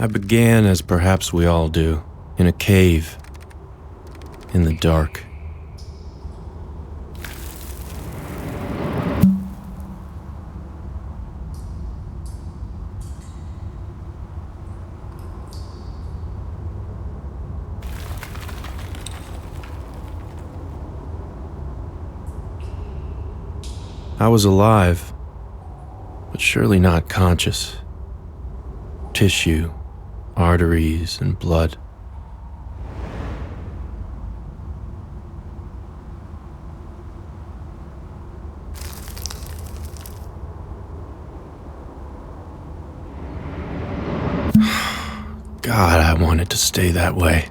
I began as perhaps we all do, in a cave, in the dark. I was alive, but surely not conscious. Tissue, arteries, and blood. God, I wanted to stay that way.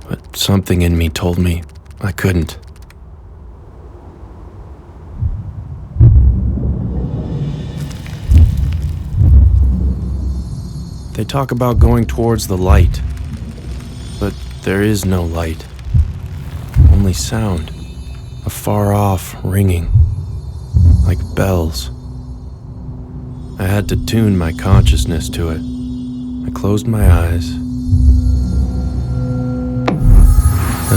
But something in me told me I couldn't. They talk about going towards the light, but there is no light. Only sound, a far-off ringing, like bells. I had to tune my consciousness to it. I closed my eyes, and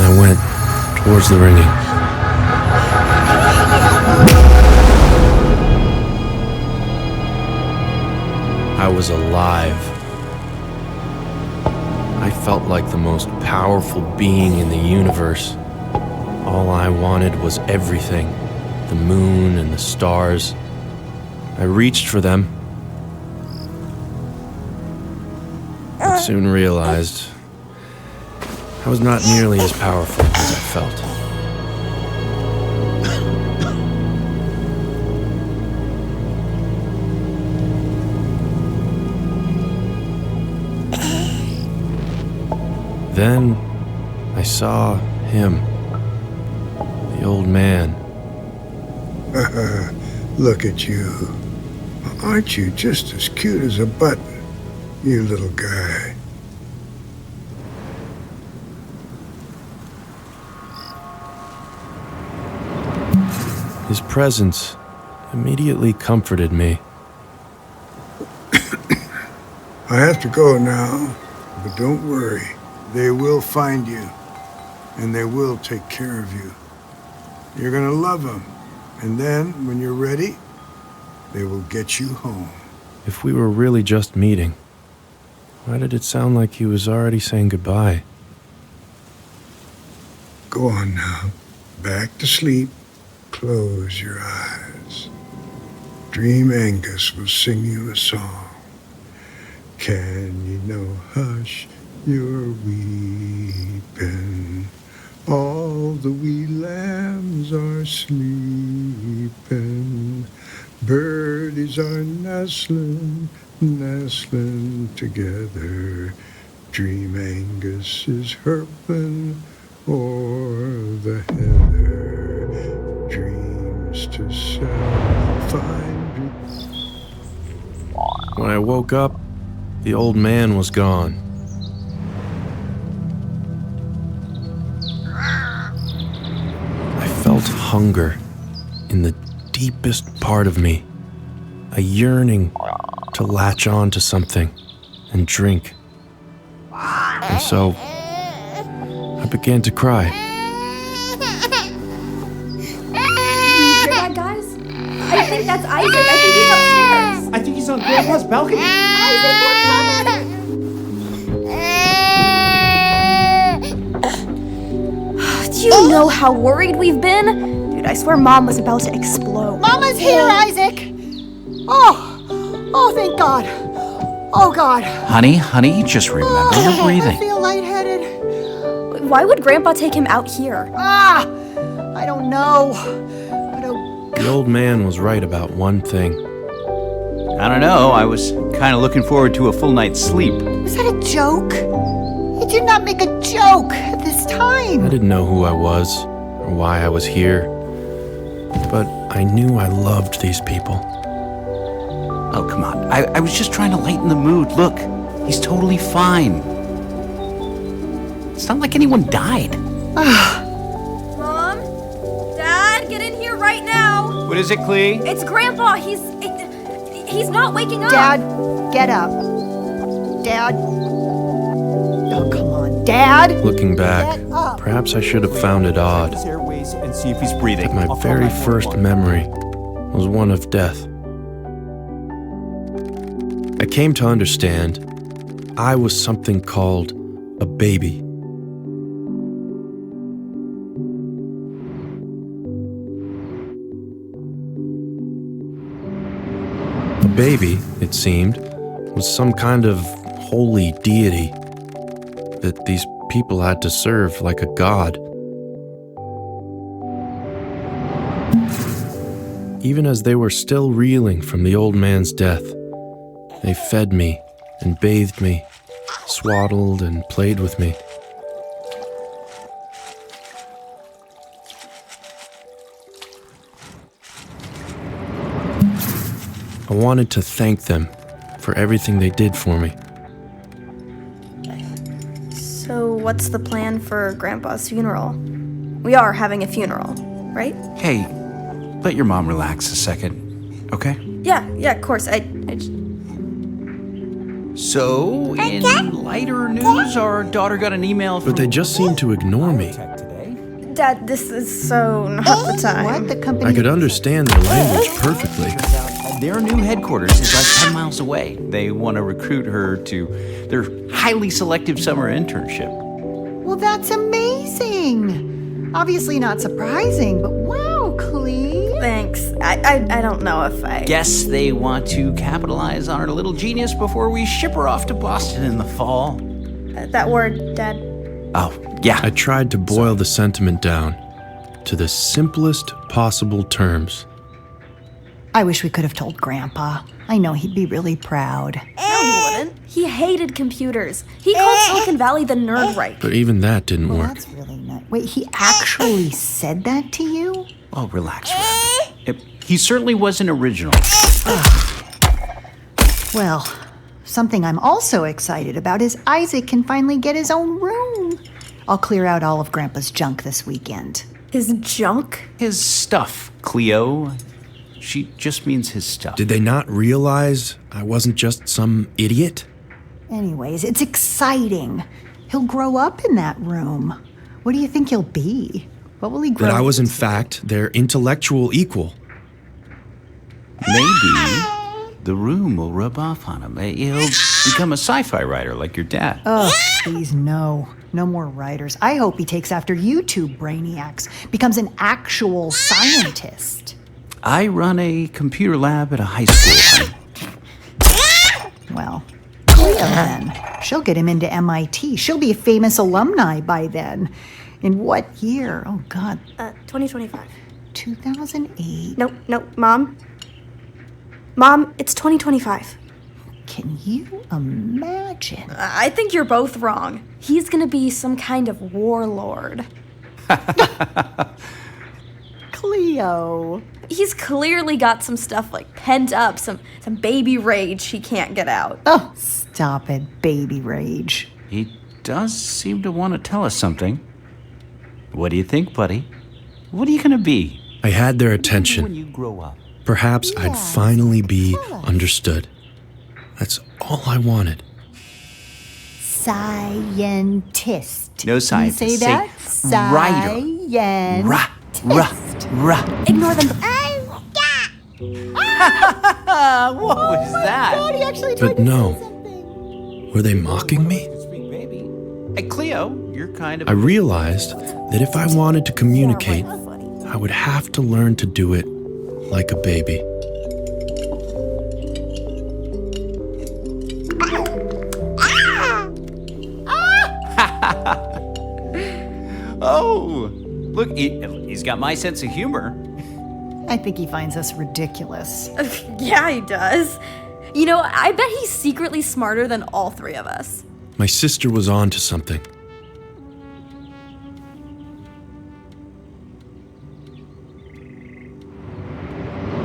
I went towards the ringing. I was alive. I felt like the most powerful being in the universe. All I wanted was everything, the moon and the stars. I reached for them, but soon realized I was not nearly as powerful as I felt. Then I saw him, the old man. Look at you. Aren't you just as cute as a button, you little guy? His presence immediately comforted me. I have to go now, but don't worry. They will find you, and they will take care of you. You're gonna love them, and then, when you're ready, they will get you home. If we were really just meeting, why did it sound like he was already saying goodbye? Go on now. Back to sleep. Close your eyes. Dream Angus will sing you a song. Can you know, hush, you're weeping. All the wee lambs are sleeping. Birdies are nestling together. Dream Angus is herping o'er the heather. Dreams to sell, find dreams. When I woke up, the old man was gone. I felt hunger in the deepest part of me, a yearning to latch on to something and drink. And so, I began to cry. You hear that, guys? I think that's Isaac. I think he's upstairs. I think he's on Grandpa's balcony. Isaac, we're coming! Do you know how worried we've been? Dude, I swear Mom was about to explode. Mama's here, Isaac! Oh, thank God. Oh, God. Honey, just remember your I breathing. feel lightheaded. Why would Grandpa take him out here? I don't know. I don't... The old man was right about one thing. I don't know, I was kind of looking forward to a full night's sleep. Was that a joke? You did not make a joke at this time. I didn't know who I was or why I was here, but I knew I loved these people. Oh, come on. I was just trying to lighten the mood. Look, he's totally fine. It's not like anyone died. Mom? Dad, get in here right now! What is it, Clee? It's Grandpa. He's not waking up. Dad, get up. Dad. Oh, come on, Dad. Looking back, Get up. perhaps I should have found it odd His airways and see if he's breathing. that my I'll phone very 911. first memory was one of death. I came to understand I was something called a baby. A baby, it seemed, was some kind of holy deity that these people had to serve like a god. Even as they were still reeling from the old man's death, they fed me and bathed me, swaddled and played with me. I wanted to thank them for everything they did for me. So, what's the plan for Grandpa's funeral? We are having a funeral, right? Hey, let your mom relax a second, okay? Yeah, of course. So, in lighter news, our daughter got an email from... But they just seemed to ignore me. Tech today. Dad, this is so not the time. What? The company... I could understand their language perfectly. Their new headquarters is like 10 miles away. They want to recruit her to their highly selective summer internship. Well, that's amazing. Obviously not surprising, but wow, Cleve. Thanks. I don't know if I... Guess they want to capitalize on our little genius before we ship her off to Boston in the fall. That word, Dad. Oh, yeah. I tried to boil the sentiment down to the simplest possible terms. I wish we could have told Grandpa. I know he'd be really proud. No, he wouldn't. He hated computers. He called Silicon Valley the nerd Reich. But even that didn't Well, work. that's really nice. Wait, he actually said that to you? Oh, relax, Rabbit. He certainly wasn't original. Well, something I'm also excited about is Isaac can finally get his own room. I'll clear out all of Grandpa's junk this weekend. His junk? His stuff, Cleo. She just means his stuff. Did they not realize I wasn't just some idiot? Anyways, it's exciting. He'll grow up in that room. What do you think he'll be? What will he grow That I up was in to? fact their intellectual equal. Maybe the room will rub off on him. He'll become a sci-fi writer like your dad. Oh, please, no. No more writers. I hope he takes after you two brainiacs, becomes an actual scientist. I run a computer lab at a high school. Well, Cleo then. She'll get him into MIT. She'll be a famous alumni by then. In what year? Oh, God. 2025. 2008. No, Mom. Mom, it's 2025. Can you imagine? I think you're both wrong. He's gonna be some kind of warlord. Cleo. He's clearly got some stuff like pent up, some baby rage he can't get out. Oh, stop it, baby rage. He does seem to want to tell us something. What do you think, buddy? What are you going to be? I had their When attention. you grow up. Perhaps I'd Yes, finally be tell us. understood. That's all I wanted. Scientist. No scientist. Can you say that? writer. Scientist. Ra. Ignore them. What was that? He actually tried But to no. say something. Were they mocking me? Sweet baby. Hey, Cleo, you're kind of... I realized that if I wanted to communicate, I would have to learn to do it like a baby. Oh, look, he's got my sense of humor. I think he finds us ridiculous. Yeah, he does. You know, I bet he's secretly smarter than all three of us. My sister was on to something.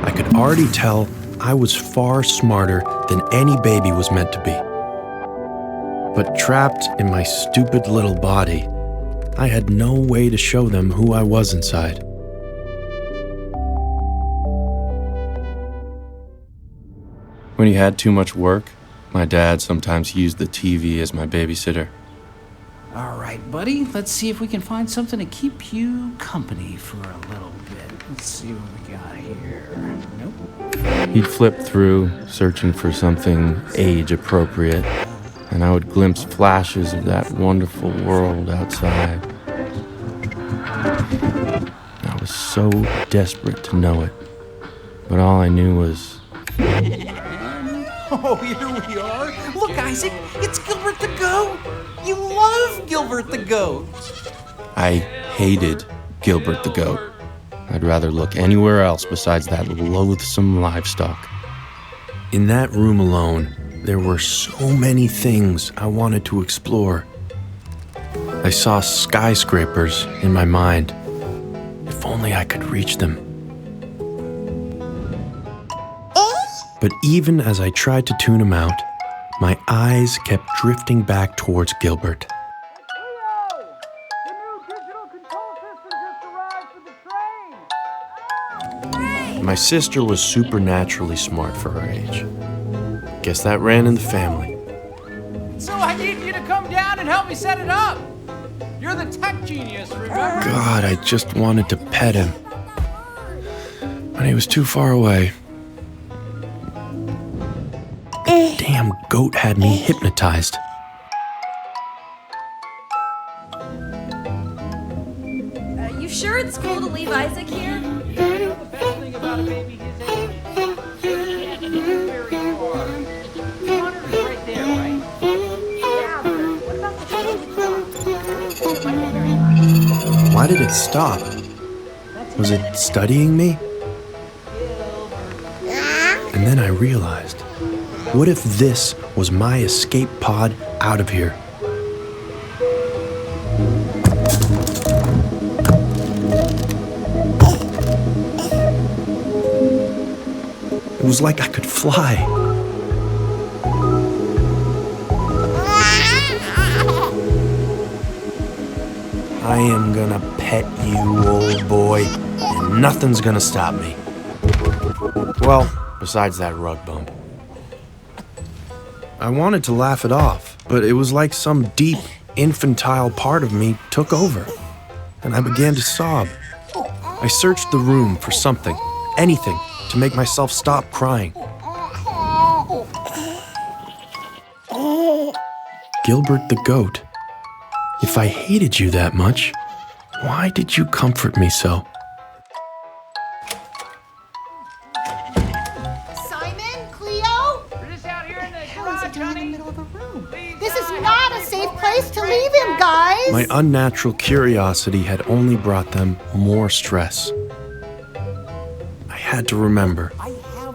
I could already tell I was far smarter than any baby was meant to be. But trapped in my stupid little body, I had no way to show them who I was inside. When you had too much work, My dad sometimes used the TV as my babysitter. All right, buddy. Let's see if we can find something to keep you company for a little bit. Let's see what we got here. Nope. He'd flip through, searching for something age-appropriate, and I would glimpse flashes of that wonderful world outside. I was so desperate to know it, but all I knew was... Oh, here we are. Look, Isaac, it's Gilbert the Goat. You love Gilbert the Goat. I hated Gilbert the Goat. I'd rather look anywhere else besides that loathsome livestock. In that room alone, there were so many things I wanted to explore. I saw skyscrapers in my mind. If only I could reach them. But even as I tried to tune him out, my eyes kept drifting back towards Gilbert. My sister was supernaturally smart for her age. Guess that ran in the family. So I need you to come down and help me set it up. You're the tech genius, remember? God, I just wanted to pet him. But he was too far away. Damn goat had me hypnotized. You sure it's cool to leave Isaac here? The best thing about a baby his age, can't move very far. The monitor's right there, right? Yeah, but what about the Why did it stop? Was it studying me? And then I realized, what if this was my escape pod out of here? It was like I could fly. I am gonna pet you, old boy, and nothing's gonna stop me. Well, besides that rug bump. I wanted to laugh it off, but it was like some deep, infantile part of me took over, and I began to sob. I searched the room for something, anything, to make myself stop crying. Gilbert the Goat, if I hated you that much, why did you comfort me so? Simon? Cleo? We're just out here in the How is he garage, doing in the honey. middle of a room? Please, This is God, not a help safe us. place to leave him, guys! My unnatural curiosity had only brought them more stress. I had to remember,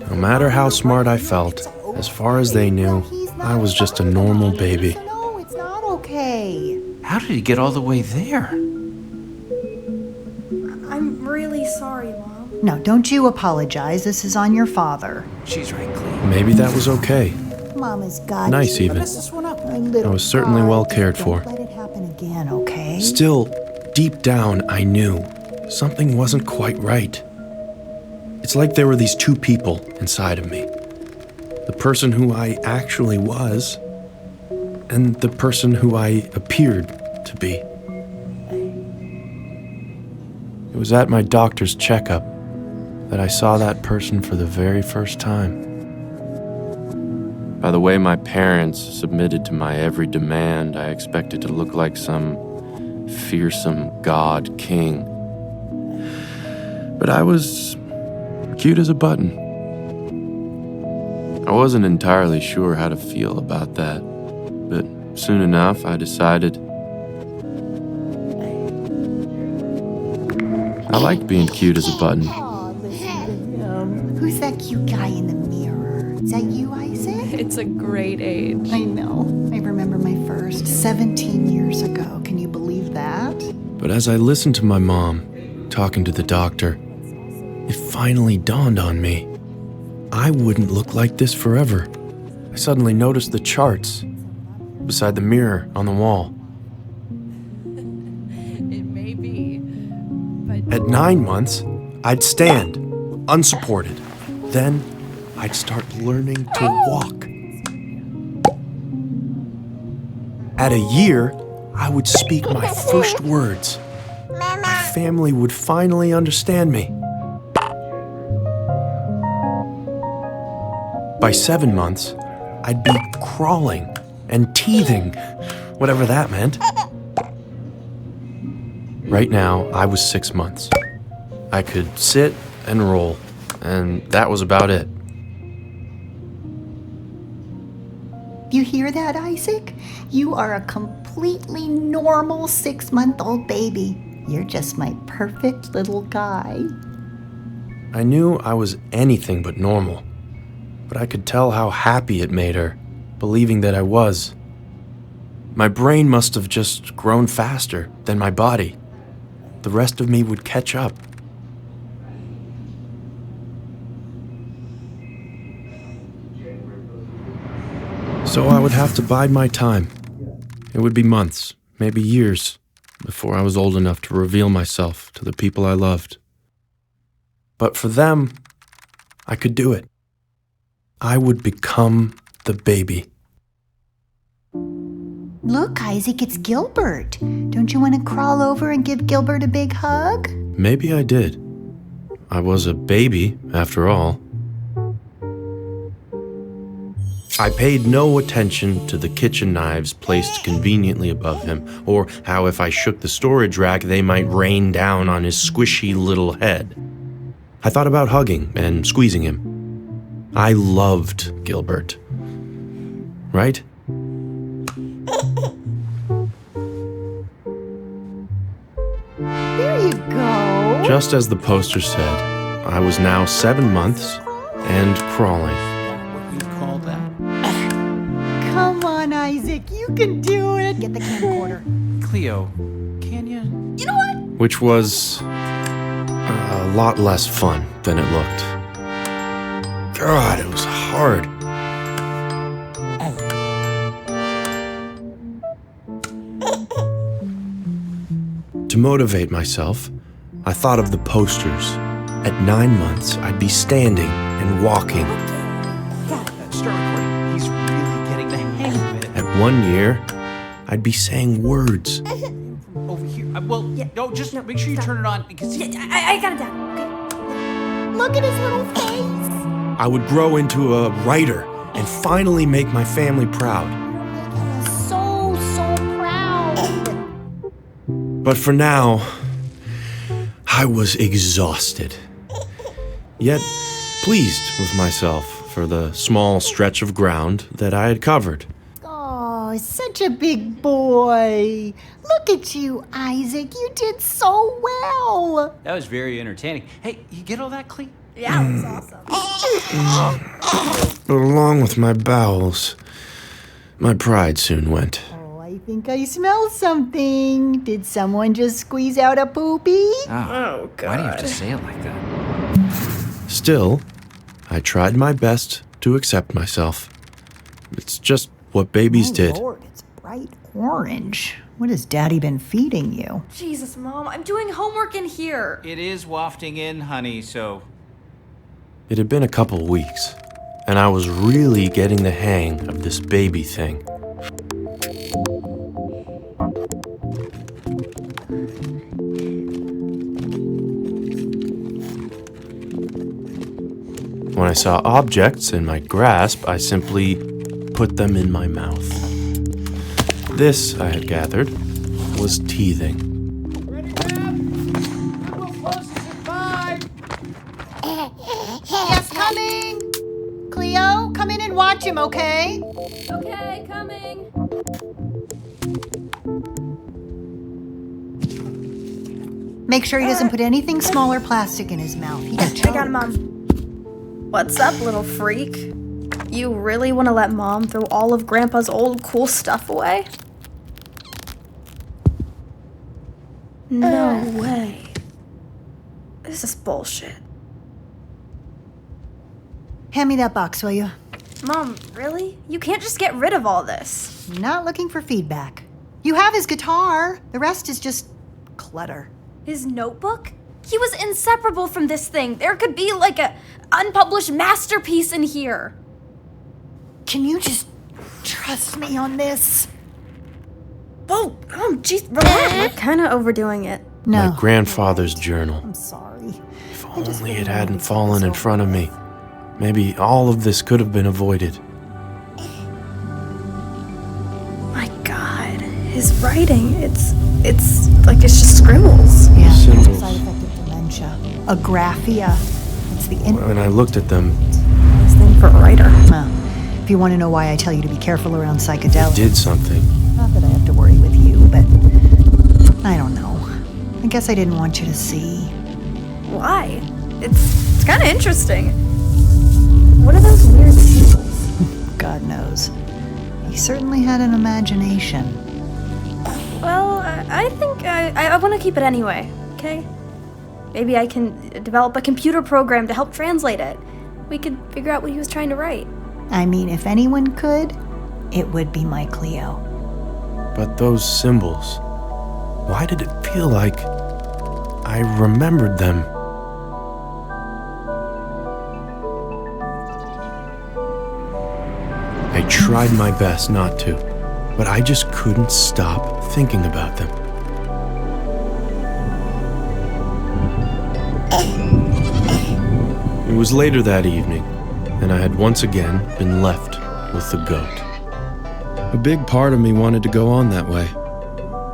no matter how smart I felt, as far as they knew, I was just a normal baby. No, it's not okay. How did he get all the way there? I'm really sorry, Mom. No, don't you apologize. This is on your father. She's right, Cleo. Maybe that was okay. Mama's got Nice you. even. Mess this one up. My little I was certainly guy. well cared Don't for. let it happen again, okay? Still, deep down, I knew something wasn't quite right. It's like there were these two people inside of me. The person who I actually was, and the person who I appeared to be. It was at my doctor's checkup that I saw that person for the very first time. By the way my parents submitted to my every demand, I expected to look like some fearsome god king. But I was cute as a button. I wasn't entirely sure how to feel about that, but soon enough I decided I liked being cute as a button. Oh, listen to him. Who's that cute guy in the mirror? Is that you, Isaac? It's a great age. I know. I remember my first 17 years ago. Can you believe that? But as I listened to my mom talking to the doctor, it finally dawned on me. I wouldn't look like this forever. I suddenly noticed the charts beside the mirror on the wall. It may be, but At 9 months, I'd stand, unsupported. Then, I'd start learning to walk. At a year, I would speak my first words. My family would finally understand me. By 7 months, I'd be crawling and teething, whatever that meant. Right now, I was 6 months. I could sit and roll, and that was about it. You hear that, Isaac? You are a completely normal 6-month-old baby. You're just my perfect little guy. I knew I was anything but normal, but I could tell how happy it made her, believing that I was. My brain must have just grown faster than my body. The rest of me would catch up. So I would have to bide my time. It would be months, maybe years, before I was old enough to reveal myself to the people I loved. But for them, I could do it. I would become the baby. Look, Isaac, it's Gilbert. Don't you want to crawl over and give Gilbert a big hug? Maybe I did. I was a baby, after all. I paid no attention to the kitchen knives placed conveniently above him, or how if I shook the storage rack, they might rain down on his squishy little head. I thought about hugging and squeezing him. I loved Gilbert. Right? There you go. Just as the poster said, I was now 7 months and crawling. What you call that? Come on, Isaac, you can do it. Get the camcorder. Cleo, can you? You know what? Which was a lot less fun than it looked. God, it was hard. To motivate myself, I thought of the posters. At 9 months, I'd be standing and walking. Start recording. He's really getting the hang of it. At 1 year, I'd be saying words. Over here. No, just make sure you turn it on because I got it down, okay? Look at his little face. I would grow into a writer and finally make my family proud. So proud. But for now, I was exhausted. Yet pleased with myself for the small stretch of ground that I had covered. Oh, such a big boy. Look at you, Isaac. You did so well. that was very entertaining. Hey, you get all that, Cleo? Yeah, it was awesome. But along with my bowels, my pride soon went. Oh, I think I smell something. Did someone just squeeze out a poopy? Oh, God. Why do you have to say it like that? Still, I tried my best to accept myself. It's just what babies did. Lord, it's bright orange. What has Daddy been feeding you? Jesus, Mom, I'm doing homework in here. It is wafting in, honey, so... It had been a couple weeks, and I was really getting the hang of this baby thing. When I saw objects in my grasp, I simply put them in my mouth. This, I had gathered, was teething. Ready, Dad? I will close this in 5. Yes, coming. Cleo, come in and watch him, okay? Okay, coming. Make sure he doesn't put anything small or plastic in his mouth. He'd I got it, Mom. What's up, little freak? You really want to let Mom throw all of Grandpa's old cool stuff away? No way. This is bullshit. Hand me that box, will you? Mom, really? You can't just get rid of all this. Not looking for feedback. You have his guitar. The rest is just clutter. His notebook? He was inseparable from this thing. There could be like a unpublished masterpiece in here. Can you just trust me on this? Jeez, relax. We're kind of overdoing it. No. My grandfather's journal. I'm sorry. If only it hadn't fallen in front of me. Maybe all of this could have been avoided. My God, his writing, it's just scribbles. Yeah, Symbols. side effect of dementia. Agraphia. It's the When I looked at them, Nice thing for a writer. Well, if you want to know why I tell you to be careful around psychedelics. it did something. Not that I have to worry with you, but I don't know. I guess I didn't want you to see. Why? It's kind of interesting. What are those weird symbols? God knows. He certainly had an imagination. Well, I think I want to keep it anyway, okay? Maybe I can develop a computer program to help translate it. We could figure out what he was trying to write. I mean, if anyone could, it would be my Cleo. But those symbols, why did it feel like I remembered them? I tried my best not to, but I just couldn't stop thinking about them. It was later that evening, and I had once again been left with the goat. A big part of me wanted to go on that way,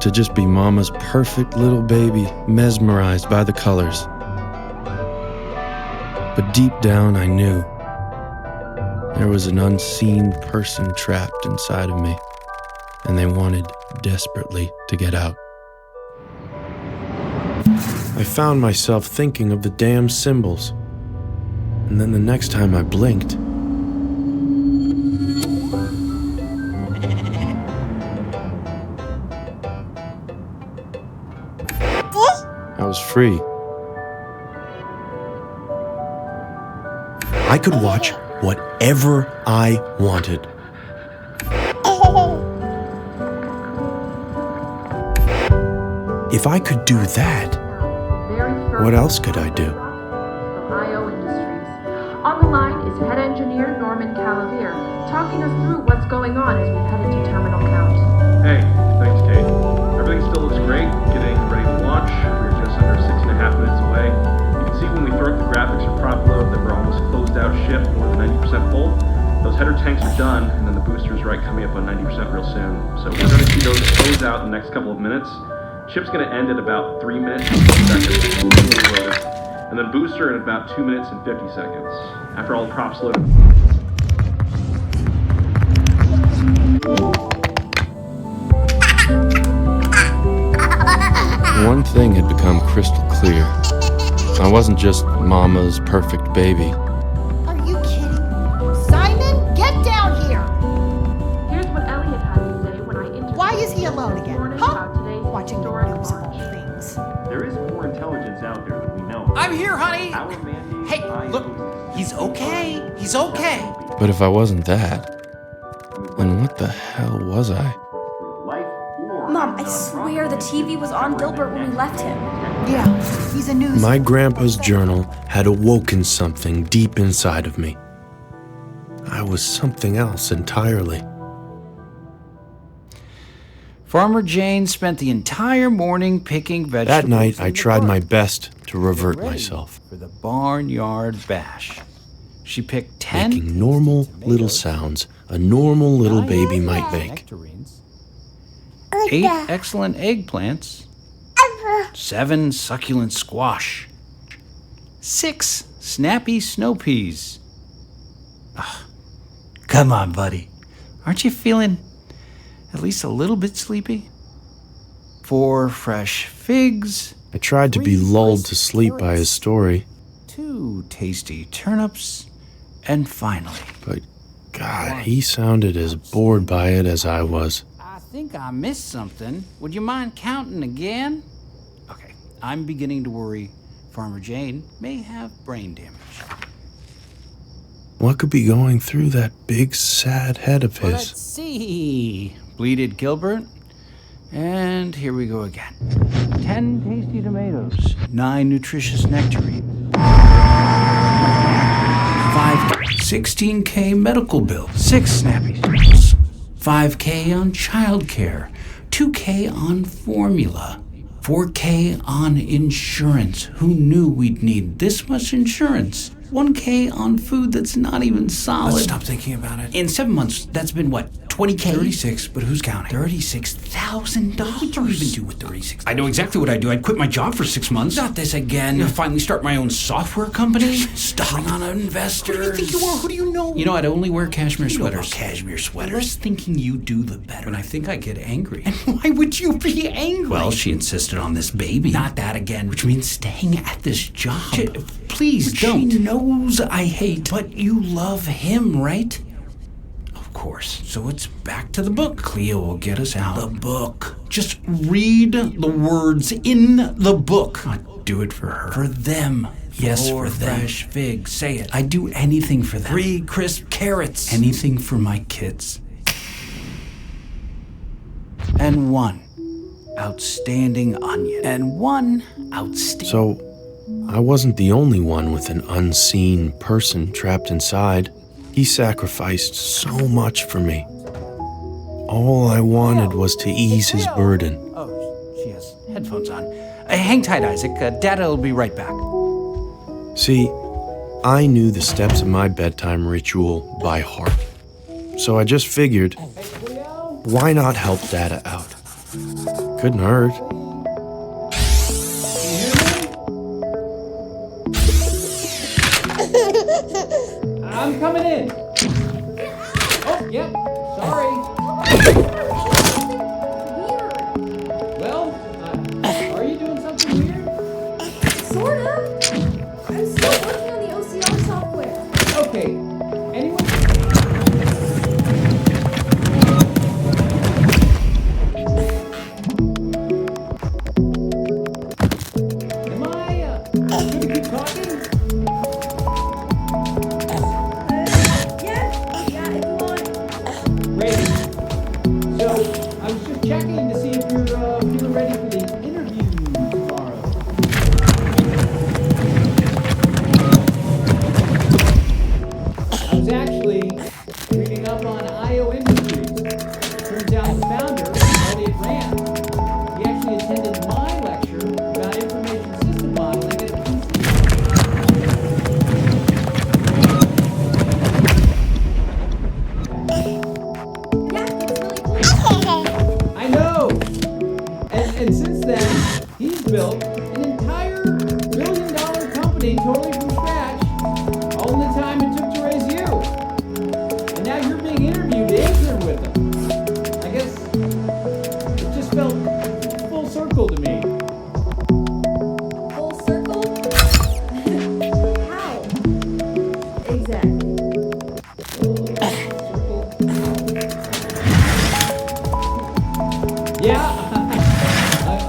to just be Mama's perfect little baby, mesmerized by the colors. But deep down, I knew there was an unseen person trapped inside of me, and they wanted desperately to get out. I found myself thinking of the damn symbols, and then the next time I blinked, I was free. I could watch whatever I wanted. If I could do that, what else could I do? IO Industries. On the line is head engineer Norman Calavier, talking us through what's going on as we head into terminal count. Hey, thanks, Kate. Everything still looks great. Getting ready to launch. We're just under 6.5 minutes away. You can see when we throw up the graphics or prop load that we're almost closed out ship, more than 90% full. Those header tanks are done, and then the booster's right coming up on 90% real soon. So we're going to see those close out in the next couple of minutes. Ship's going to end at about 3 minutes and 50 seconds. And then booster in about 2 minutes and 50 seconds. After all the props loaded. One thing had become crystal clear. I wasn't just Mama's perfect baby. Are you kidding? Simon, get down here! Here's what Elliot had to say when I interviewed Why is he alone again? Morning Huh? about today's Watching the historic news of all launch. things. There is more intelligence out there that we know of. I'm here, honey. Our mandate Hey, by look, hostess. he's okay. He's okay. But if I wasn't that, then what the hell was I? Life or Mom, I swear the TV was on Gilbert when we left him. Yeah, he's a news. My grandpa's journal had awoken something deep inside of me. I was something else entirely. Farmer Jane spent the entire morning picking vegetables. That night, I in the tried my garden best to revert ready myself, for the barnyard bash. She picked 10 making normal tasty little tomatoes, sounds a normal little 9 baby might make. nectarines, 8 excellent eggplants, 7 succulent squash, 6 snappy snow peas. Ah, come on, buddy. Aren't you feeling at least a little bit sleepy? 4 fresh figs, I tried to be 3 lulled crisp to sleep by his carrots, story, 2 tasty turnips, and finally, but God, he sounded as bored by it as I was. I think I missed something. Would you mind counting again? Okay, I'm beginning to worry Farmer Jane may have brain damage. What could be going through that big, sad head of Let's his? see, bleated Gilbert. And here we go again. 10 tasty tomatoes, 9 nutritious nectarines, 16K medical bill, 6 snappy staples, 5K on childcare, $2K on formula, $4K on insurance. Who knew we'd need this much insurance? $1K on food that's not even solid. Let's stop thinking about it. In 7 months, that's been what, 20K? 36, but who's counting? $36,000. What would you even do with 36? I know exactly what I'd do. I'd quit my job for 6 months. Not this again. I'd finally start my own software company. Stop. Bring on investors. Who do you think you are? Who do you know? You know, I'd only wear cashmere sweaters. Cashmere The sweaters. less thinking you do, the better. And I think I get angry. And why would you be angry? Well, she insisted on this baby. Not that again. Which means staying at this job. Please Which don't. she knows I hate. But you love him, right? Of course. So it's back to the book. Cleo will get us out. The book. Just read the words in the book. I'd do it for her. For them. Yes, Four for them. fresh figs. Say it. I'd do anything for them. 3 crisp carrots. Anything for my kids. And 1 outstanding onion. And 1 outstanding. So, I wasn't the only one with an unseen person trapped inside. He sacrificed so much for me. All I wanted was to ease his burden. Oh, she has headphones on. Hang tight, Isaac. Dada will be right back. See, I knew the steps of my bedtime ritual by heart. So I just figured, why not help Dada out? Couldn't hurt. I'm coming in. Oh, yep. Sorry. Well, are you doing something weird? Sort of. I'm still working on the OCR software. Okay. Anyone? Am I gonna keep talking? Yeah, if you want. Great. So, I was just checking to see if you're feeling ready for the interview tomorrow. I was actually reading up on IO Industries. Turns out the founder, Elliot Rand, he actually attended my lecture about information system modeling at PC. Yeah, it's really cool. I know! And since then, he's built an entire billion-dollar company totally from scratch, all in the time it took to raise you. And now you're being interviewed to intern with him. I guess it just felt full circle to me. Full circle? How? Exactly. Yeah,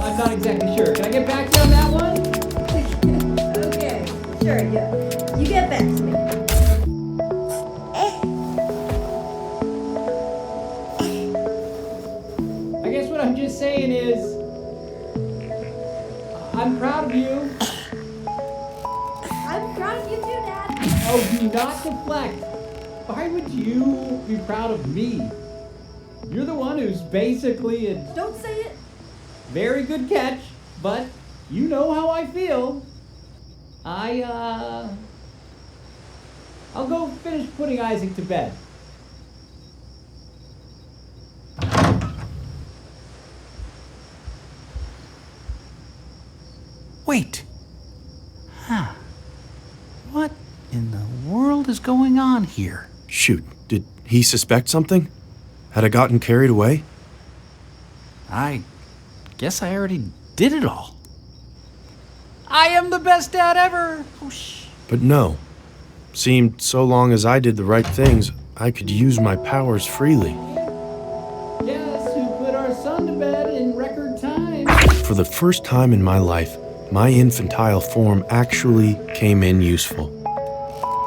I'm not exactly sure. Can I get back to you on that one? Okay, sure, yeah. You get back to me. I guess what I'm just saying is, I'm proud of you. I'm proud of you too, Dad. Oh, do not deflect. Why would you be proud of me? You're the one who's basically a Don't say it. very good catch, but you know how I feel. I'll go finish putting Isaac to bed. Wait. Huh. What in the world is going on here? Shoot, did he suspect something? Had I gotten carried away? I guess I already did it all. I am the best dad ever. Oh, But no. Seemed so long as I did the right things, I could use my powers freely. Guess who put our son to bed in record time? For the first time in my life, my infantile form actually came in useful.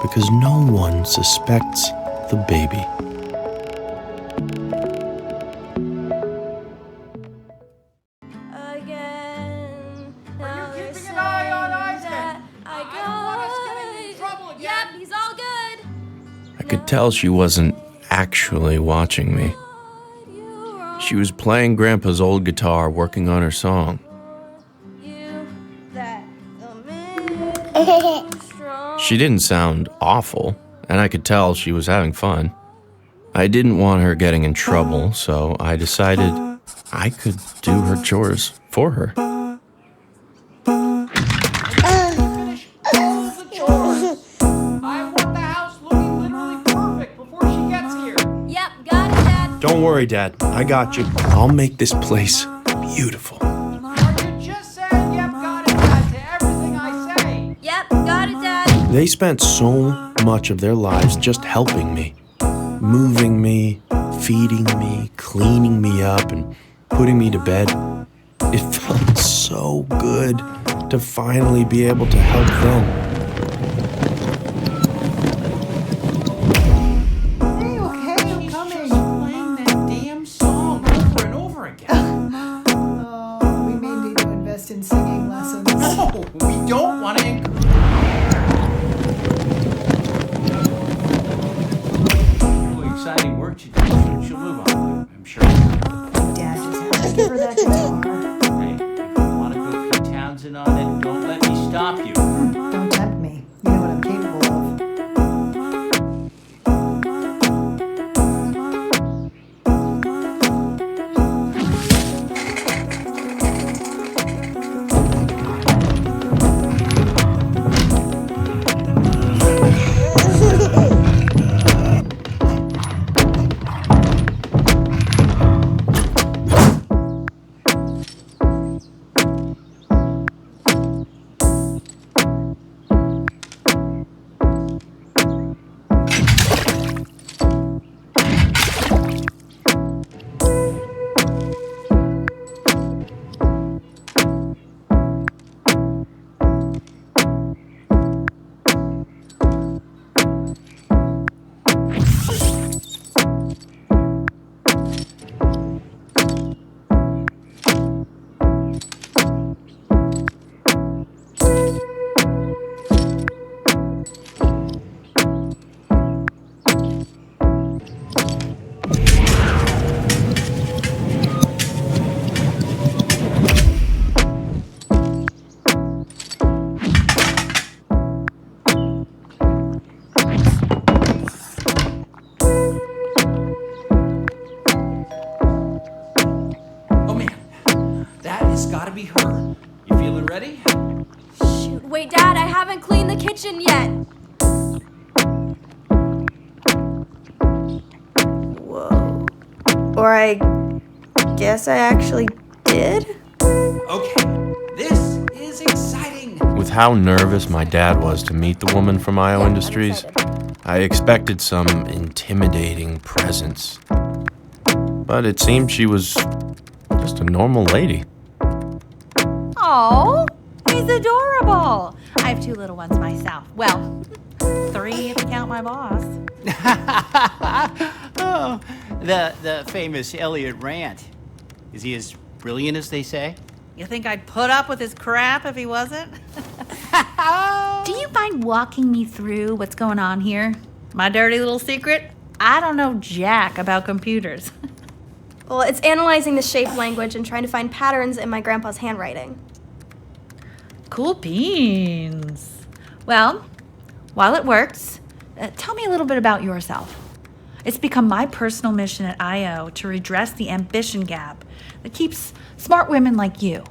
Because no one suspects the baby. Again. Are you keeping an eye on Isaac? I don't want us getting in trouble again. Yep, he's all good. I could tell she wasn't actually watching me. She was playing Grandpa's old guitar, working on her song. She didn't sound awful, and I could tell she was having fun. I didn't want her getting in trouble, so I decided I could do her chores for her. I want the house looking literally perfect before she gets here. Yep, got it, Dad. Don't worry, Dad. I got you. I'll make this place beautiful. You just said, yep, got it, Dad, to everything I say. Yep, got it, Dad. They spent so much of their lives just helping me, moving me, feeding me, cleaning me up, and putting me to bed. It felt so good to finally be able to help them. Hey, okay, I'm coming. Playing that damn song over and over again. Oh, we may need to invest in singing lessons. No, we don't want to encourage. Really exciting work she does. She'll move on, I'm sure. Dad just has to give her that guitar. Hey, if you want to go Pete Townsend on it, don't let me stop you. Don't tempt me. You know what I'm capable of. Oh man, that has got to be her. You feeling ready? Shoot, wait, Dad, I haven't cleaned the kitchen yet. Whoa. Or I guess I actually did? Okay, this is exciting. With how nervous my dad was to meet the woman from IO Yeah, I'm Industries, excited. I expected some intimidating presence. But it seemed she was just a normal lady. Oh, he's adorable. I have 2 little ones myself. Well, 3 if you count my boss. Oh, the famous Elliot Rant. Is he as brilliant as they say? You think I'd put up with his crap if he wasn't? Do you mind walking me through what's going on here? My dirty little secret? I don't know jack about computers. Well, it's analyzing the shape language and trying to find patterns in my grandpa's handwriting. Cool beans. Well, while it works, tell me a little bit about yourself. It's become my personal mission at IO to redress the ambition gap that keeps smart women like you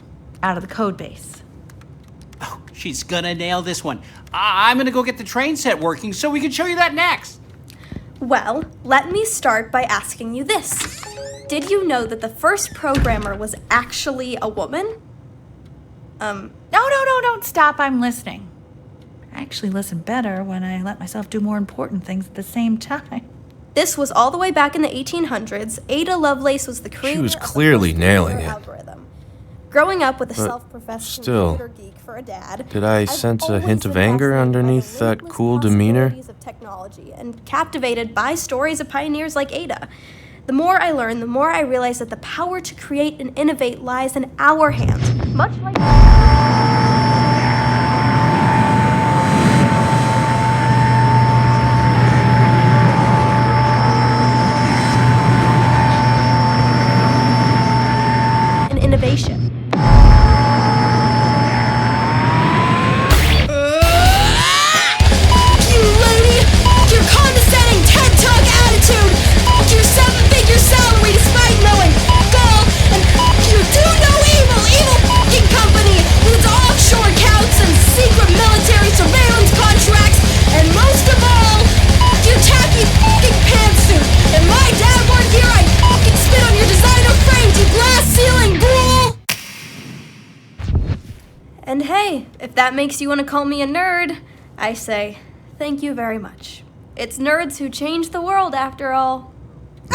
out of the code base. Oh, she's gonna nail this one. I'm gonna go get the train set working so we can show you that next. Well, let me start by asking you this. Did you know that the first programmer was actually a woman? No, don't stop. I'm listening. I actually listen better when I let myself do more important things at the same time. This was all the way back in the 1800s. Ada Lovelace was the creator was of the clearly first nailing computer it. algorithm. Growing up with a But self-professed still, computer geek for a dad, did I I've sense a always hint of been anger fascinated by the underneath that limitless cool demeanor? possibilities of technology and captivated by stories of pioneers like Ada. The more I learn, the more I realize that the power to create and innovate lies in our hands. Much like that makes you want to call me a nerd, I say, thank you very much. It's nerds who change the world, after all.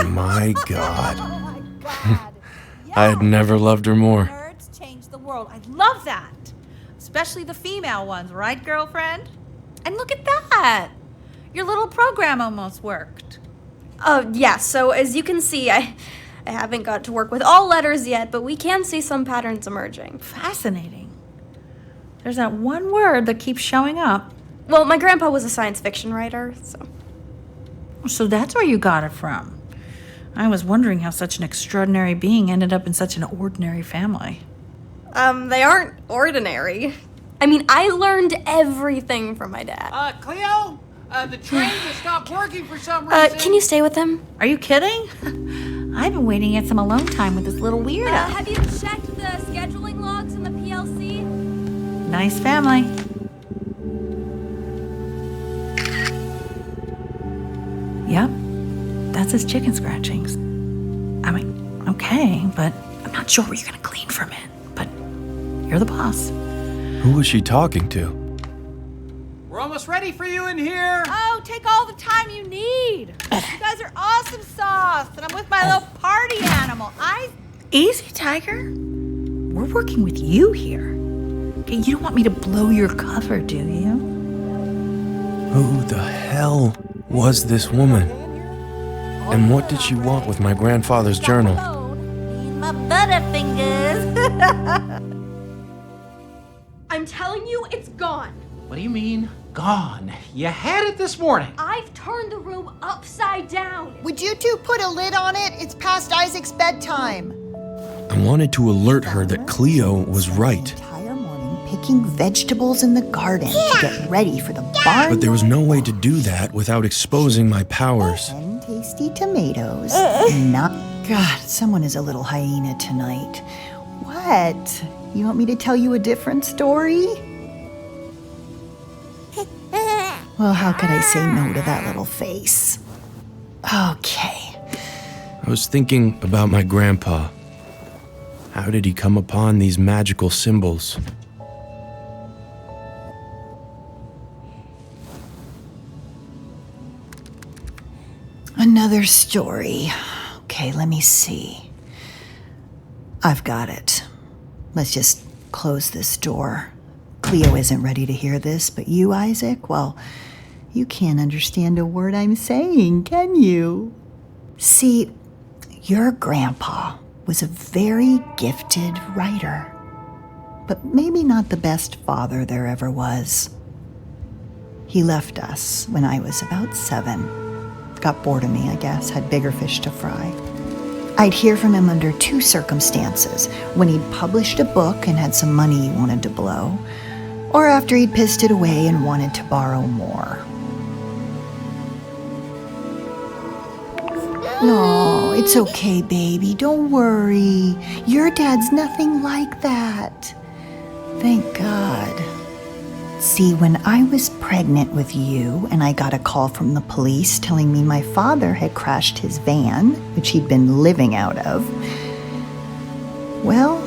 My God. Oh my God. I had never loved her more. Nerds change the world. I love that. Especially the female ones, right, girlfriend? And look at that. Your little program almost worked. Yeah, so as you can see, I haven't got to work with all letters yet, but we can see some patterns emerging. Fascinating. There's that one word that keeps showing up. Well, my grandpa was a science fiction writer, so... So that's where you got it from. I was wondering how such an extraordinary being ended up in such an ordinary family. They aren't ordinary. I mean, I learned everything from my dad. Cleo? The train just stopped working for some reason. Can you stay with him? Are you kidding? I've been waiting to get some alone time with this little weirdo. Have you checked the scheduling logs in the PLC? Nice family. Yep, that's his chicken scratchings. I mean, okay, but I'm not sure where you're gonna clean from it. But you're the boss. Who was she talking to? We're almost ready for you in here. Oh, take all the time you need. You guys are awesome sauce, and I'm with my little party animal. Easy, Tiger. We're working with you here. Okay, you don't want me to blow your cover, do you? Who the hell was this woman? And what did she want with my grandfather's journal? My butterfingers. I'm telling you, it's gone. What do you mean, gone? You had it this morning. I've turned the room upside down. Would you two put a lid on it? It's past Isaac's bedtime. I wanted to alert her that Cleo was right, Entire morning picking vegetables in the garden to get ready for the barn. but there was no way to do that without exposing my powers. And tasty tomatoes. Not. God, someone is a little hyena tonight. What? You want me to tell you a different story? Well, how could I say no to that little face? Okay. I was thinking about my grandpa. How did he come upon these magical symbols? Another story. Okay, let me see. I've got it. Let's just close this door. Cleo isn't ready to hear this, but you, Isaac, well, you can't understand a word I'm saying, can you? See, your grandpa was a very gifted writer, but maybe not the best father there ever was. He left us when I was about 7. Got bored of me, I guess, had bigger fish to fry. I'd hear from him under 2 circumstances: when he'd published a book and had some money he wanted to blow, or after he'd pissed it away and wanted to borrow more. No, it's okay, baby. Don't worry. Your dad's nothing like that. Thank God. See, when I was pregnant with you and I got a call from the police telling me my father had crashed his van, which he'd been living out of, well,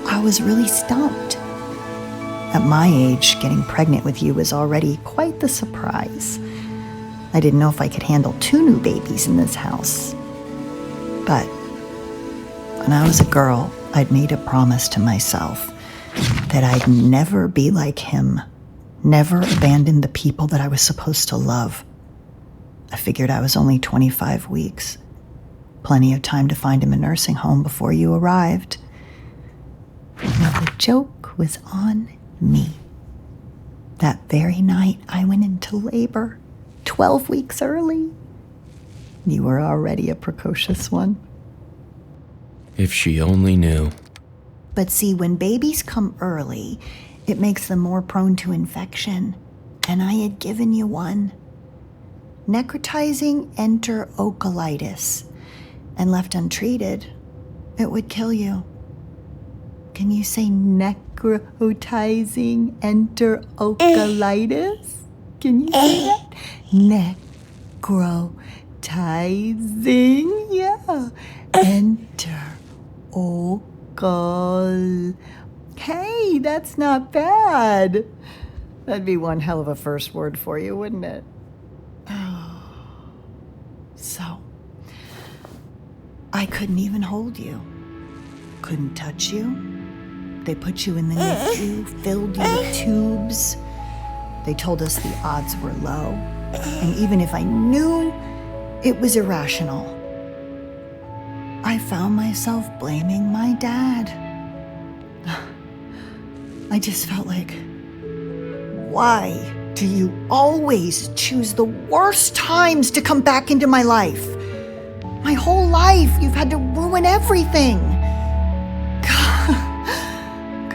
I was really stumped. At my age, getting pregnant with you was already quite the surprise. I didn't know if I could handle 2 new babies in this house. But when I was a girl, I'd made a promise to myself that I'd never be like him, never abandon the people that I was supposed to love. I figured I was only 25 weeks. Plenty of time to find him a nursing home before you arrived. Now the joke was on me. That very night I went into labor, 12 weeks early. You were already a precocious one. If she only knew. But see, when babies come early, it makes them more prone to infection. And I had given you one. Necrotizing enterocolitis. And left untreated, it would kill you. Can you say necrotizing enterocolitis? Can you say that? Necrotizing, yeah. Hey, that's not bad. That'd be one hell of a first word for you, wouldn't it? So, I couldn't even hold you. Couldn't touch you. They put you in the NICU, filled you with tubes. They told us the odds were low. And even if I knew it was irrational, I found myself blaming my dad. I just felt like, why do you always choose the worst times to come back into my life? My whole life, you've had to ruin everything.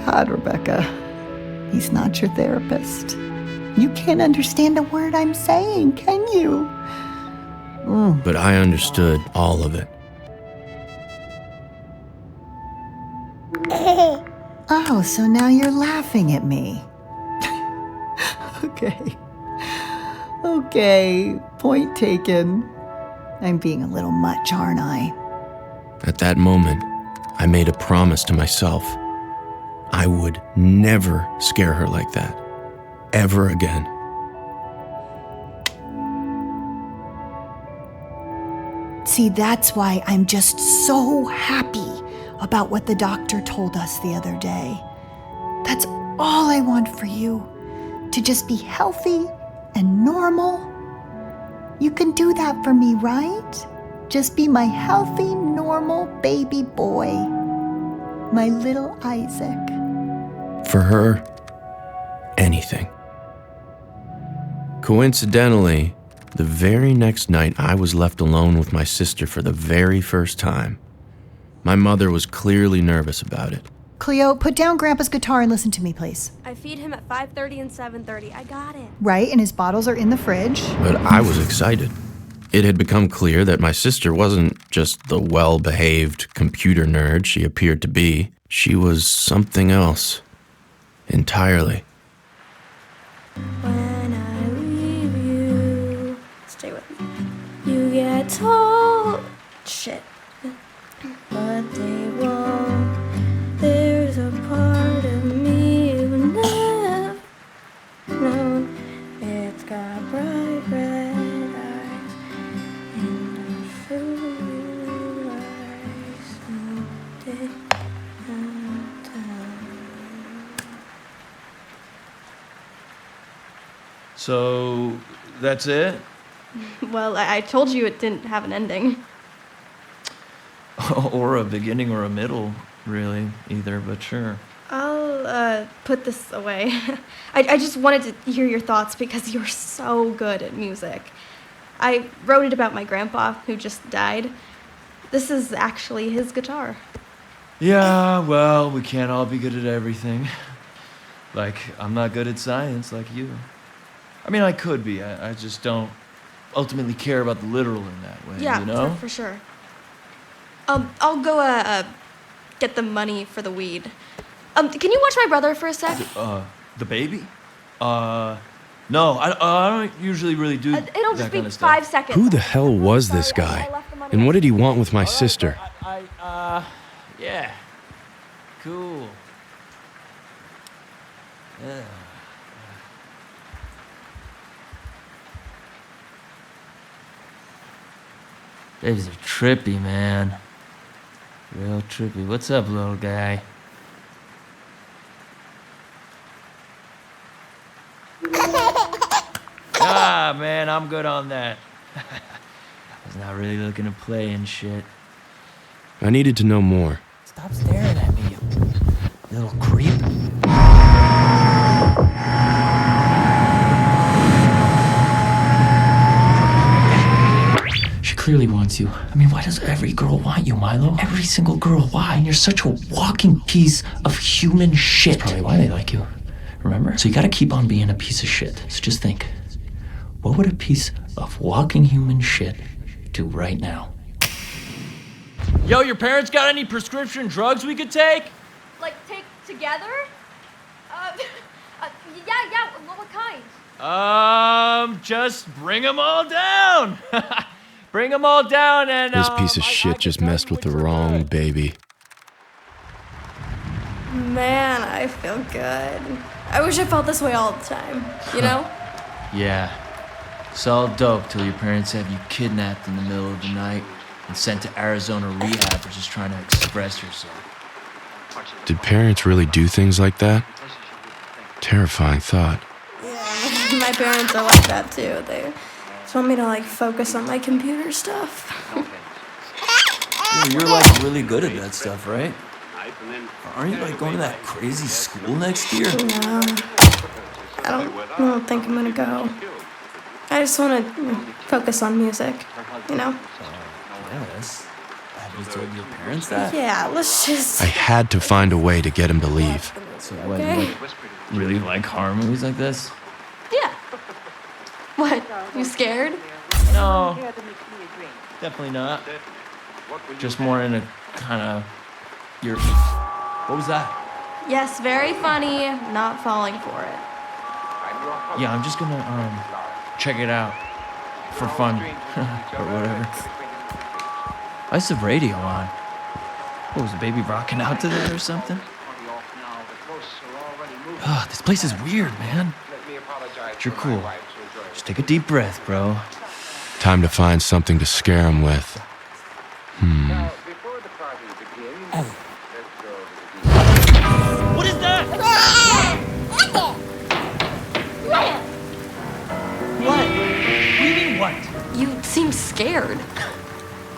God, Rebecca, he's not your therapist. You can't understand a word I'm saying, can you? But I understood all of it. Oh, so now you're laughing at me. Okay, point taken. I'm being a little much, aren't I? At that moment, I made a promise to myself. I would never scare her like that. Ever again. See, that's why I'm just so happy about what the doctor told us the other day. That's all I want for you, to just be healthy and normal. You can do that for me, right? Just be my healthy, normal baby boy. My little Isaac. For her, anything. Coincidentally, the very next night I was left alone with my sister for the very first time. My mother was clearly nervous about it. Cleo, put down Grandpa's guitar and listen to me, please. I feed him at 5:30 and 7:30. I got it. Right, and his bottles are in the fridge. But I was excited. It had become clear that my sister wasn't just the well-behaved computer nerd she appeared to be. She was something else. Entirely. When I leave you, stay with me. You get told shit, but they won't. There's a part of me you've never known. It's got bright red eyes and a fool eyes someday. So, that's it? Well, I told you it didn't have an ending. Or a beginning or a middle, really, either, but sure. I'll put this away. I just wanted to hear your thoughts because you're so good at music. I wrote it about my grandpa who just died. This is actually his guitar. Yeah, well, we can't all be good at everything. Like, I'm not good at science like you. I mean, I could be. I just don't ultimately care about the literal in that way, Yeah, you know? for sure. I'll go get the money for the weed. Can you watch my brother for a sec? The baby? No, I don't usually really do It'll that just be kind of stuff. 5 seconds. Who the hell was this guy? And what did he want with my sister? Yeah. Cool. Yeah. Babies are trippy, man. Real trippy. What's up, little guy? Man, I'm good on that. I was not really looking to play and shit. I needed to know more. Stop staring at me, you little creep. She clearly wants you. I mean, why does every girl want you, Milo? Every single girl. Why? And you're such a walking piece of human shit. That's probably why they like you. Remember? So you gotta keep on being a piece of shit. So just think. What would a piece of walking human shit do right now? Yo, your parents got any prescription drugs we could take? Like, take together? Yeah, what kind? Just bring them all down. Bring them all down and, This piece of shit just messed with the wrong baby. Man, I feel good. I wish I felt this way all the time, you know? Yeah. It's all dope till your parents have you kidnapped in the middle of the night and sent to Arizona rehab for just trying to express yourself. Did parents really do things like that? Terrifying thought. Yeah, my parents are like that too. They just want me to like focus on my computer stuff. You're like really good at that stuff, right? Aren't you like going to that crazy school next year? No, I don't think I'm gonna go. I just want to focus on music, you know? Yes. Have you told your parents that? Yeah, let's just... I had to find a way to get him to leave. So what, you really like horror movies like this? Yeah. What, you scared? No. Definitely not. Just more in a kind of... What was that? Yes, very funny, not falling for it. Yeah, I'm just gonna, check it out. For fun. Or whatever. I used to have radio on. What, was the baby rocking out to that or something? This place is weird, man. But you're cool. Just take a deep breath, bro. Time to find something to scare him with. What is that? What? What do you mean, what? You seem scared.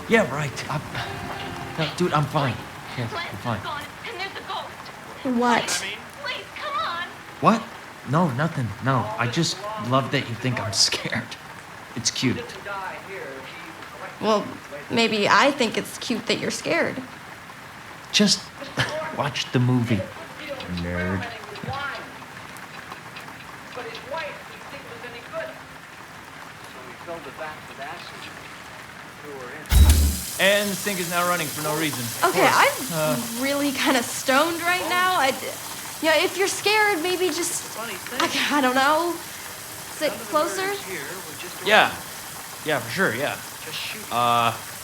Yeah, right. No, dude, I'm fine. Yeah, I'm fine. What? What? No, nothing. No, I just love that you think I'm scared. It's cute. Well, maybe I think it's cute that you're scared. Just watch the movie, nerd. And the sink is now running for no reason. Okay, I'm really kind of stoned right now. Yeah, if you're scared, maybe just, like, I don't know, sit closer. Yeah, for sure, yeah.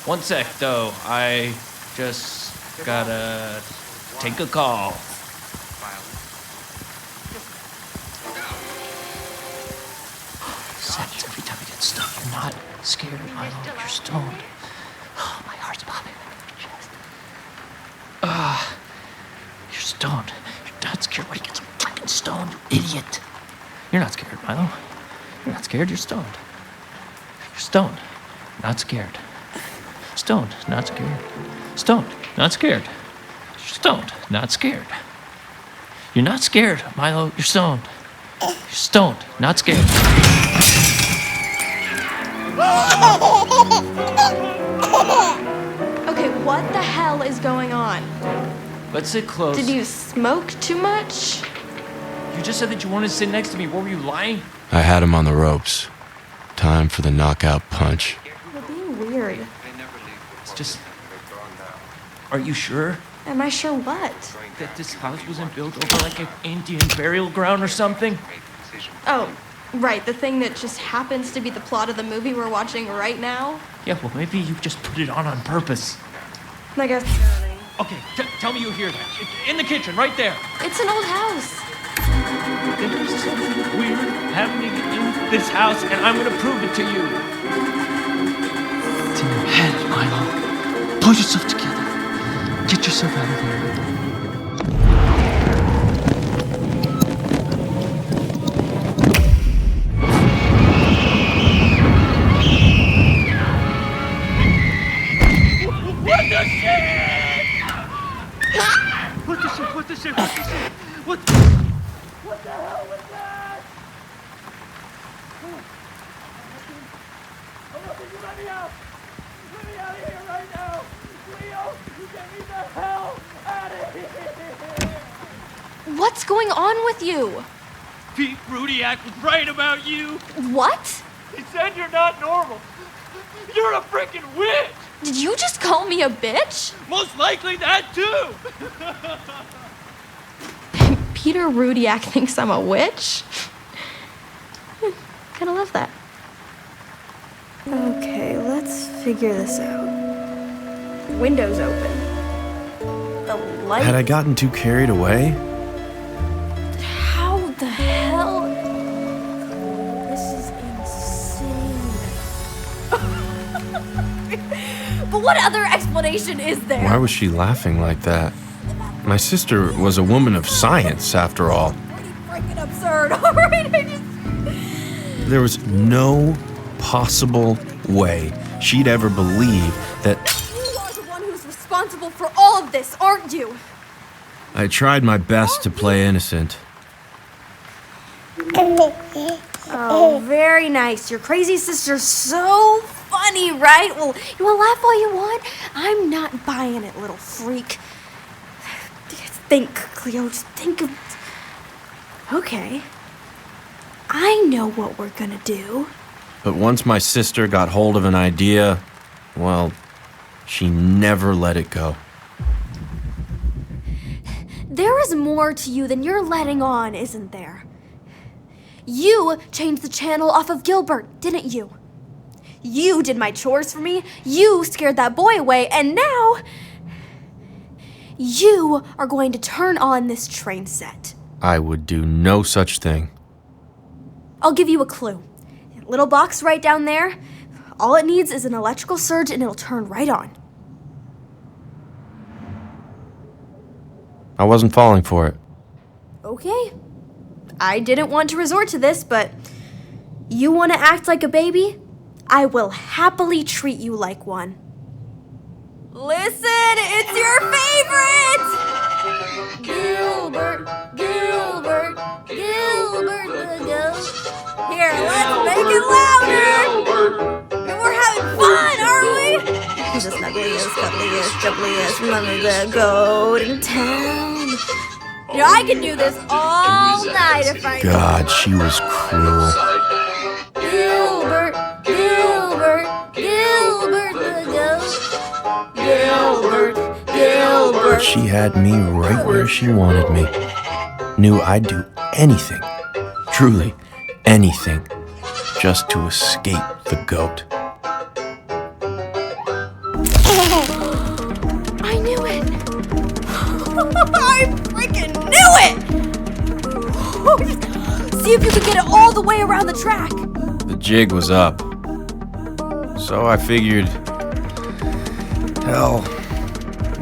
One sec, though. I just gotta take a call. Seconds every time you get stuck. You're not scared, Milo. You're stoned. Oh, my heart's popping in my chest. You're stoned. You're not scared. Why do you get so fucking stoned, you idiot? You're not scared, Milo. You're not scared. You're stoned. You're stoned. Not scared. Stoned. Not scared. Stoned. Not scared. You're stoned. Not scared. You're not scared, Milo. You're stoned. You're stoned. Not scared. Okay, what the hell is going on? Let's sit close. Did you smoke too much? You just said that you wanted to sit next to me. What were you, lying? I had him on the ropes. Time for the knockout punch. You're being weird. It's just... Are you sure Am I sure what? that this house wasn't built over like an Indian burial ground or something? Oh, right, the thing that just happens to be the plot of the movie we're watching right now? Yeah, well, maybe you just put it on purpose. I guess. Okay, tell me you hear that. In the kitchen, right there. It's an old house. There's something weird happening in this house, and I'm gonna prove it to you. It's in your head, Milo. Pull yourself together. Get yourself out of here. What the shit? What the shit? What the shit? What the shit? What the hell was that? You let me out! Let me out of here right now! Leo, you get me the hell out of here! What's going on with you? Pete Rudiak was right about you! What? He said you're not normal! You're a freaking witch! Did you just call me a bitch? Most likely that too! Peter Rudiak thinks I'm a witch? Kinda love that. Okay, let's figure this out. Window's open. The light? Had I gotten too carried away? How the hell? This is insane. But what other explanation is there? Why was she laughing like that? My sister was a woman of science, after all. Pretty freaking absurd, alright? There was no possible way she'd ever believe that. You are the one who's responsible for all of this, aren't you? I tried my best to play innocent. Oh, very nice. Your crazy sister's so funny, right? Well, you will laugh all you want. I'm not buying it, little freak. Think, Cleo, just think of... Okay. I know what we're gonna do. But once my sister got hold of an idea, well, she never let it go. There is more to you than you're letting on, isn't there? You changed the channel off of Gilbert, didn't you? You did my chores for me, you scared that boy away, and now... you are going to turn on this train set. I would do no such thing. I'll give you a clue. Little box right down there. All it needs is an electrical surge and it'll turn right on. I wasn't falling for it. Okay. I didn't want to resort to this, but you want to act like a baby? I will happily treat you like one. Listen, it's your favorite! Gilbert, Gilbert, Gilbert the ghost. Here, let's make it louder! And we're having fun, aren't we? He's the snuggliest, cuddliest, jumbliest, remember the goat in town. You know, I could do this all night if I... God, she was cruel. Gilbert, Gilbert, Gilbert the ghost. Gilbert, Gilbert. She had me right where she wanted me. Knew I'd do anything, truly anything, just to escape the goat. I knew it! I freaking knew it! See if you can get it all the way around the track. The jig was up. So I figured, hell,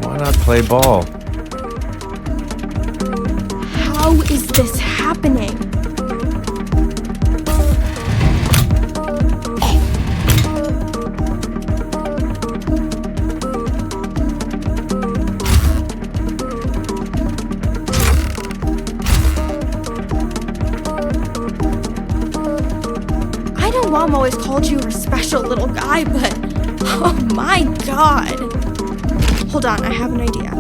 why not play ball? How is this happening? I know Mom always called you her special little guy, but oh my God. Hold on, I have an idea.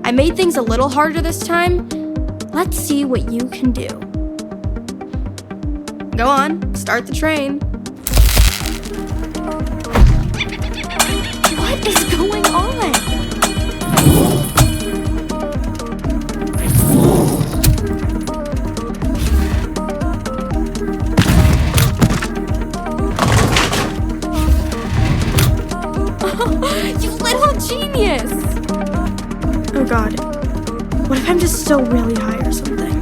I made things a little harder this time. Let's see what you can do. Go on, start the train. What is going on? You little genius! Oh God, what if I'm just still really high or something?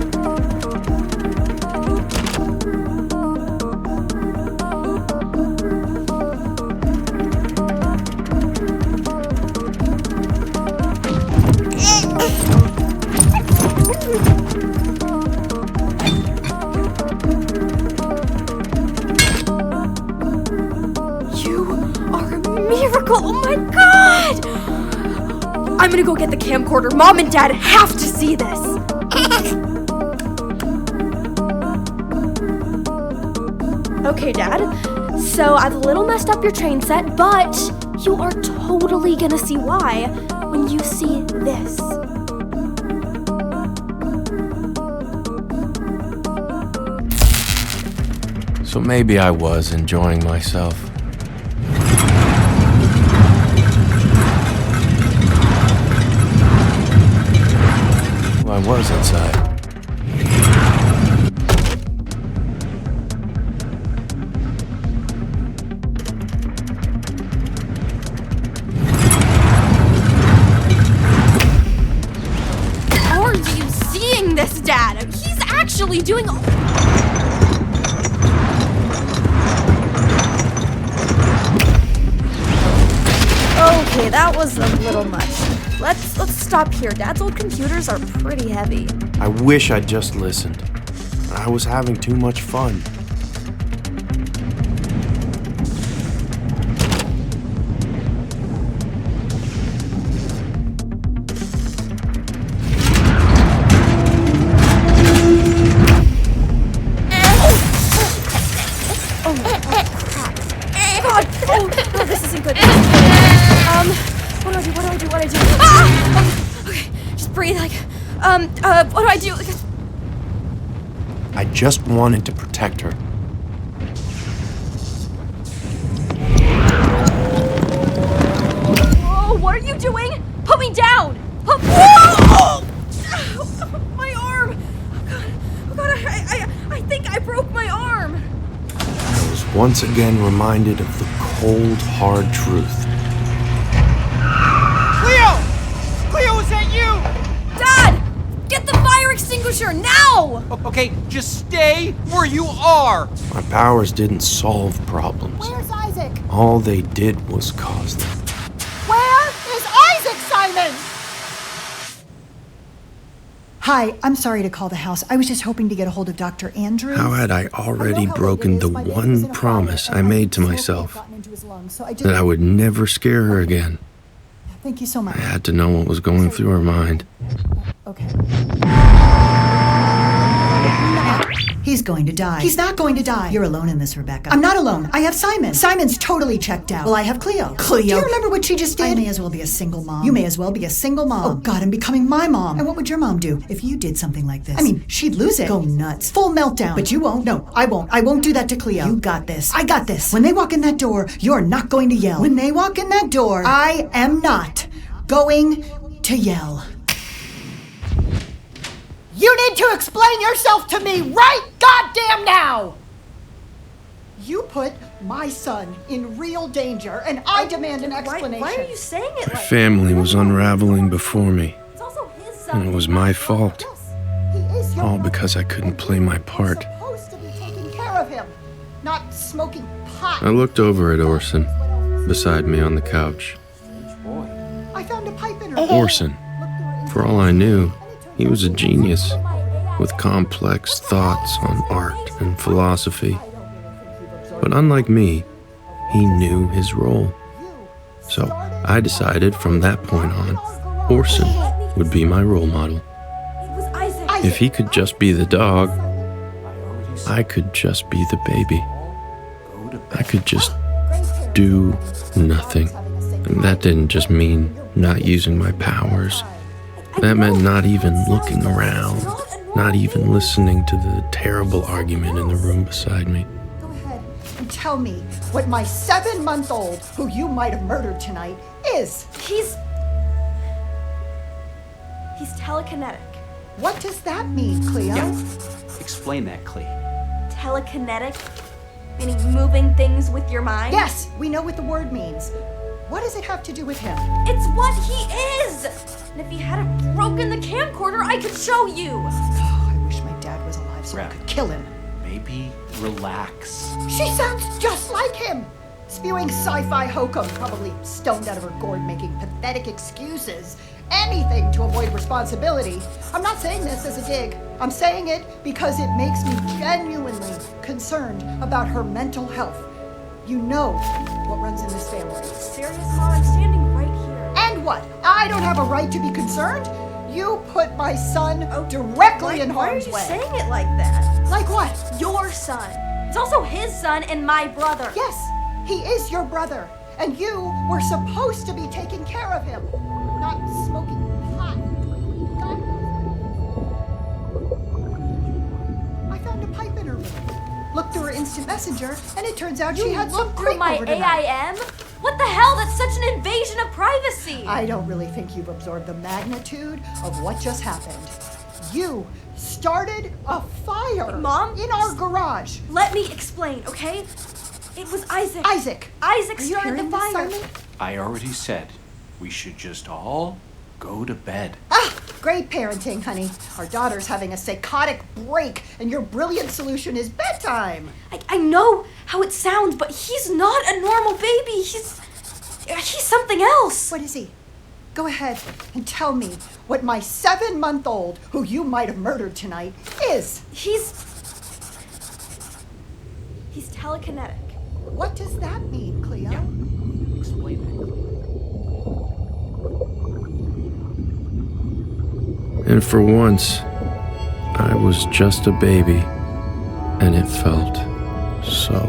Oh my God! I'm gonna go get the camcorder. Mom and Dad have to see this. Okay, Dad. So I've a little messed up your train set, but you are totally gonna see why when you see this. So maybe I was enjoying myself. I was inside. you doing? Okay, that was a little much. Let's stop here. Dad's old computers are pretty heavy. I wish I'd just listened. I was having too much fun. Oh, this isn't good. What do I do? Ah! Okay, just breathe. What do I do? I just wanted to protect her. Whoa, what are you doing? Put me down! Whoa! My arm! Oh God, I think I broke my arm. I was once again reminded of the cold, hard truth. Cleo, is that you? Dad! Get the fire extinguisher now! Okay, just stay where you are. My powers didn't solve problems. Where's Isaac? All they did was cause them. Where is Isaac, Simon? Hi, I'm sorry to call the house. I was just hoping to get a hold of Dr. Andrews. How had I already broken the one promise I made to myself? That I would never scare her again. Thank you so much. I had to know what was going through her mind. Okay. He's going to die. He's not going to die. You're alone in this, Rebecca. I'm not alone. I have Simon. Simon's totally checked out. Well, I have Cleo. Cleo? Do you remember what she just did? I may as well be a single mom. You may as well be a single mom. Oh, God, I'm becoming my mom. And what would your mom do if you did something like this? I mean, she'd lose it. Go nuts. Full meltdown. But you won't. No, I won't. I won't do that to Cleo. You got this. I got this. When they walk in that door, you're not going to yell. When they walk in that door, I am not going to yell. You need to explain yourself to me right goddamn now! You put my son in real danger, and I demand an explanation. Why are you saying it My like family was unraveling before me, It's also his son. and it was my fault. He is your All brother. because I couldn't play my part. You're supposed to be taking care of him, not smoking pot. I looked over at Orson, beside me on the couch. I found a pipe in her. Orson, for all I knew, he was a genius, with complex thoughts on art and philosophy. But unlike me, he knew his role. So I decided from that point on, Orson would be my role model. It was Isaac. If he could just be the dog, I could just be the baby. I could just do nothing. And that didn't just mean not using my powers. That meant not even looking around, not even listening to the terrible argument in the room beside me. Go ahead and tell me what my 7-month-old, who you might have murdered tonight, is. He's telekinetic. What does that mean, Cleo? Yeah. Explain that, Clea. Telekinetic? Meaning moving things with your mind? Yes, we know what the word means. What does it have to do with him? It's what he is! And if he hadn't broken the camcorder, I could show you! Oh, I wish my dad was alive so I Right. could kill him. Maybe relax. She sounds just like him! Spewing sci-fi hokum, probably stoned out of her gourd, making pathetic excuses. Anything to avoid responsibility. I'm not saying this as a dig. I'm saying it because it makes me genuinely concerned about her mental health. You know what runs in this family. Serious, Mom? I'm standing right here. And what? I don't have a right to be concerned? You put my son directly in harm's way. Why are you saying it like that? Like what? Your son. It's also his son and my brother. Yes, he is your brother. And you were supposed to be taking care of him, not smoking pot. I found a pipe in her room. Looked through her instant messenger, and it turns out she had some Look through creep my over tonight. AIM? What the hell? That's such an invasion of privacy. I don't really think you've absorbed the magnitude of what just happened. You started a fire, Mom, in our garage. Let me explain, okay? It was Isaac. Isaac, Isaac are you started the hearing this, fire. Simon? I already said we should just all go to bed. Ah, Great parenting, honey. Our daughter's having a psychotic break, and your brilliant solution is bedtime. I know how it sounds, but he's not a normal baby. He's something else. What is he? Go ahead and tell me what my 7-month-old, who you might have murdered tonight, is. He's telekinetic. What does that mean, Cleo? Yeah. Explain that, Cleo. And for once, I was just a baby, and it felt so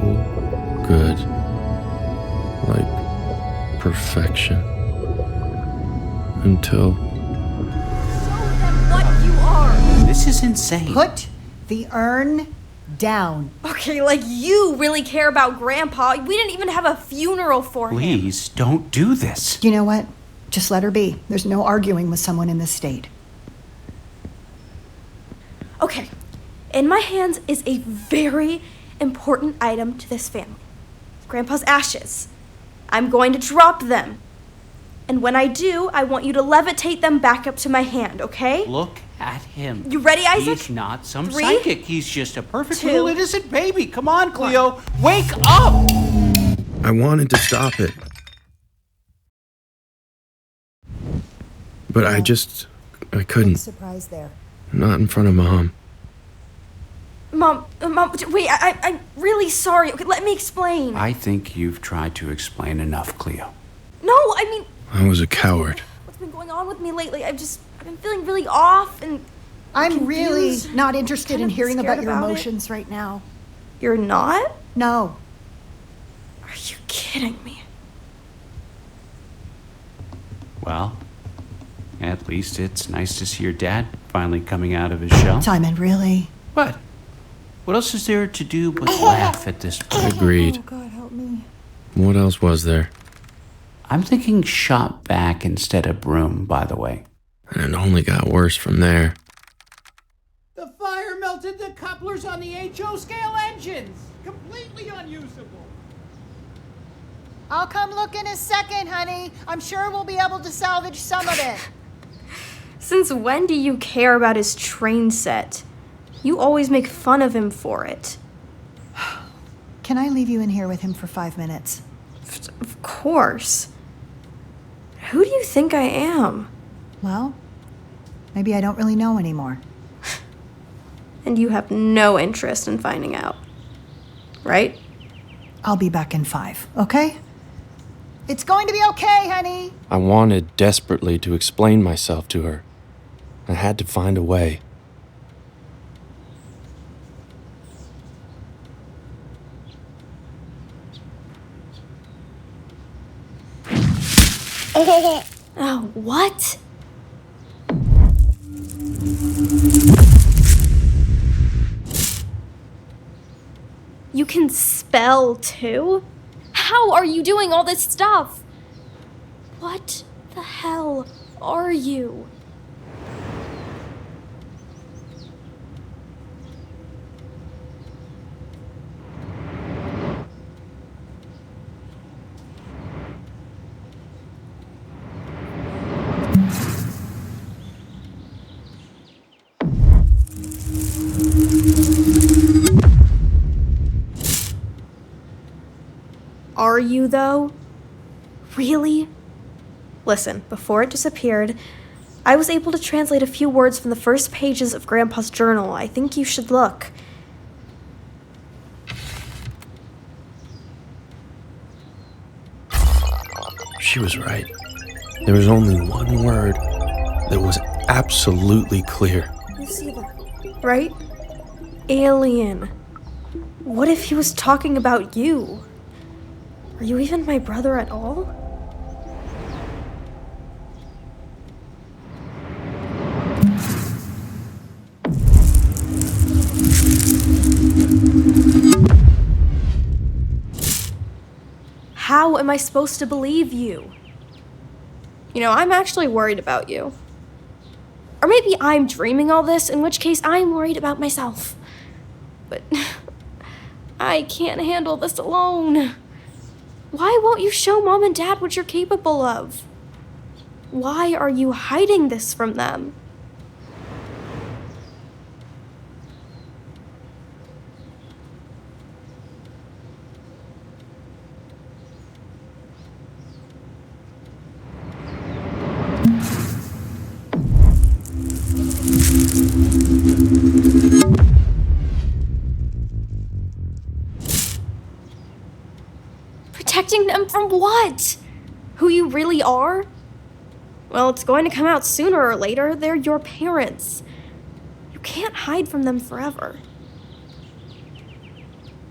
good. Like perfection. Until... What you are. This is insane. Put the urn down. Okay, like you really care about Grandpa. We didn't even have a funeral for him. Please don't do this. You know what? Just let her be. There's no arguing with someone in this state. Okay, in my hands is a very important item to this family. Grandpa's ashes. I'm going to drop them. And when I do, I want you to levitate them back up to my hand, okay? Look at him. You ready, Isaac? He's not some 3, psychic. He's just a perfect 2, little innocent baby. Come on, Cleo. Wake up! I wanted to stop it. But I couldn't. Surprise there. Not in front of Mom. Mom, wait, I'm really sorry. Okay, let me explain. I think you've tried to explain enough, Cleo. No, I mean... I was a coward. What's been going on with me lately? I've been feeling really off and I'm really confused, not interested in kind of hearing scared about your about it. emotions right now. You're not? No. Are you kidding me? Well, at least it's nice to see your dad finally coming out of his shell. Simon, really? What? What else is there to do but laugh at this point? Agreed. Oh, God, help me. What else was there? I'm thinking shop vac instead of broom, by the way. And it only got worse from there. The fire melted the couplers on the HO scale engines. Completely unusable. I'll come look in a second, honey. I'm sure we'll be able to salvage some of it. Since when do you care about his train set? You always make fun of him for it. Can I leave you in here with him for 5 minutes? Of course. Who do you think I am? Well, maybe I don't really know anymore. And you have no interest in finding out. Right? I'll be back in 5, okay? It's going to be okay, honey. I wanted desperately to explain myself to her. I had to find a way. Oh, what? You can spell too? How are you doing all this stuff? What the hell are you? Are you, though? Really? Listen, before it disappeared, I was able to translate a few words from the first pages of Grandpa's journal. I think you should look. She was right. There was only one word that was absolutely clear. You see that, right? Alien. What if he was talking about you? Are you even my brother at all? How am I supposed to believe you? You know, I'm actually worried about you. Or maybe I'm dreaming all this, in which case I'm worried about myself. But I can't handle this alone. Why won't you show Mom and Dad what you're capable of? Why are you hiding this from them? Protecting them from what? Who you really are? Well, it's going to come out sooner or later. They're your parents. You can't hide from them forever.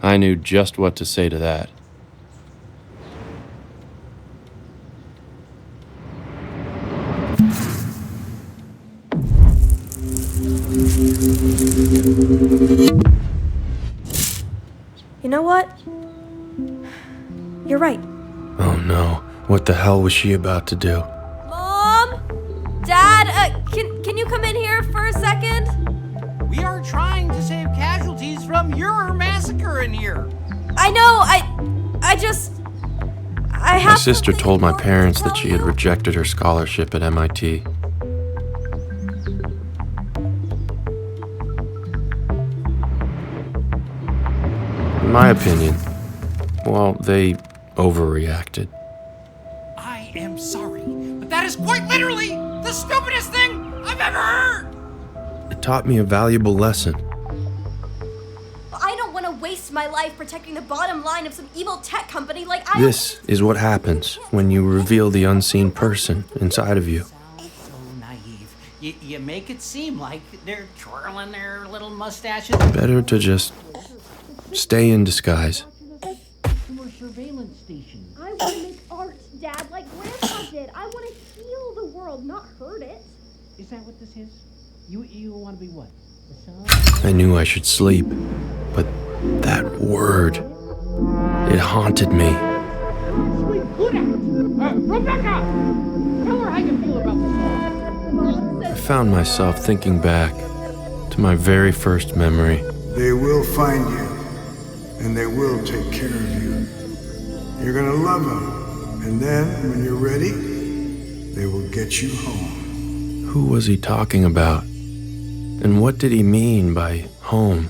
I knew just what to say to that. You know what? You're right. Oh no, what the hell was she about to do? Mom? Dad, can you come in here for a second? We are trying to save casualties from your massacre in here. I know, I have My sister something told my important to parents that tell she had you. rejected her scholarship at MIT. In my opinion, well, they overreacted. I am sorry, but that is quite literally the stupidest thing I've ever heard. It taught me a valuable lesson. I don't want to waste my life protecting the bottom line of some evil tech company like I... This is what happens when you reveal the unseen person inside of you. So naive. You make it seem like they're twirling their little mustaches. Better to just stay in disguise. Your surveillance station. I want to make art, Dad, like Grandpa did. I want to heal the world, not hurt it. Is that what this is? You want to be what? I knew I should sleep, but that word, it haunted me. Rebecca! Tell her how you feel about this. I found myself thinking back to my very first memory. They will find you, and they will take care of you. You're gonna love them, and then, when you're ready, they will get you home. Who was he talking about? And what did he mean by home?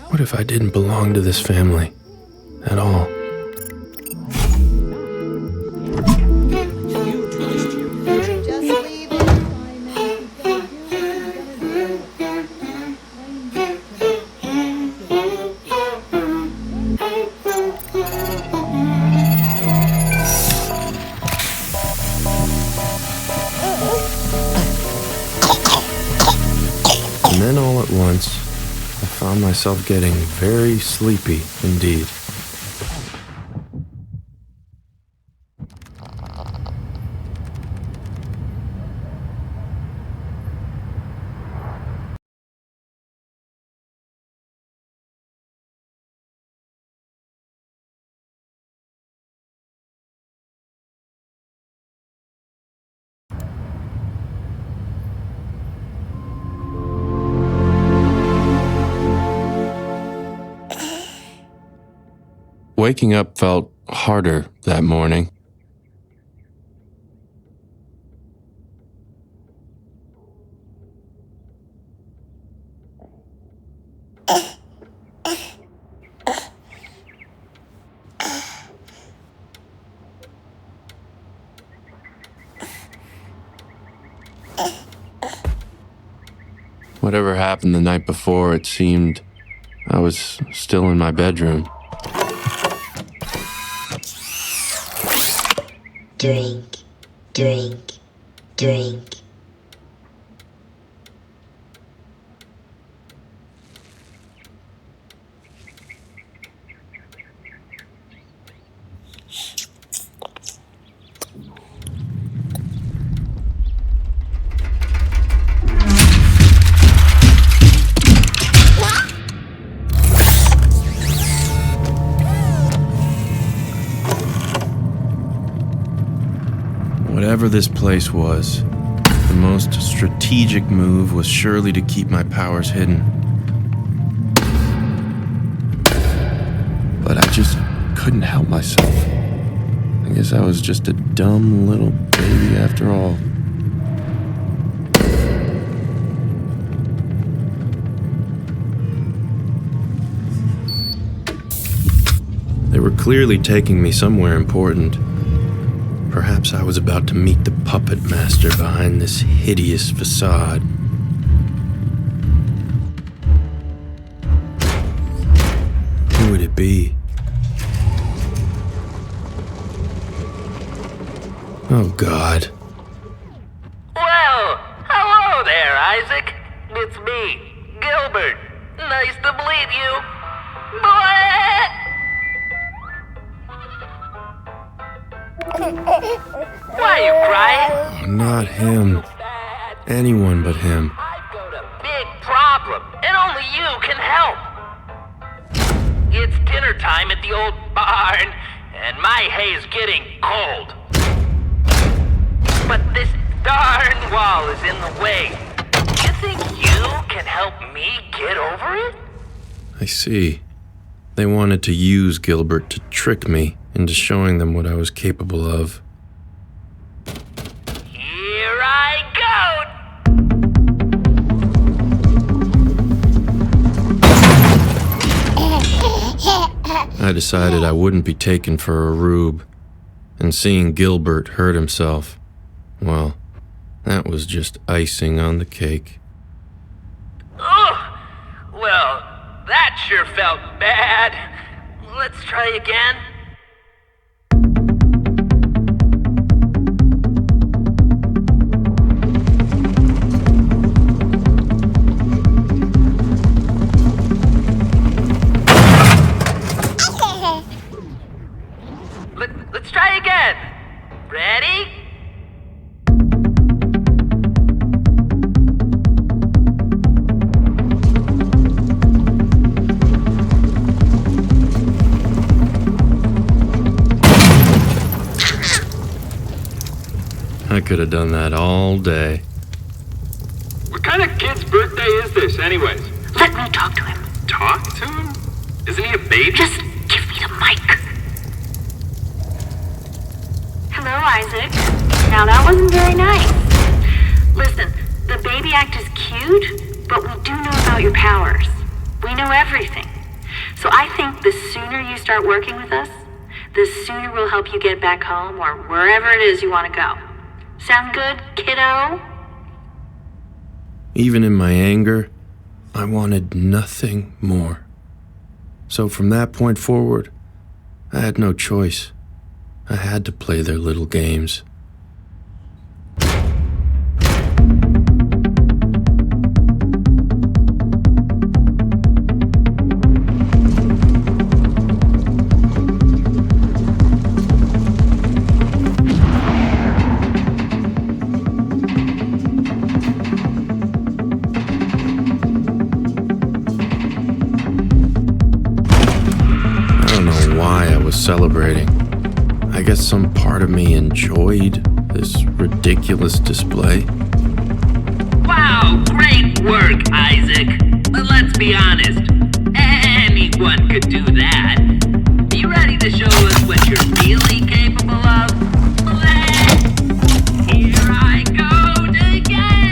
What if I didn't belong to this family at all? And then all at once, I found myself getting very sleepy indeed. Waking up felt harder that morning. Whatever happened the night before, it seemed I was still in my bedroom. Drink, drink, drink. Whatever this place was, the most strategic move was surely to keep my powers hidden. But I just couldn't help myself. I guess I was just a dumb little baby after all. They were clearly taking me somewhere important. Perhaps I was about to meet the puppet master behind this hideous facade. Who would it be? Oh, God. Well, hello there, Isaac. It's me, Gilbert. Nice to meet you. Why are you crying? Oh, not him. Anyone but him. I've got a big problem, and only you can help. It's dinner time at the old barn, and my hay's getting cold. But this darn wall is in the way. You think you can help me get over it? I see. They wanted to use Gilbert to trick me into showing them what I was capable of. Here I I decided I wouldn't be taken for a rube, and seeing Gilbert hurt himself, well, that was just icing on the cake. Oh, well, that sure felt bad. Let's try again. Let's try again. Ready? I could have done that all day. What kind of kid's birthday is this, anyways? Let me talk to him. Talk to him? Isn't he a baby? Just give me the mic. Hello, Isaac. Now that wasn't very nice. Listen, the baby act is cute, but we do know about your powers. We know everything. So I think the sooner you start working with us, the sooner we'll help you get back home or wherever it is you want to go. Sound good, kiddo? Even in my anger, I wanted nothing more. So from that point forward, I had no choice. I had to play their little games. Celebrating. I guess some part of me enjoyed this ridiculous display. Wow, great work, Isaac. But let's be honest, anyone could do that. Are you ready to show us what you're really capable of? Here I go again!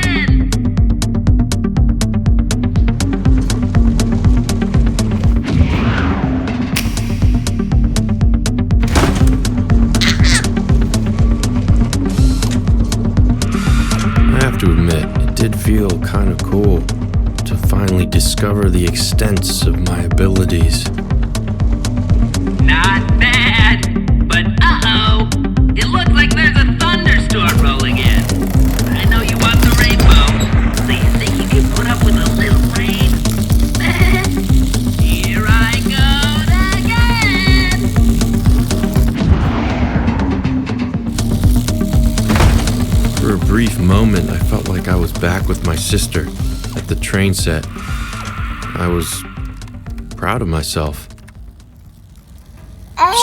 To admit, it did feel kind of cool to finally discover the extents of my abilities. Not bad, but uh-oh, it looks like there's a thunderstorm rolling in. I know you want the rainbow, so you think you can put up with a little rain? Here I go again! For a brief moment, I felt like I was back with my sister at the train set. I was proud of myself.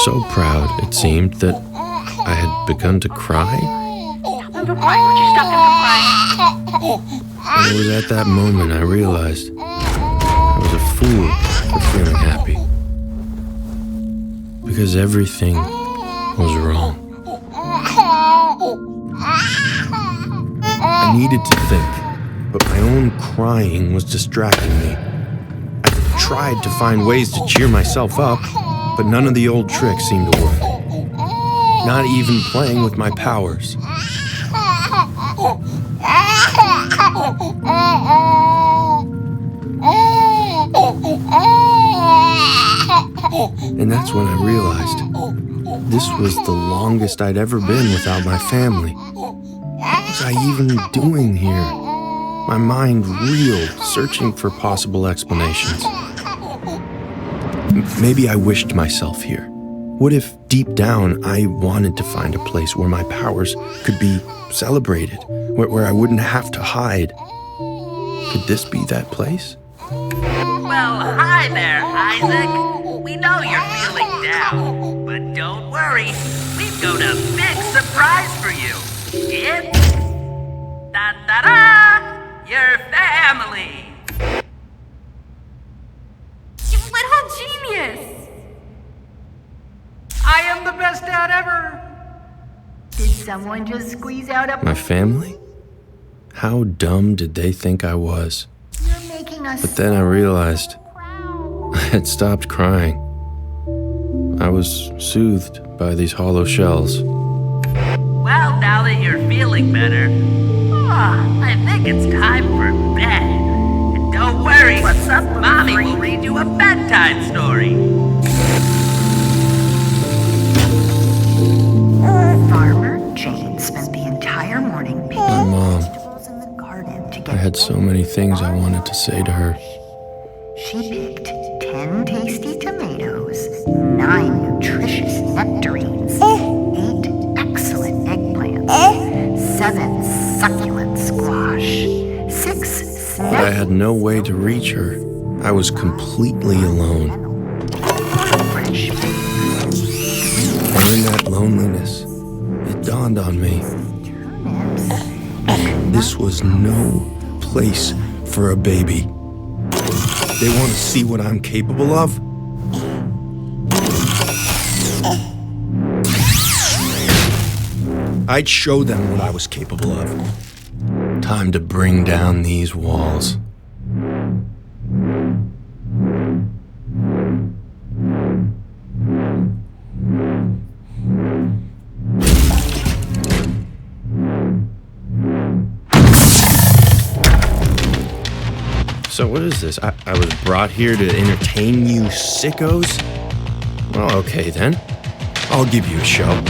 So proud, it seemed, that I had begun to cry. Number 5, would you stop them from crying? And it was at that moment I realized I was a fool for feeling happy. Because everything was wrong. I needed to think, but my own crying was distracting me. I tried to find ways to cheer myself up, but none of the old tricks seemed to work. Not even playing with my powers. And that's when I realized This was the longest I'd ever been without my family. What was I even doing here? My mind reeled, searching for possible explanations. Maybe I wished myself here. What if, deep down, I wanted to find a place where my powers could be celebrated, where I wouldn't have to hide? Could this be that place? Well, hi there, Isaac. We know you're feeling down, but don't worry. We've got a big surprise for you. It's... da-da-da! Your family! You little genius! I am the best dad ever! Did someone just squeeze out a... My family? How dumb did they think I was? You're making us... But then I realized I had stopped crying. I was soothed by these hollow shells. Well, now that you're feeling better, I think it's time for bed. And don't worry, what's up, Mommy will read you a bedtime story. Farmer Jane spent the entire morning picking My mom. vegetables in the garden to I get... had so many things I wanted to say to her. She picked 10 tasty tomatoes, 9 nutritious nectarines, 8 excellent eggplants, 7 succulent squash, 6 But I had no way to reach her. I was completely alone. fresh And in that loneliness, it dawned on me. This was no place for a baby. They want to see what I'm capable of? I'd show them what I was capable of. Time to bring down these walls. So what is this? I was brought here to entertain you sickos? Well, okay then. I'll give you a show.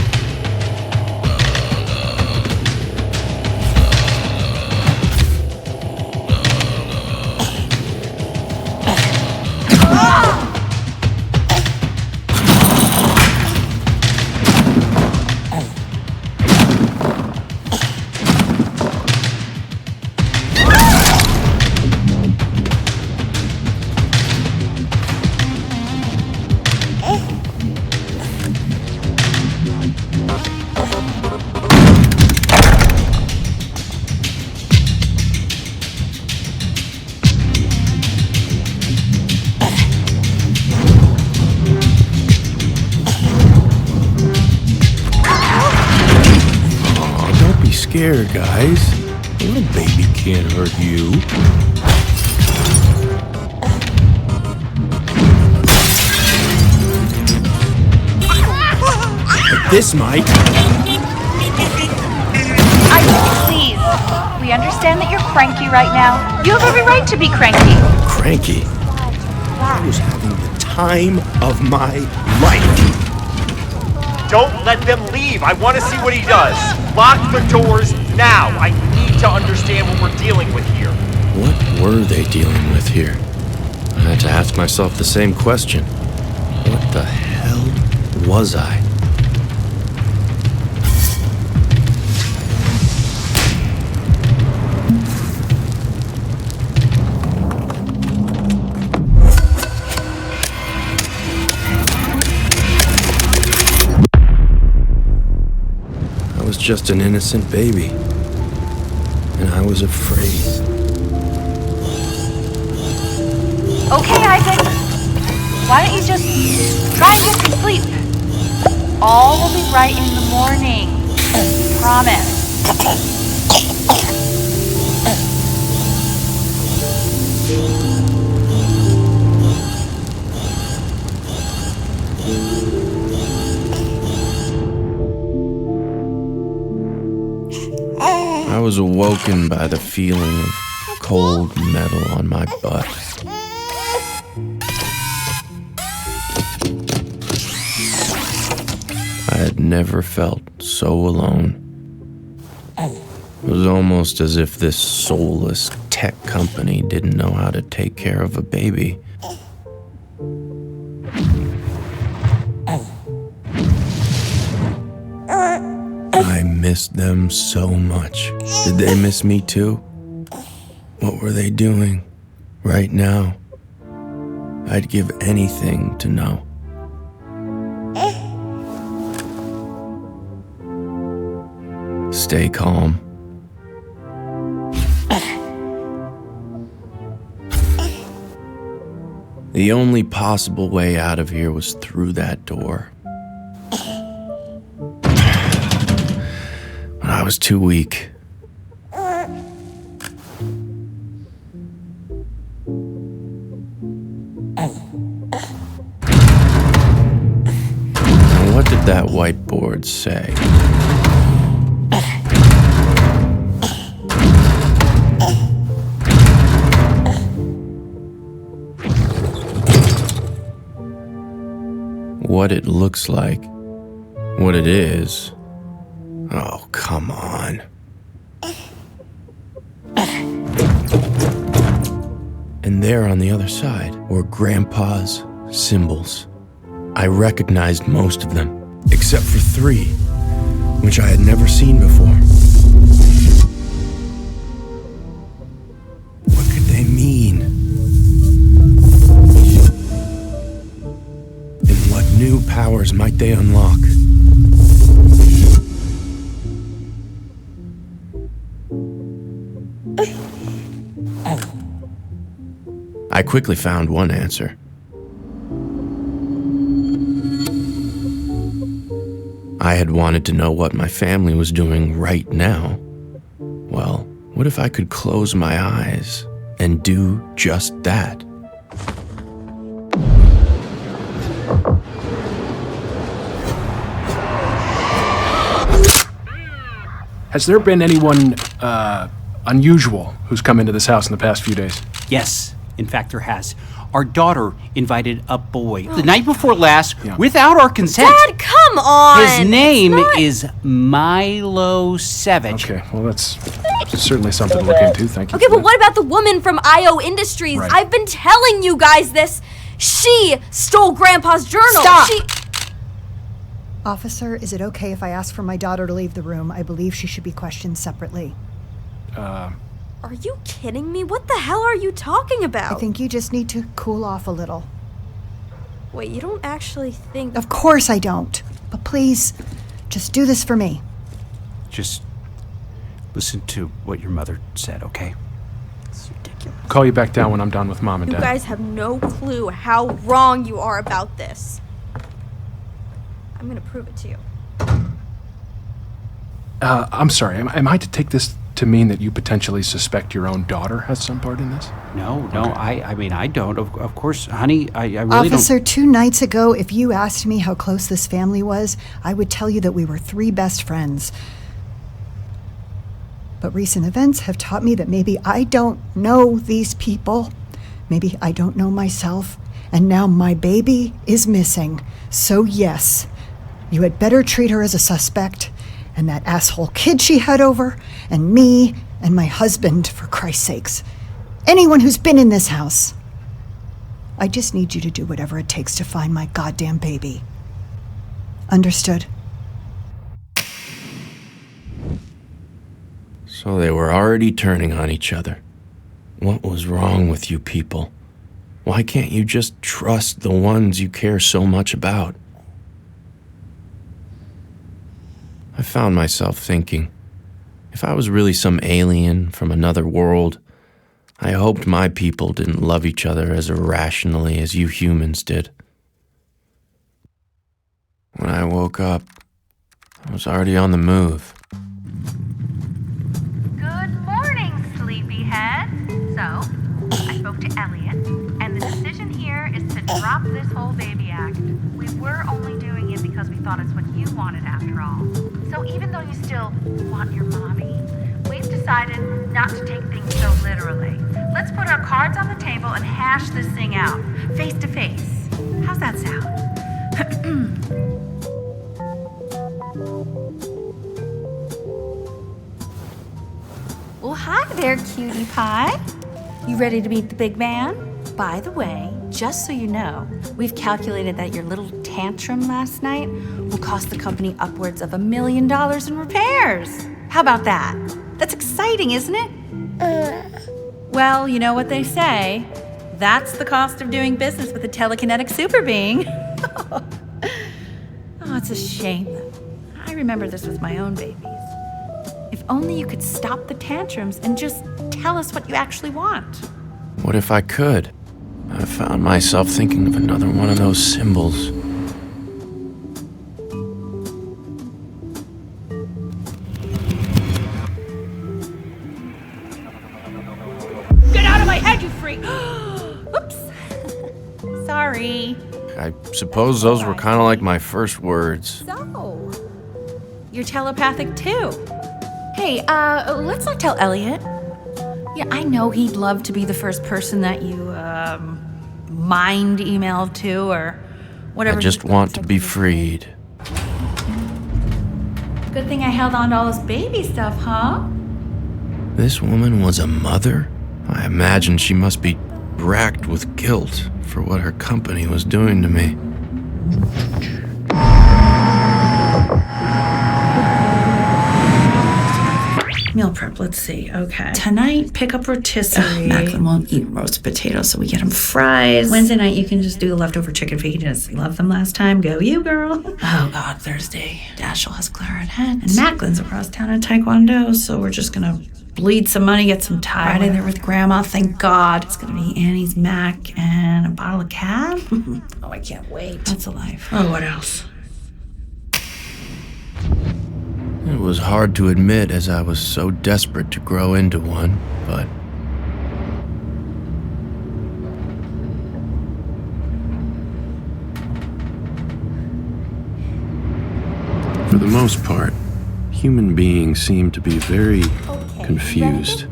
Scared, guys. A little baby can't hurt you. But this might. Please. We understand that you're cranky right now. You have every right to be cranky. Cranky? I was having the time of my life. Don't let them leave. I want to see what he does. Lock the doors now. I need to understand what we're dealing with here. What were they dealing with here? I had to ask myself the same question. What the hell was I? Just an innocent baby, and I was afraid. Okay, Isaac. Why don't you just try and get some sleep? All will be right in the morning. Promise. I was awoken by the feeling of cold metal on my butt. had never felt so alone. It was almost as if this soulless tech company didn't know how to take care of a baby. I missed them so much. Did they miss me too? What were they doing right now? I'd give anything to know. Stay calm. The only possible way out of here was through that door. But I was too weak. Now, what did that whiteboard say? What it looks like, what it is. Oh, come on. And there on the other side were Grandpa's symbols. I recognized most of them, except for 3, which I had never seen before. What could they mean? And what new powers might they unlock? I quickly found one answer. I had wanted to know what my family was doing right now. Well, what if I could close my eyes and do just that? Has there been anyone unusual who's come into this house in the past few days? Yes, in fact, there has. Our daughter invited a boy the night before last without our consent. Dad, come on! His name is Milo Savage. Okay, well, that's certainly something to look into. Thank you. Okay, but what about the woman from IO Industries? Right. I've been telling you guys this. She stole Grandpa's journal. Stop! She... Officer, is it okay if I ask for my daughter to leave the room? I believe she should be questioned separately. Are you kidding me? What the hell are you talking about? I think you just need to cool off a little. Wait, you don't actually think... Of course I don't. But please, just do this for me. Just listen to what your mother said, okay? It's ridiculous. Call you back down when I'm done with Mom and You Dad. guys have no clue how wrong you are about this. I'm gonna prove it to you. I'm sorry, am I to take this to mean that you potentially suspect your own daughter has some part in this? No, I mean, I don't. Of course, honey, I really Officer, don't. 2 nights ago, if you asked me how close this family was, I would tell you that we were 3 best friends. But recent events have taught me that maybe I don't know these people. Maybe I don't know myself. And now my baby is missing. So yes, you had better treat her as a suspect. And that asshole kid she had over, and me, and my husband, for Christ's sakes. Anyone who's been in this house. I just need you to do whatever it takes to find my goddamn baby. Understood? So they were already turning on each other. What was wrong with you people? Why can't you just trust the ones you care so much about? I found myself thinking, if I was really some alien from another world, I hoped my people didn't love each other as irrationally as you humans did. When I woke up, I was already on the move. Good morning, sleepyhead. So, I spoke to Elliot, and the decision here is to drop this whole baby act. We were only doing it because we thought it's what you wanted after all. So even though you still want your mommy, we've decided not to take things so literally. Let's put our cards on the table and hash this thing out, face to face. How's that sound? Well, hi there, cutie pie. You ready to meet the big man? By the way, just so you know, we've calculated that your little tantrum last night will cost the company upwards of $1 million in repairs. How about that? That's exciting, isn't it? Well, you know what they say. That's the cost of doing business with a telekinetic super being. Oh, it's a shame. I remember this with my own babies. If only you could stop the tantrums and just tell us what you actually want. What if I could? I found myself thinking of another one of those symbols. Get out of my head, you freak! Oops. Sorry. I suppose those were kind of like my first words. So, you're telepathic too. Hey, let's not tell Elliot. Yeah, I know he'd love to be the first person that you, mind emailed to or whatever. I just want to be freed. Good thing I held on to all this baby stuff, huh? This woman was a mother? I imagine she must be racked with guilt for what her company was doing to me. Meal prep, let's see. Okay. Tonight, pick up rotisserie. Macklin won't eat roast potatoes, so we get him fries. Wednesday night, you can just do the leftover chicken fajitas. You loved them last time. Go you, girl. Oh, God, Thursday. Dashiell has clarinet. And Macklin's across town at Taekwondo, so we're just gonna bleed some money, get some Thai. Friday there with Grandma, thank God. It's gonna be Annie's mac and a bottle of cab. Oh, I can't wait. That's a life. Oh, what else? It was hard to admit as I was so desperate to grow into one, but for the most part, human beings seem to be very confused.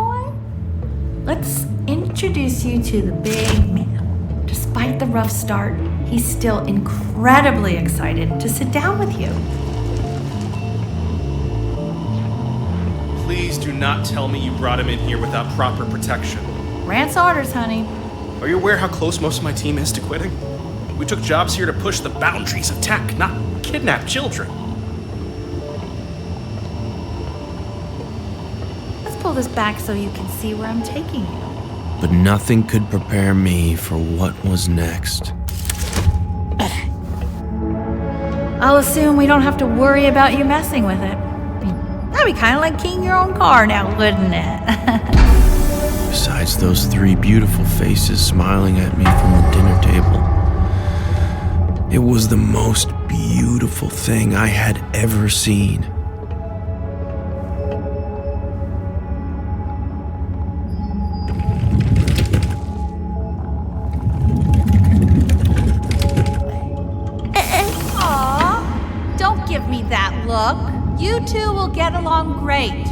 Let's introduce you to the big man. Despite the rough start, he's still incredibly excited to sit down with you. Please do not tell me you brought him in here without proper protection. Grant's orders, honey. Are you aware how close most of my team is to quitting? We took jobs here to push the boundaries of tech, not kidnap children. Let's pull this back so you can see where I'm taking you. But nothing could prepare me for what was next. I'll assume we don't have to worry about you messing with it. That'd be kind of like keying your own car now, wouldn't it? Besides those three beautiful faces smiling at me from the dinner table, it was the most beautiful thing I had ever seen. Aw, don't give me that look. You two will get along great.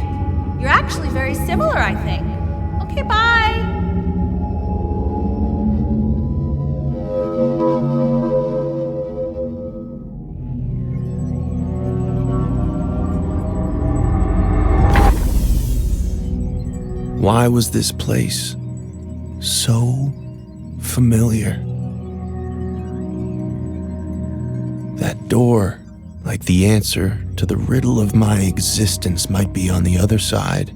You're actually very similar, I think. Okay, bye. Why was this place so familiar? That door, like the answer to the riddle of my existence, might be on the other side.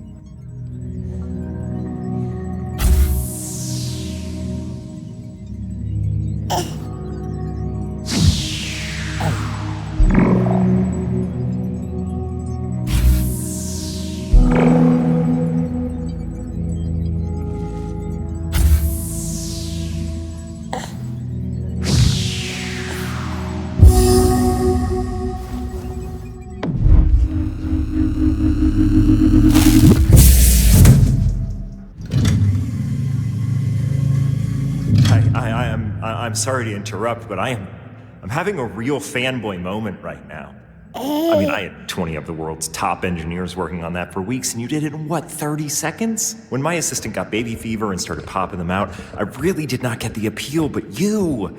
I'm sorry to interrupt, but I'm having a real fanboy moment right now. I mean, I had 20 of the world's top engineers working on that for weeks, and you did it in, what, 30 seconds? When my assistant got baby fever and started popping them out, I really did not get the appeal, but you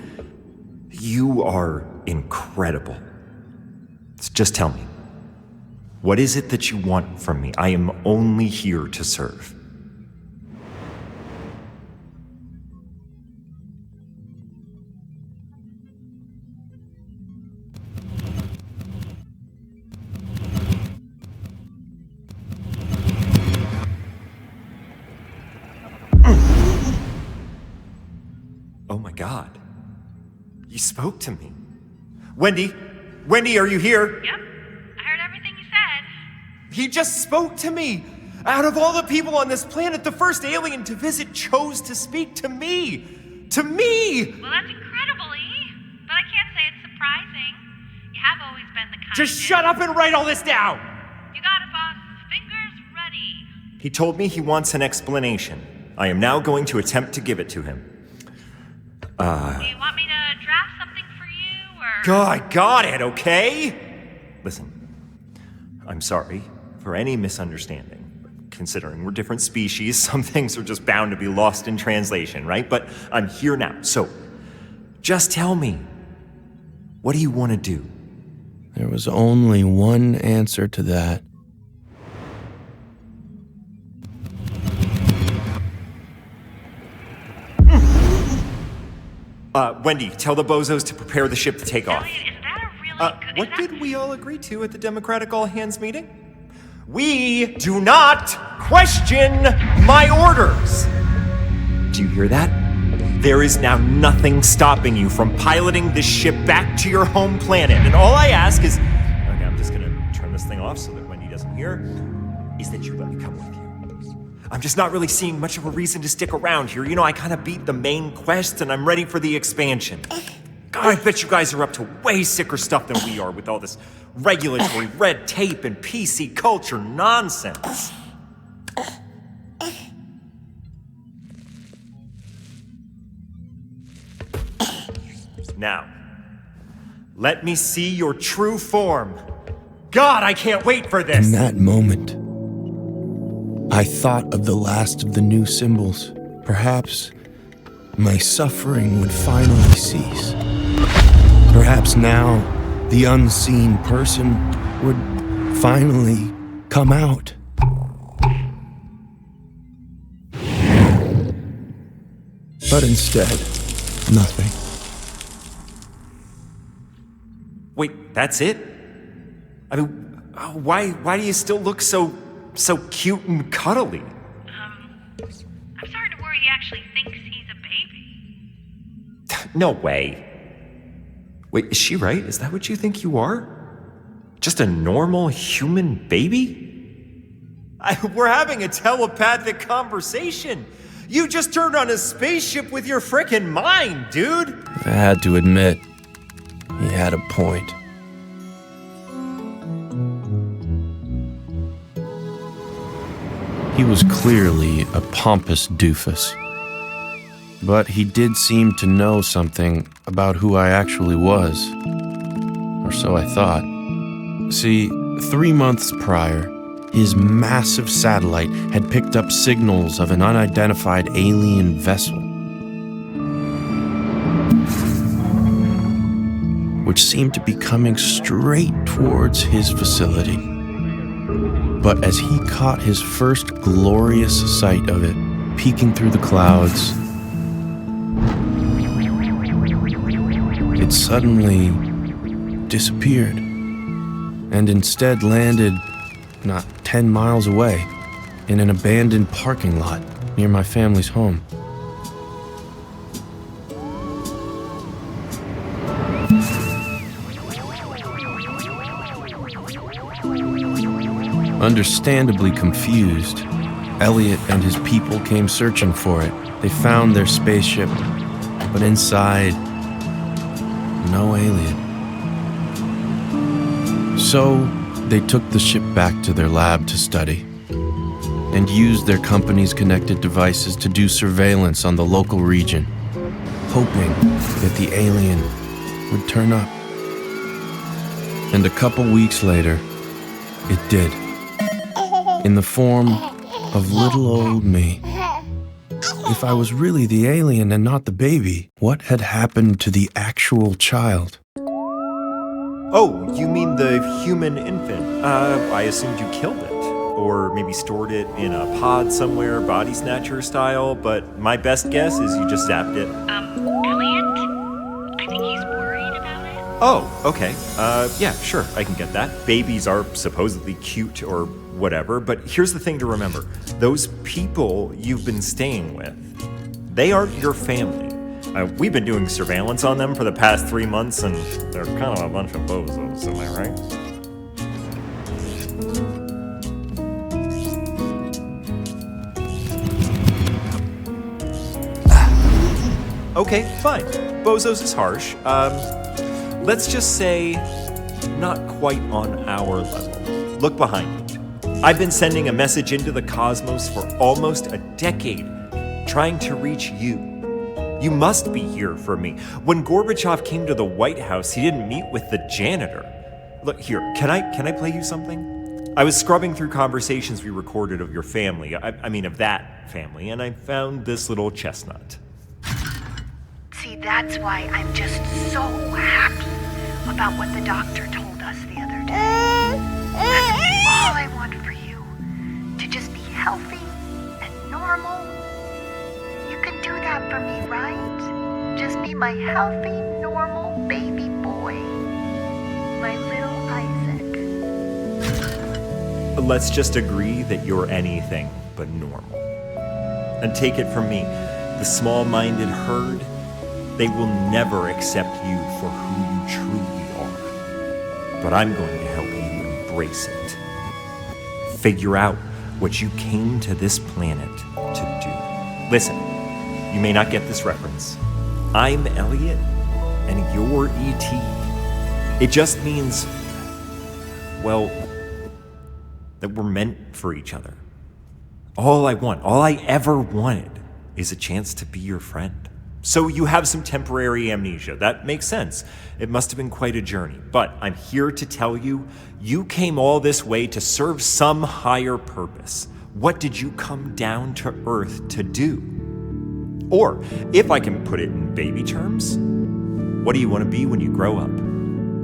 are incredible. Just tell me, What is it that you want from me? I am only here to serve. Oh my God. You spoke to me. Wendy? Wendy, are you here? Yep, I heard everything you said. He just spoke to me. Out of all the people on this planet, the first alien to visit chose to speak to me. To me! Well, that's incredible, E. But I can't say it's surprising. You have always been the kind. Just shut up and write all this down! You got it, boss. Fingers ready. He told me he wants an explanation. I am now going to attempt to give it to him. Do you want me to draft something for you, or...? God, I got it, okay? Listen, I'm sorry for any misunderstanding. Considering we're different species, some things are just bound to be lost in translation, right? But I'm here now, so just tell me, what do you want to do? There was only one answer to that. Wendy, tell the bozos to prepare the ship to take off. Elliot, is that a really good... What did we all agree to at the Democratic All-Hands meeting? We do not question my orders! Do you hear that? There is now nothing stopping you from piloting this ship back to your home planet. And all I ask is... Okay, I'm just gonna turn this thing off so that Wendy doesn't hear. Is that you let me come with you. I'm just not really seeing much of a reason to stick around here. You know, I kind of beat the main quest and I'm ready for the expansion. God, I bet you guys are up to way sicker stuff than we are with all this regulatory red tape and PC culture nonsense. Now, let me see your true form. God, I can't wait for this! In that moment, I thought of the last of the new symbols. Perhaps my suffering would finally cease. Perhaps now the unseen person would finally come out. But instead, nothing. Wait, that's it? I mean, why do you still look so cute and cuddly? I'm starting to worry he actually thinks he's a baby. No way. Wait, is she right? Is that what you think you are? Just a normal human baby? We're having a telepathic conversation. You just turned on a spaceship with your frickin' mind, dude. I had to admit, he had a point. He was clearly a pompous doofus. But he did seem to know something about who I actually was. Or so I thought. See, 3 months prior, his massive satellite had picked up signals of an unidentified alien vessel, which seemed to be coming straight towards his facility. But as he caught his first glorious sight of it, peeking through the clouds, it suddenly disappeared, and instead landed not 10 miles away in an abandoned parking lot near my family's home. Understandably confused, Elliot and his people came searching for it. They found their spaceship, but inside, no alien. So, they took the ship back to their lab to study, and used their company's connected devices to do surveillance on the local region, hoping that the alien would turn up. And a couple weeks later, it did. In the form of little old me. If I was really the alien and not the baby, what had happened to the actual child? Oh, you mean the human infant? I assumed you killed it. Or maybe stored it in a pod somewhere, body snatcher style, but my best guess is you just zapped it. Elliot? I think he's worried about it. Oh, okay. Yeah, sure, I can get that. Babies are supposedly cute or whatever, but here's the thing to remember. Those people you've been staying with, they aren't your family. We've been doing surveillance on them for the past 3 months, and they're kind of a bunch of bozos, am I right? Okay, fine. Bozos is harsh. Let's just say not quite on our level. Look behind me. I've been sending a message into the cosmos for almost a decade, trying to reach you. You must be here for me. When Gorbachev came to the White House, he didn't meet with the janitor. Look, here, can I play you something? I was scrubbing through conversations we recorded of your family, I mean of that family, and I found this little chestnut. See, that's why I'm just so happy about what the doctor told us the other day. That's all I want for you, to just be healthy and normal. You can do that for me, right? Just be my healthy, normal baby boy. My little Isaac. Let's just agree that you're anything but normal. And take it from me, the small-minded herd, they will never accept you for who you truly are. But I'm going to help you embrace it. Figure out what you came to this planet to do. Listen, you may not get this reference. I'm Elliot, and you're E.T. It just means, well, that we're meant for each other. All I ever wanted, is a chance to be your friend. So you have some temporary amnesia. That makes sense. It must have been quite a journey. But I'm here to tell you, you came all this way to serve some higher purpose. What did you come down to Earth to do? Or, if I can put it in baby terms, what do you want to be when you grow up?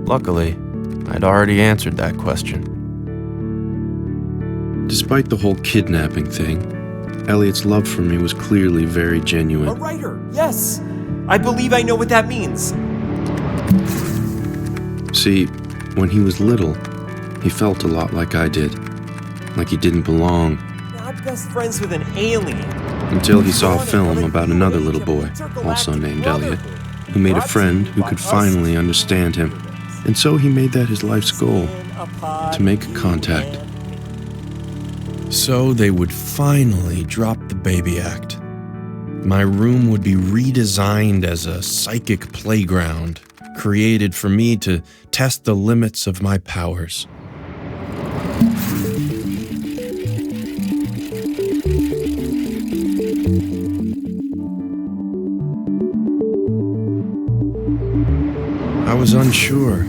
Luckily, I'd already answered that question. Despite the whole kidnapping thing, Elliot's love for me was clearly very genuine. A writer, yes! I believe I know what that means. See, when he was little, he felt a lot like I did. Like he didn't belong. Not best friends with an alien. Until he saw a film about another little boy, also named Elliot, who made a friend who could finally understand him. And so he made that his life's goal, to make contact. So they would finally drop the baby act. My room would be redesigned as a psychic playground, created for me to test the limits of my powers. I was unsure.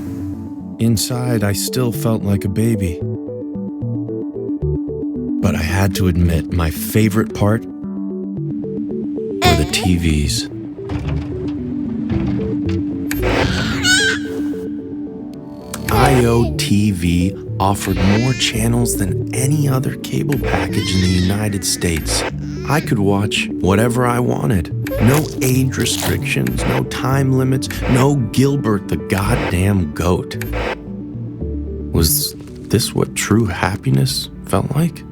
Inside, I still felt like a baby. But I had to admit, my favorite part were the TVs. IOTV offered more channels than any other cable package in the United States. I could watch whatever I wanted. No age restrictions, no time limits, no Gilbert the goddamn goat. Was this what true happiness felt like?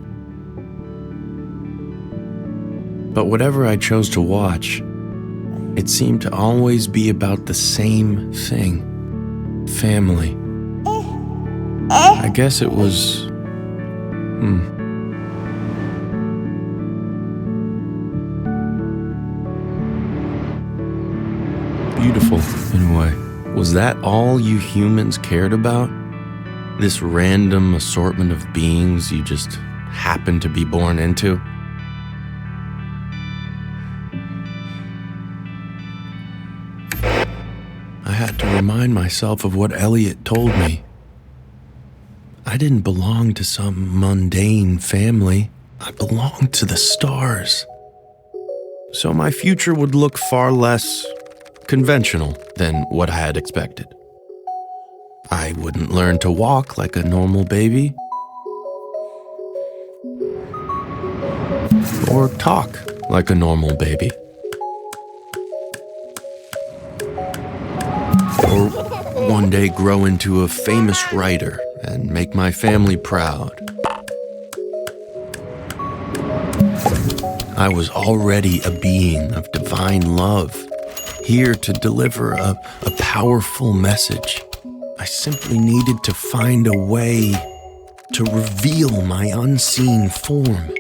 But whatever I chose to watch, it seemed to always be about the same thing. Family. I guess it was... beautiful, in a way. Was that all you humans cared about? This random assortment of beings you just happened to be born into? I had to remind myself of what Elliot told me. I didn't belong to some mundane family. I belonged to the stars. So my future would look far less conventional than what I had expected. I wouldn't learn to walk like a normal baby. Or talk like a normal baby. Or one day grow into a famous writer and make my family proud. I was already a being of divine love, here to deliver a powerful message. I simply needed to find a way to reveal my unseen form.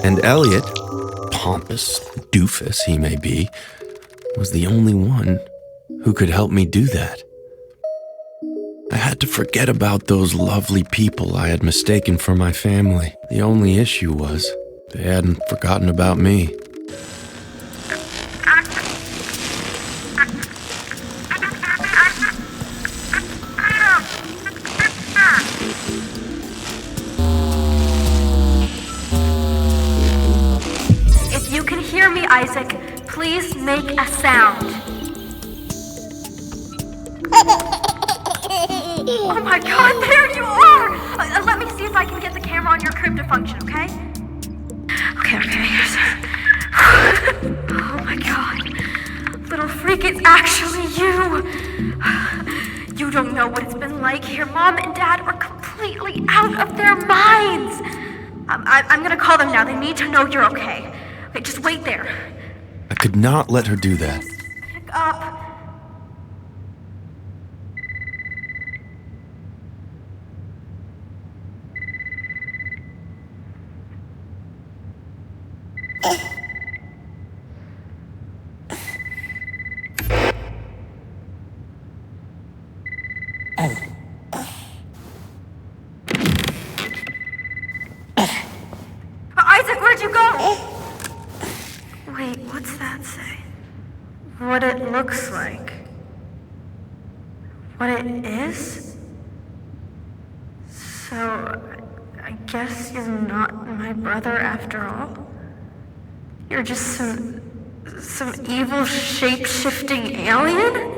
And Elliot, pompous doofus he may be, was the only one who could help me do that. I had to forget about those lovely people I had mistaken for my family. The only issue was they hadn't forgotten about me. If you can hear me, Isaac, please make a sound. Oh my god, there you are! Let me see if I can get the camera on your crib to function, okay? Okay. Oh my god. Little freak, it's actually you! You don't know what it's been like here. Mom and Dad are completely out of their minds! I'm gonna call them now. They need to know you're okay. Okay, just wait there. I could not let her do that. Pick up. Isaac, where'd you go? Wait, what's that say? What it looks like. What it is? So, I guess you're not my brother after all? You're just some evil shape-shifting alien?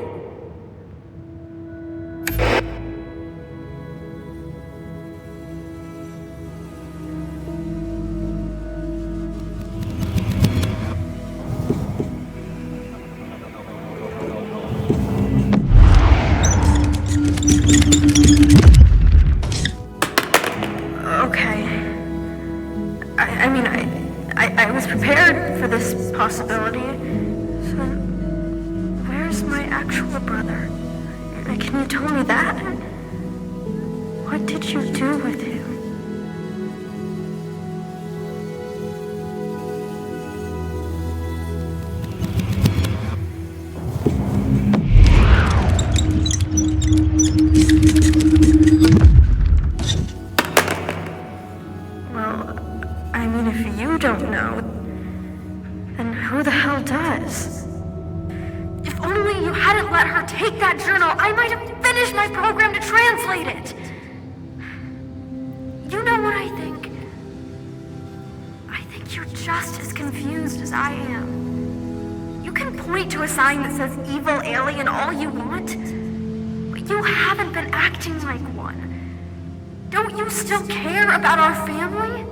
I was prepared for this possibility. So, where's my actual brother? Can you tell me that? What did you do with him? Well, I mean, if you don't know, then who the hell does? If only you hadn't let her take that journal, I might have finished my program to translate it. You know what I think? I think you're just as confused as I am. You can point to a sign that says evil alien all you want, but you haven't been acting like one. Don't you still care about our family?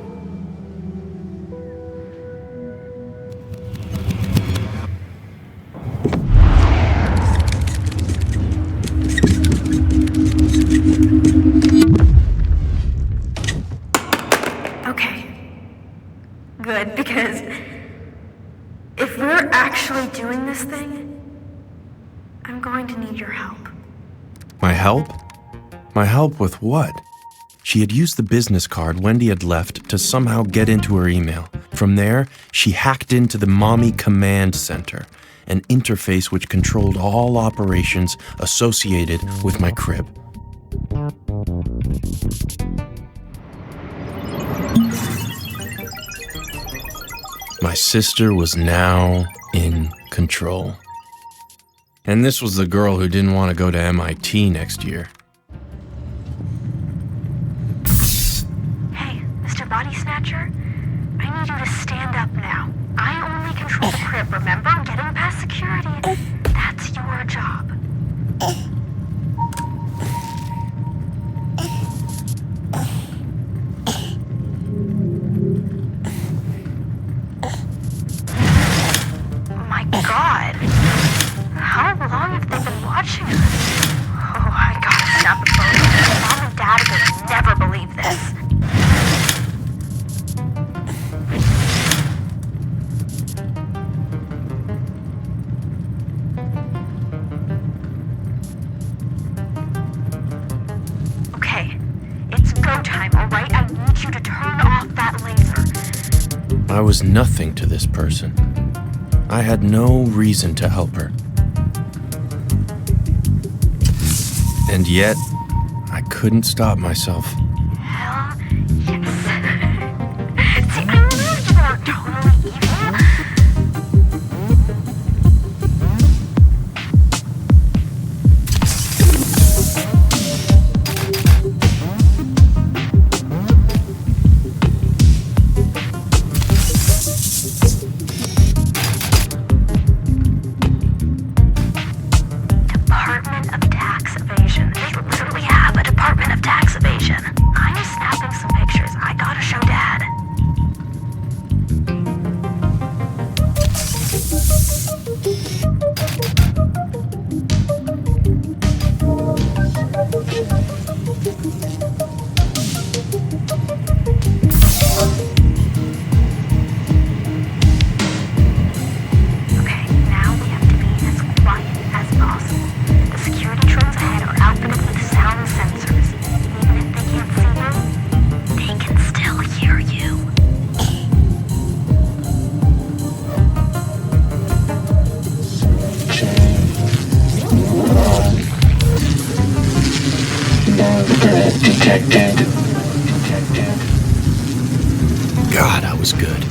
Okay. Good, because if we're actually doing this thing, I'm going to need your help. My help? My help with what? She had used the business card Wendy had left to somehow get into her email. From there, she hacked into the Mommy Command Center, an interface which controlled all operations associated with my crib. My sister was now in control. And this was the girl who didn't want to go to MIT next year. Hey, Mr. Body Snatcher, I need you to stand up now. I only control the crib, remember? I'm getting past security. it's your job. My God. How long have they been watching us? Oh, I gotta snap a photo. Mom and Dad would never believe this. Okay, it's go time, alright? I need you to turn off that laser. I was nothing to this person. I had no reason to help her. And yet, I couldn't stop myself. Hell yes. See, I knew you weren't totally evil. Department of Tax Evasion. They literally have a Department of Tax Evasion. I'm snapping some pictures. I gotta show Dad. Okay, now we have to be as quiet as possible. The security drones ahead are outfitted with sound sensors. Even if they can't see you, they can still hear you. Detected. God, I was good.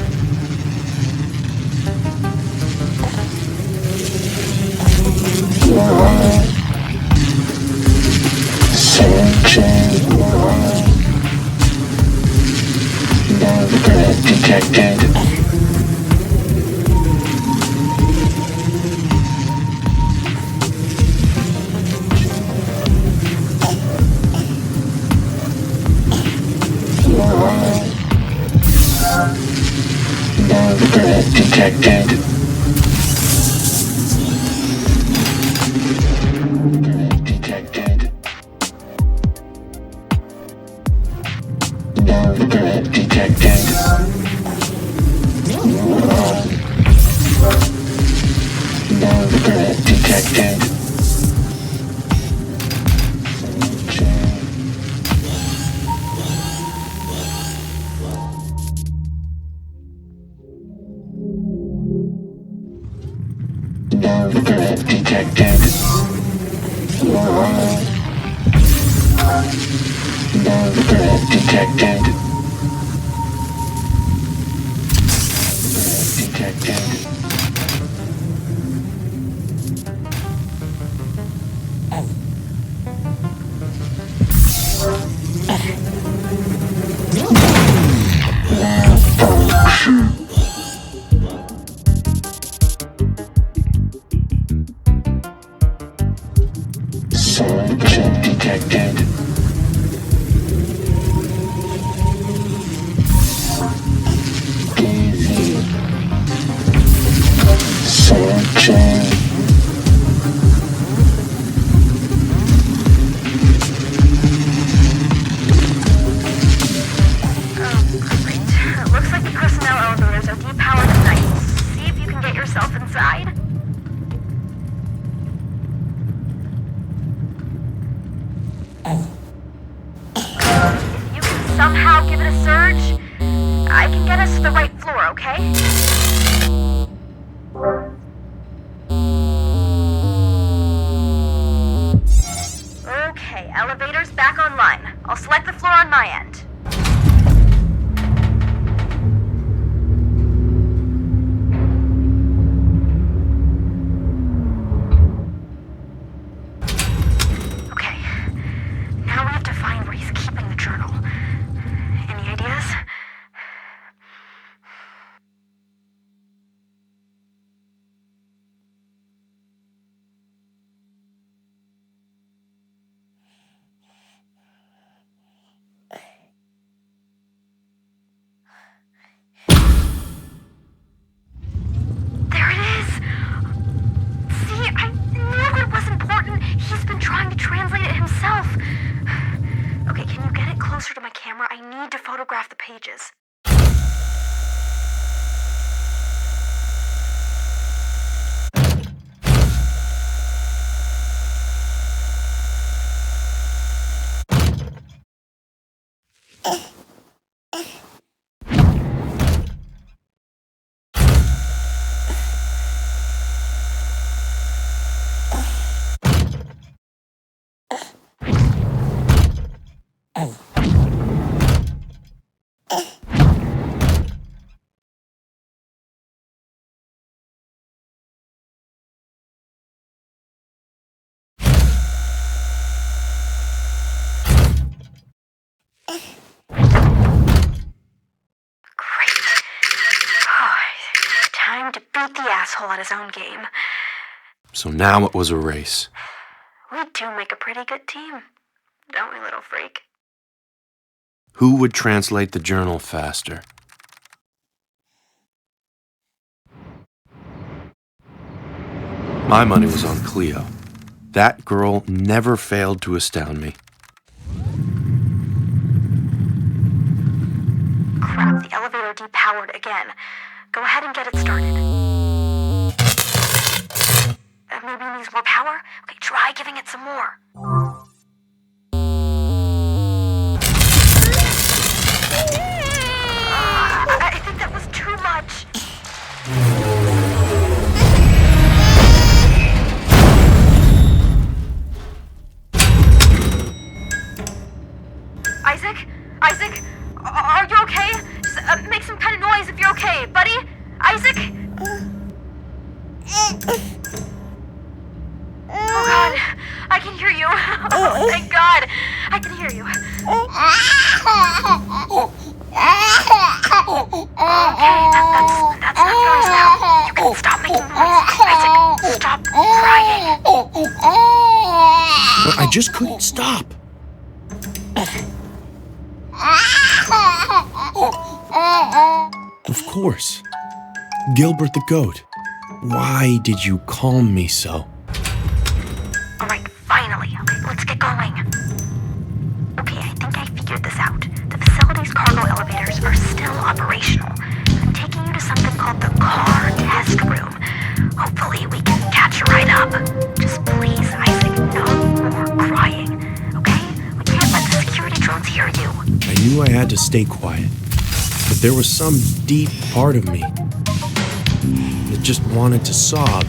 Detected. Detected. Detected. Detected. Detected. Detected. Detected. Detected. Detected. Easy. Searching. Great. Looks like the personnel elevators are depowered tonight. See if you can get yourself inside. If you can somehow give it a surge, I can get us to the right floor, okay? Okay, elevator's back online. I'll select the floor on my end. Okay, now we have to find where he's keeping the journal. Any ideas? himself. Okay, can you get it closer to my camera? I need to photograph the pages. Time to beat the asshole at his own game. So now it was a race. We do make a pretty good team, don't we, little freak? Who would translate the journal faster? My money was on Cleo. That girl never failed to astound me. Crap, the elevator depowered again. Go ahead and get it started. Maybe it needs more power? Okay, try giving it some more. I think that was too much. Isaac, are you okay? Just make some kind of noise if you're okay, buddy. Isaac? Oh God, I can hear you. Oh, thank God, I can hear you. Okay, that's not yours now. You can stop making noise. Isaac, stop crying. But I just couldn't stop. Of course. Gilbert the goat. Why did you calm me so? Alright, finally. Okay, let's get going. Okay, I think I figured this out. The facility's cargo elevators are still operational. I'm taking you to something called the car test room. Hopefully we can catch you right up. Just please, Isaac, no more crying. Okay? We can't let the security drones hear you. I knew I had to stay quiet, but there was some deep part of me that just wanted to sob.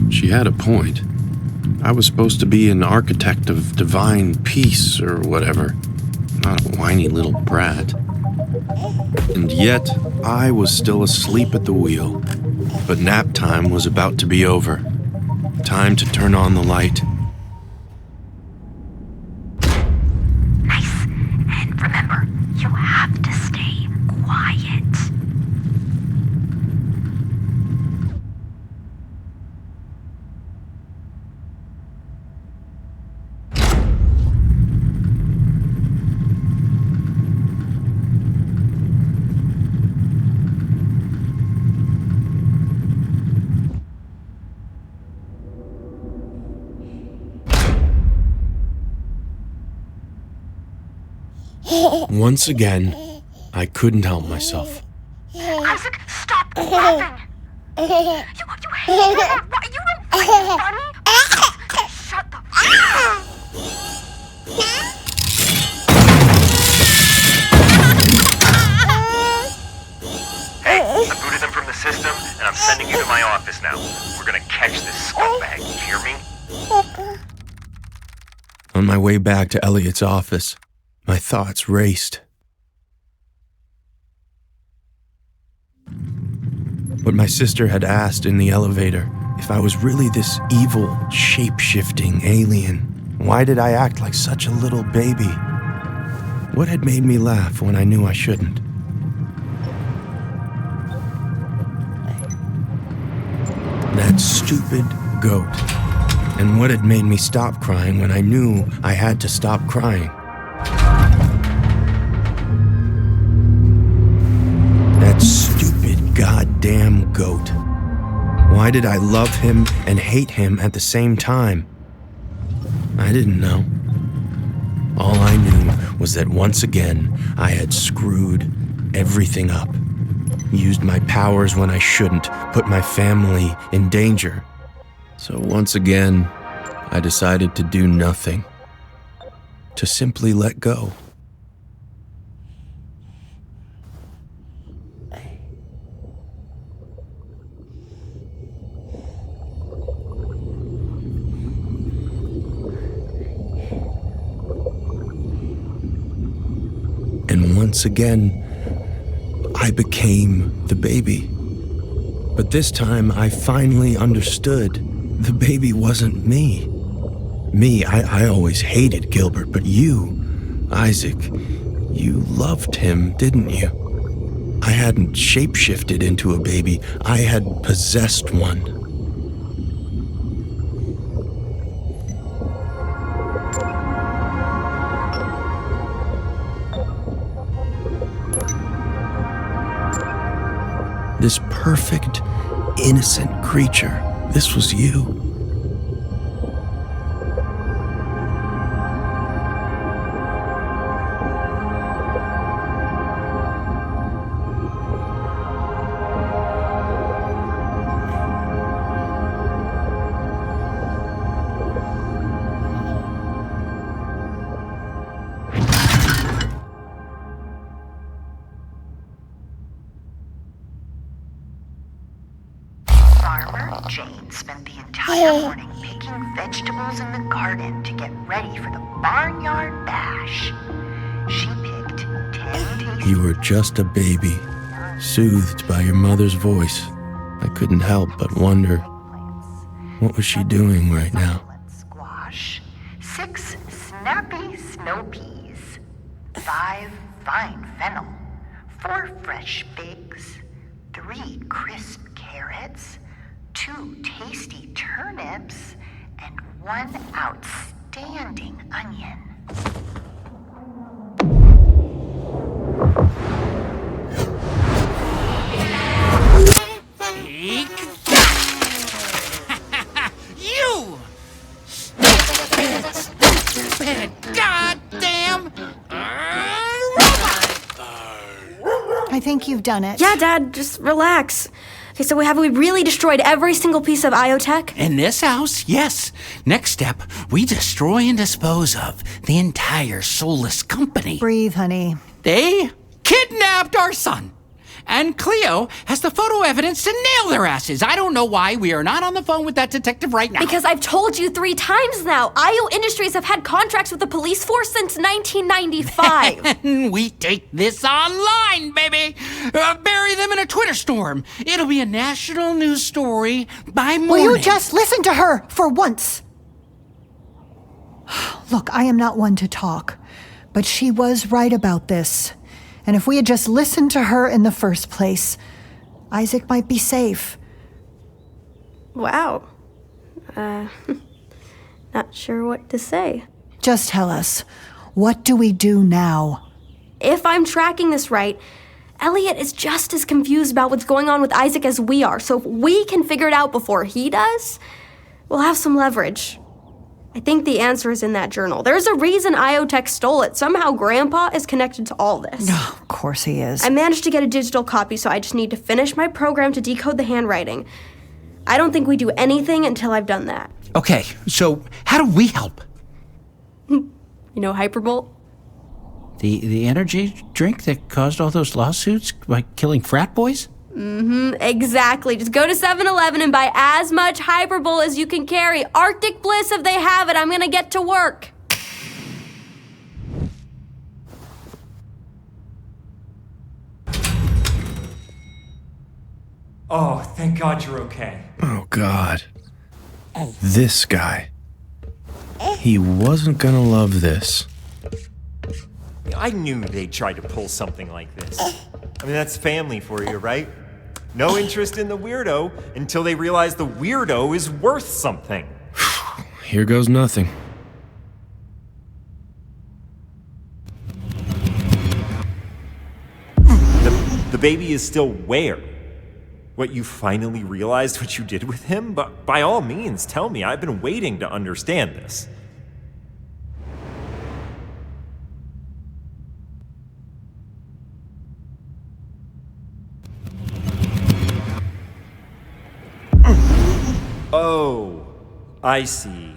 She had a point. I was supposed to be an architect of divine peace or whatever, not a whiny little brat. And yet, I was still asleep at the wheel. But nap time was about to be over. Time to turn on the light. Nice. And remember, you have to stay quiet. Once again, I couldn't help myself. Isaac, stop laughing! You hate it! What? You don't find it funny? Shut the Hey, I booted them from the system, and I'm sending you to my office now. We're gonna catch this scumbag, you hear me? On my way back to Elliot's office, my thoughts raced. But my sister had asked in the elevator if I was really this evil, shape-shifting alien. Why did I act like such a little baby? What had made me laugh when I knew I shouldn't? That stupid goat. And what had made me stop crying when I knew I had to stop crying? That stupid goddamn goat. Why did I love him and hate him at the same time? I didn't know. All I knew was that once again, I had screwed everything up. Used my powers when I shouldn't, put my family in danger. So once again, I decided to do nothing. To simply let go. And once again, I became the baby. But this time, I finally understood the baby wasn't me. I always hated Gilbert, but you, Isaac, you loved him, didn't you? I hadn't shapeshifted into a baby, I had possessed one. This perfect, innocent creature, this was you. Farmer Jane spent the entire morning picking vegetables in the garden to get ready for the barnyard bash. She picked 10 tasty... You were just a baby, soothed by your mother's voice. I couldn't help but wonder, what was she doing right now? Squash, 6 snappy snow peas, 5 fine fennel, 4 fresh figs, 3 crisp carrots, 2 tasty turnips, and 1 outstanding onion. You! Stupid, goddamn I think you've done it. Yeah, Dad, just relax. Okay, so have we really destroyed every single piece of IoTech? In this house, yes. Next step, we destroy and dispose of the entire soulless company. Breathe, honey. They kidnapped our son. And Cleo has the photo evidence to nail their asses. I don't know why we are not on the phone with that detective right now. Because I've told you 3 times now. IO Industries have had contracts with the police force since 1995. And we take this online, baby. Bury them in a Twitter storm. It'll be a national news story by morning. Will you just listen to her for once? Look, I am not one to talk, but she was right about this. And if we had just listened to her in the first place, Isaac might be safe. Wow. Not sure what to say. Just tell us, what do we do now? If I'm tracking this right, Elliot is just as confused about what's going on with Isaac as we are, so if we can figure it out before he does, we'll have some leverage. I think the answer is in that journal. There's a reason IoTech stole it. Somehow Grandpa is connected to all this. Oh, of course he is. I managed to get a digital copy, so I just need to finish my program to decode the handwriting. I don't think we do anything until I've done that. Okay, so how do we help? You know Hyperbolt? The energy drink that caused all those lawsuits by killing frat boys? Exactly. Just go to 7-Eleven and buy as much Hyperbol as you can carry. Arctic Bliss if they have it. I'm gonna get to work. Oh, thank God you're okay. Oh, God. This guy. He wasn't gonna love this. I knew they'd try to pull something like this. I mean, that's family for you, right? No interest in the weirdo until they realize the weirdo is worth something. Here goes nothing. The baby is still where? What, you finally realized what you did with him? But by all means, tell me. I've been waiting to understand this. Oh, I see.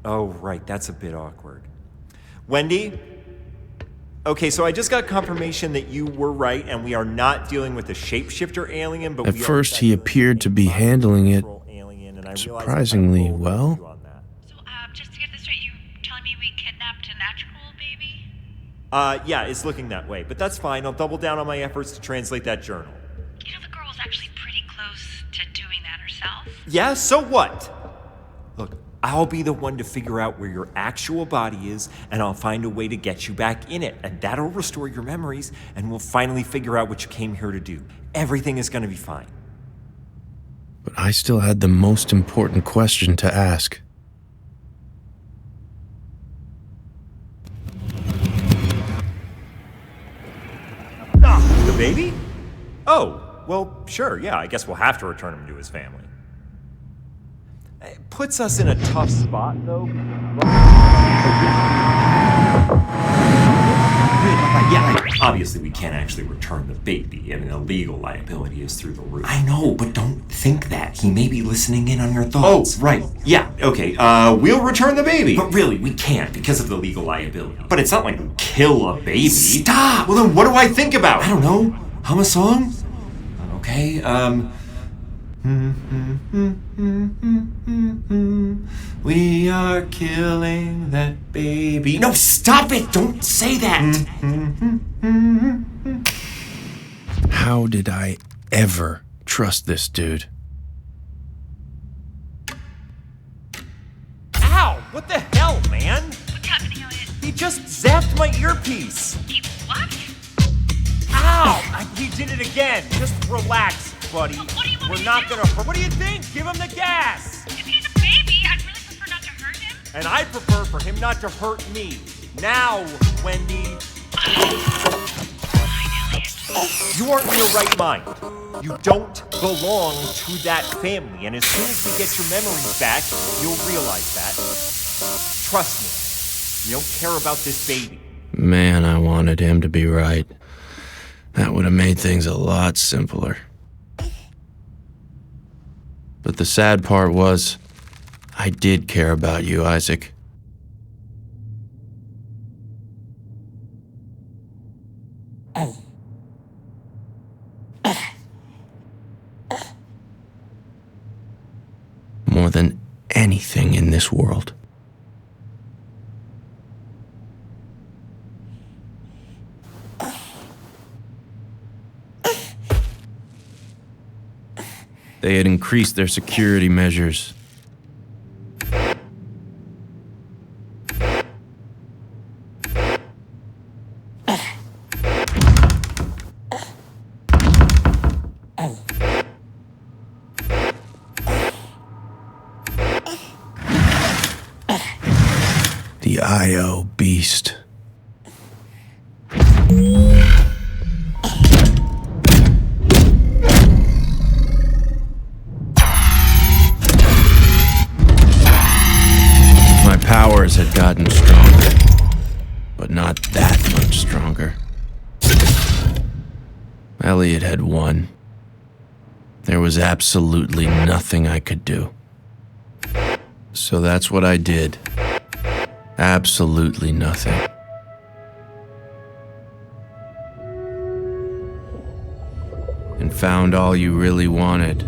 Oh, right, that's a bit awkward. Wendy? Okay, so I just got confirmation that you were right, and we are not dealing with a shapeshifter alien, but At first, he appeared to be handling it surprisingly well. So, just to get this straight, you telling me we kidnapped a natural baby? Yeah, it's looking that way, but that's fine. I'll double down on my efforts to translate that journal. You know, the girl was actually pretty close to doing that herself. Yeah, so what? Look, I'll be the one to figure out where your actual body is, and I'll find a way to get you back in it, and that'll restore your memories, and we'll finally figure out what you came here to do. Everything is gonna be fine. But I still had the most important question to ask. The baby? Oh, well, sure, yeah, I guess we'll have to return him to his family. It puts us in a tough spot, though. Yeah, obviously we can't actually return the baby. I mean, the legal liability is through the roof. I know, but don't think that. He may be listening in on your thoughts. Oh, right. Yeah, okay. We'll return the baby. But really, we can't because of the legal liability. But it's not like we kill a baby. Stop! Well, then what do I think about? I don't know. Hum a song? Okay, We are killing that baby. No, stop it! Don't say that! How did I ever trust this dude? Ow! What the hell, man? What's happening, Elliot? He just zapped my earpiece. He what? Ow! He did it again. Just relax, buddy. What do you want We're me not to do? gonna hurt. What do you think? Give him the gas. If he's a baby, I'd really prefer not to hurt him. And I prefer for him not to hurt me. Now, Wendy. You aren't in your right mind. You don't belong to that family. And as soon as we get your memories back, you'll realize that. Trust me. You don't care about this baby. Man, I wanted him to be right. That would have made things a lot simpler. But the sad part was, I did care about you, Isaac. in this world. They had increased their security measures. The IO beast. My powers had gotten stronger, but not that much stronger. Elliot had won. There was absolutely nothing I could do. So that's what I did. Absolutely nothing. And found all you really wanted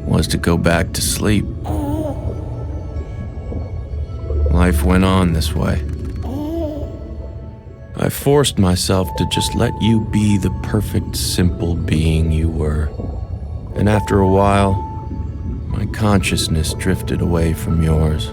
was to go back to sleep. Life went on this way. I forced myself to just let you be the perfect, simple being you were. And after a while, my consciousness drifted away from yours.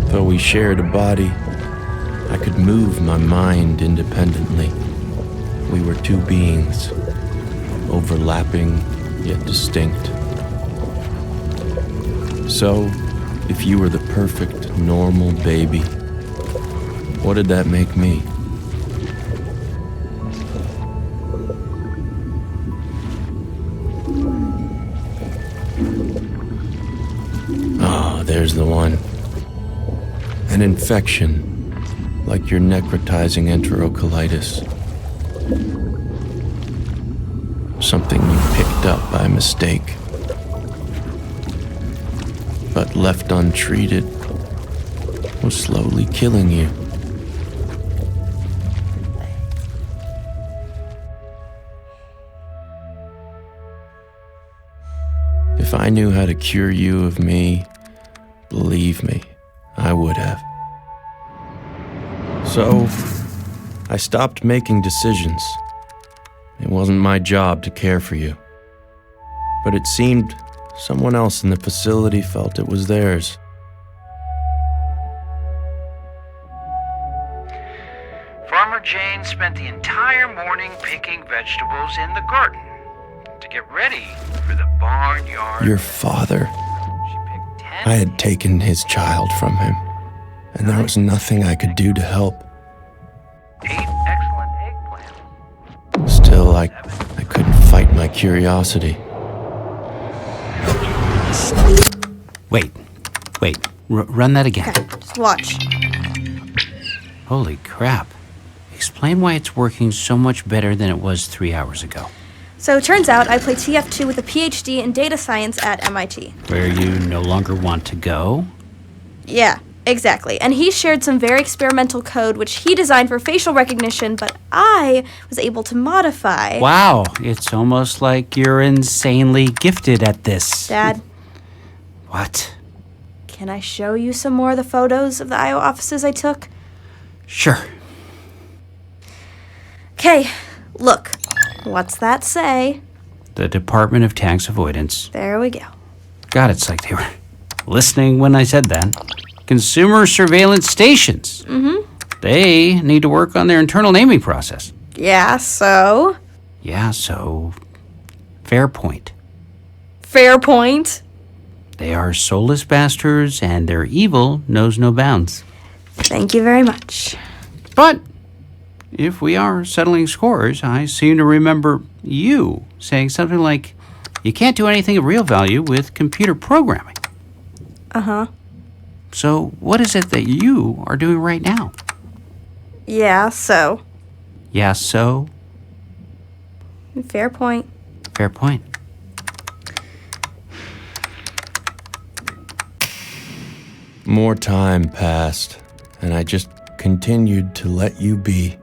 Though we shared a body, I could move my mind independently. We were two beings, overlapping yet distinct. So, if you were the perfect, normal baby, what did that make me? Ah, there's the one. An infection, like your necrotizing enterocolitis. Something you picked up by mistake, but left untreated was slowly killing you. If I knew how to cure you of me, believe me, I would have. So, I stopped making decisions. It wasn't my job to care for you. But it seemed someone else in the facility felt it was theirs. Farmer Jane spent the entire morning picking vegetables in the garden to get ready for the barnyard. Your father. I had taken his child from him, and there was nothing I could do to help. 8 excellent eggplants. Still, I couldn't fight my curiosity. Wait. Run that again. Just watch. Holy crap. Explain why it's working so much better than it was 3 hours ago. So it turns out I play TF2 with a PhD in data science at MIT. Where you no longer want to go? Yeah, exactly. And he shared some very experimental code which he designed for facial recognition, but I was able to modify. Wow, it's almost like you're insanely gifted at this. Dad. What? Can I show you some more of the photos of the IO offices I took? Sure. Okay, look. What's that say? The Department of Tax Avoidance. There we go. God, it's like they were listening when I said that. Consumer surveillance stations. Mm-hmm. They need to work on their internal naming process. Yeah, so? Yeah, so... Fair point. Fair point. They are soulless bastards, and their evil knows no bounds. Thank you very much. But if we are settling scores, I seem to remember you saying something like, you can't do anything of real value with computer programming. Uh-huh. So what is it that you are doing right now? Yeah, so? Yeah, so? Fair point. Fair point. More time passed, and I just continued to let you be.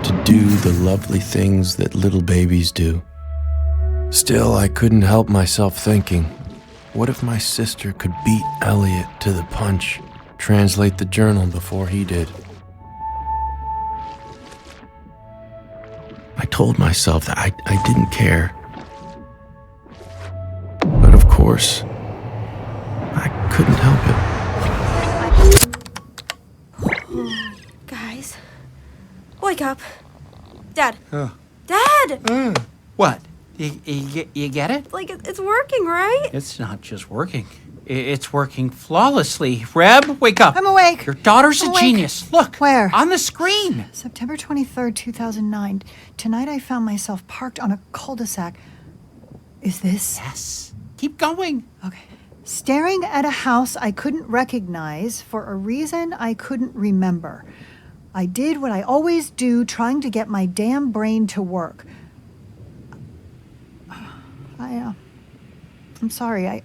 To do the lovely things that little babies do. Still, I couldn't help myself thinking, what if my sister could beat Elliot to the punch, translate the journal before he did? I told myself that I didn't care. But of course, I couldn't help it. Guys, wake up. Dad. Huh. Dad! What? You get it? Like, it's working, right? It's not just working. It's working flawlessly. Reb, wake up. I'm awake. Your daughter's I'm a awake. genius. Look. Where? On the screen. September 23rd, 2009. Tonight I found myself parked on a cul-de-sac. Is this? Yes. Keep going. Okay. Staring at a house I couldn't recognize for a reason I couldn't remember. I did what I always do, trying to get my damn brain to work. I'm sorry. I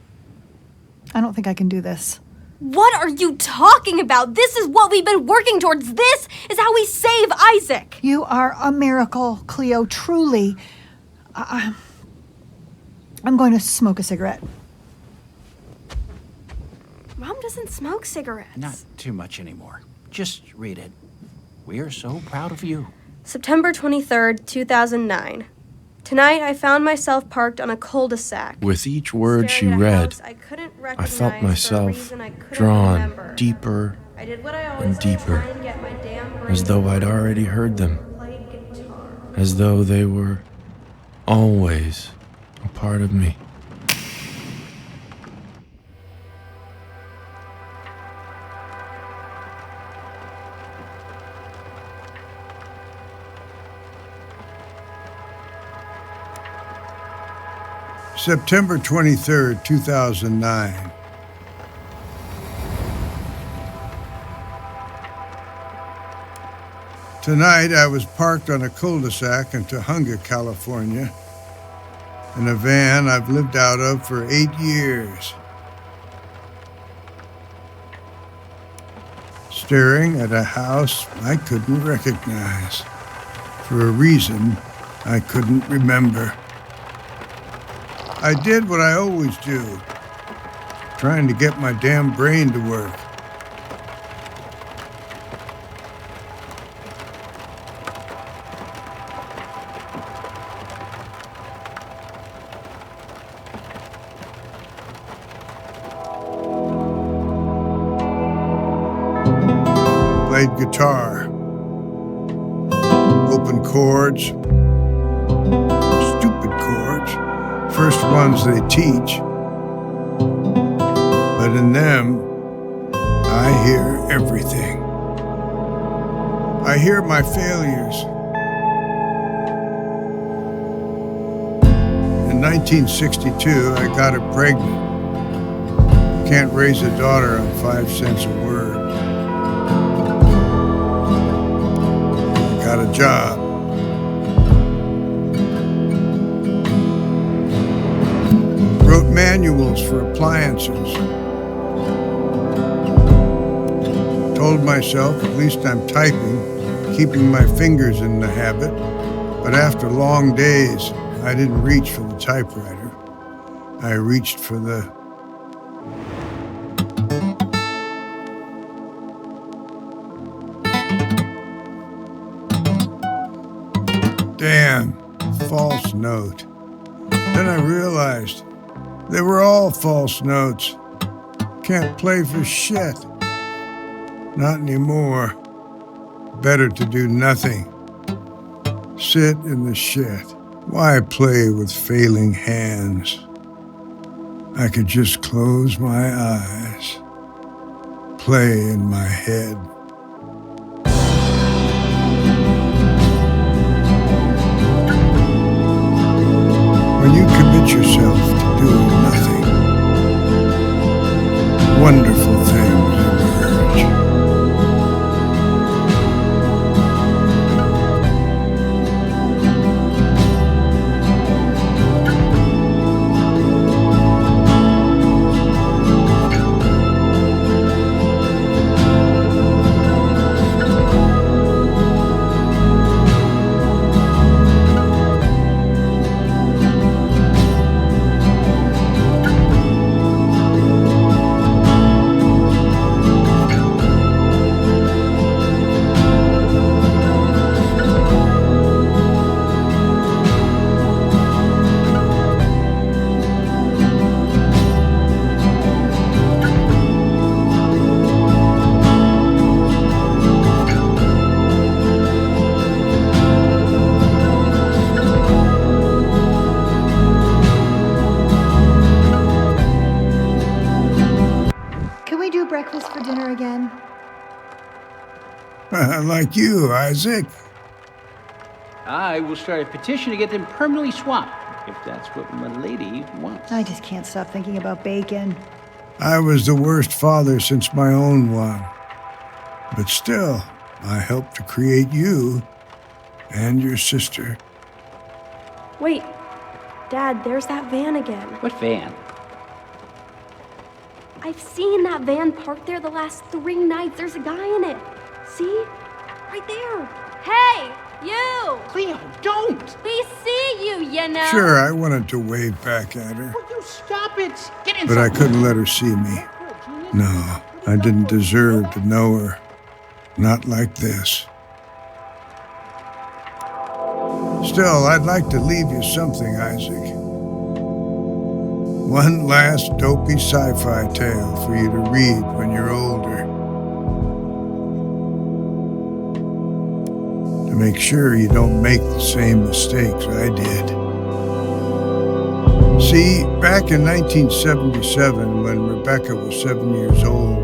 don't think I can do this. What are you talking about? This is what we've been working towards. This is how we save Isaac. You are a miracle, Cleo, truly. I'm going to smoke a cigarette. Mom doesn't smoke cigarettes. Not too much anymore. Just read it. We are so proud of you. September 23rd, 2009. Tonight I found myself parked on a cul-de-sac. With each word she Staring at a read, house I couldn't I recognize felt for a myself reason I couldn't drawn remember. deeper I did what I always and do, deeper, trying to get my damn brain as though I'd already heard them, played guitar. as though they were always a part of me. September 23rd, 2009. Tonight, I was parked on a cul-de-sac in Tahunga, California, in a van I've lived out of for 8 years. Staring at a house I couldn't recognize, for a reason I couldn't remember. I did what I always do, trying to get my damn brain to work. Played guitar, open chords, stupid chords, first ones they teach, but in them, I hear everything. I hear my failures. In 1962, I got her pregnant. Can't raise a daughter on 5 cents a word. Got a job. Wrote manuals for appliances. Told myself, at least I'm typing. keeping my fingers in the habit, but after long days, I didn't reach for the typewriter. I reached for the... damn false note. Then I realized they were all false notes. Can't play for shit. Not anymore. Better to do nothing. Sit in the shit. Why play with failing hands? I could just close my eyes. Play in my head. When you commit yourself to doing nothing, wonderful things emerge. Can we do breakfast for dinner again? Like you, Isaac. I will start a petition to get them permanently swapped, if that's what my lady wants. I just can't stop thinking about bacon. I was the worst father since my own one. But still, I helped to create you and your sister. Wait, Dad, there's that van again. What van? I've seen that van parked there the last 3 nights. There's a guy in it. See? Right there. Hey, you! Cleo, don't! We see you, you know. Sure, I wanted to wave back at her, Will you stop it? Get inside. but I couldn't let her see me. No, I didn't deserve to know her. Not like this. Still, I'd like to leave you something, Isaac. One last dopey sci-fi tale for you to read when you're older. To make sure you don't make the same mistakes I did. See, back in 1977, when Rebecca was 7 years old,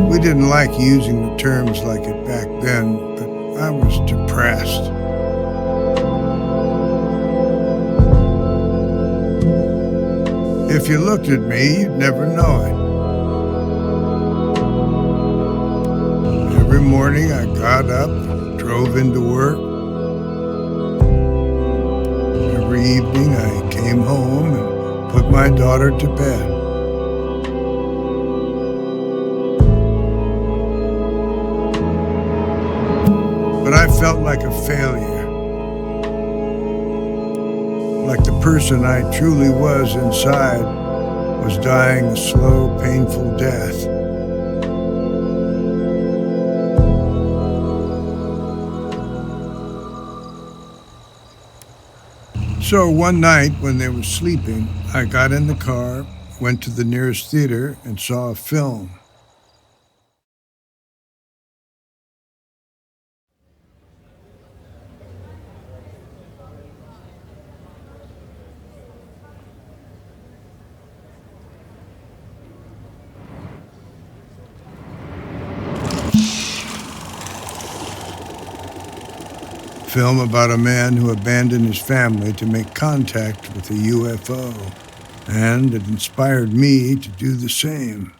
we didn't like using the terms like it back then, but I was depressed. If you looked at me, you'd never know it. Every morning I got up, drove into work. Every evening I came home and put my daughter to bed. But I felt like a failure. Like the person I truly was inside was dying a slow, painful death. So one night when they were sleeping, I got in the car, went to the nearest theater, and saw a film. Film about a man who abandoned his family to make contact with a UFO, and it inspired me to do the same.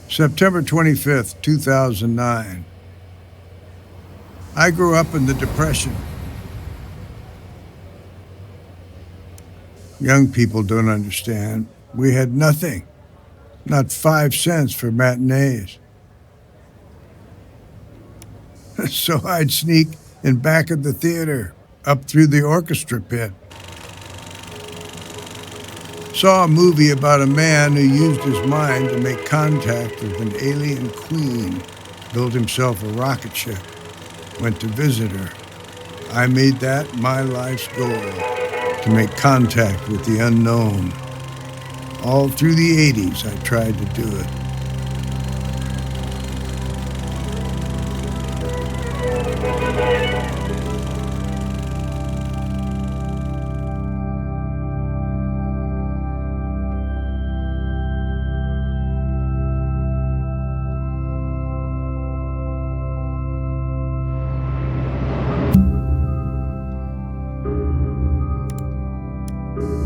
September 25th, 2009. I grew up in the Depression. Young people don't understand. We had nothing. Not 5 cents for matinees. So I'd sneak in back of the theater, up through the orchestra pit. Saw a movie about a man who used his mind to make contact with an alien queen, built himself a rocket ship, went to visit her. I made that my life's goal, to make contact with the unknown. All through the 80s, I tried to do it.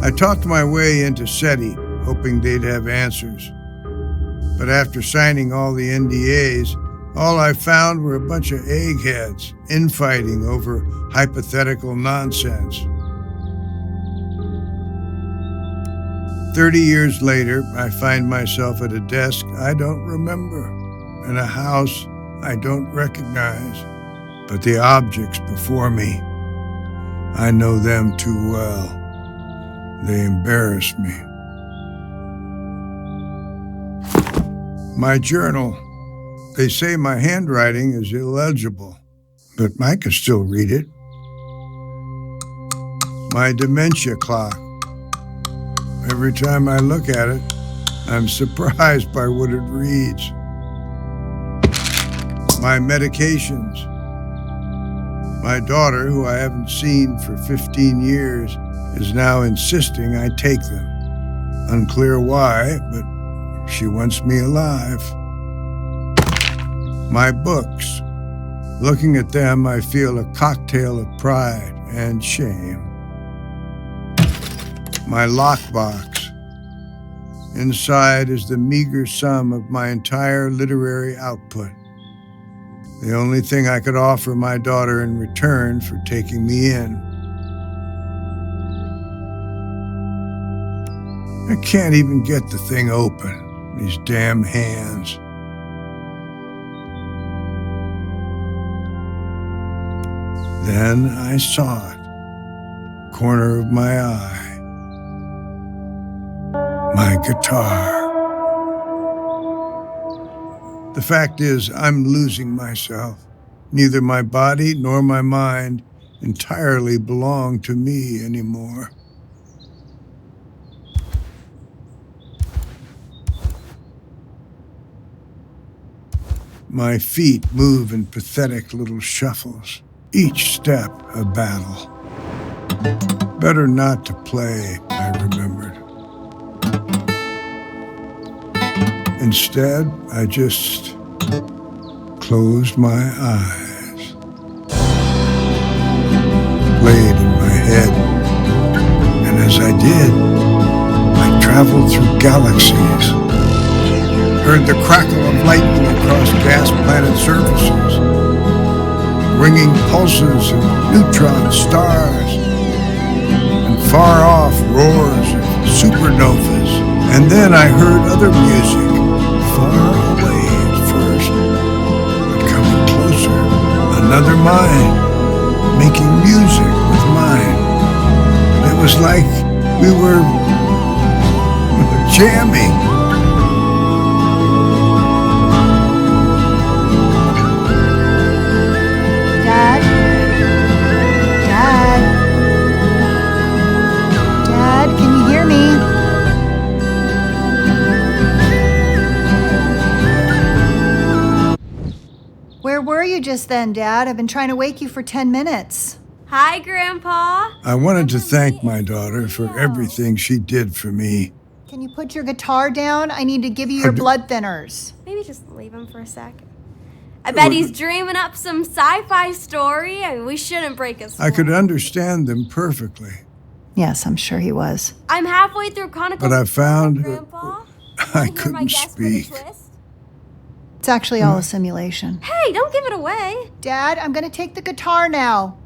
I talked my way into SETI, hoping they'd have answers. But after signing all the NDAs, all I found were a bunch of eggheads infighting over hypothetical nonsense. 30 years later, I find myself at a desk I don't remember, in a house I don't recognize, but the objects before me, I know them too well. They embarrass me. My journal. They say my handwriting is illegible, but I can still read it. My dementia clock. Every time I look at it, I'm surprised by what it reads. My medications. My daughter, who I haven't seen for 15 years, is now insisting I take them. Unclear why, but she wants me alive. My books. Looking at them, I feel a cocktail of pride and shame. My lockbox. Inside is the meager sum of my entire literary output. The only thing I could offer my daughter in return for taking me in. I can't even get the thing open, these damn hands. Then I saw it, corner of my eye. My guitar. The fact is, I'm losing myself. Neither my body nor my mind entirely belong to me anymore. My feet move in pathetic little shuffles, each step a battle. Better not to play, I remembered. Instead, I just closed my eyes. Played in my head. And as I did, I traveled through galaxies. Heard the crackle of lightning across gas planet surfaces. Ringing pulses of neutron stars. And far off roars of supernovas. And then I heard other music. Far away at first, but coming closer. Another mind, making music with mine. It was like we were jamming. Dad? Dad? Dad, can you hear me? Where were you just then, Dad? I've been trying to wake you for 10 minutes. Hi, Grandpa. I wanted to thank my daughter for everything she did for me. Can you put your guitar down? I need to give you your blood thinners. Maybe just leave him for a second. I bet he's dreaming up some sci-fi story. I mean, we shouldn't break his I could understand them perfectly. Yes, I'm sure he was. I'm halfway through Chronicles. But I found Grandpa. I couldn't speak. It's actually all a simulation. Hey, don't give it away. Dad, I'm gonna take the guitar now.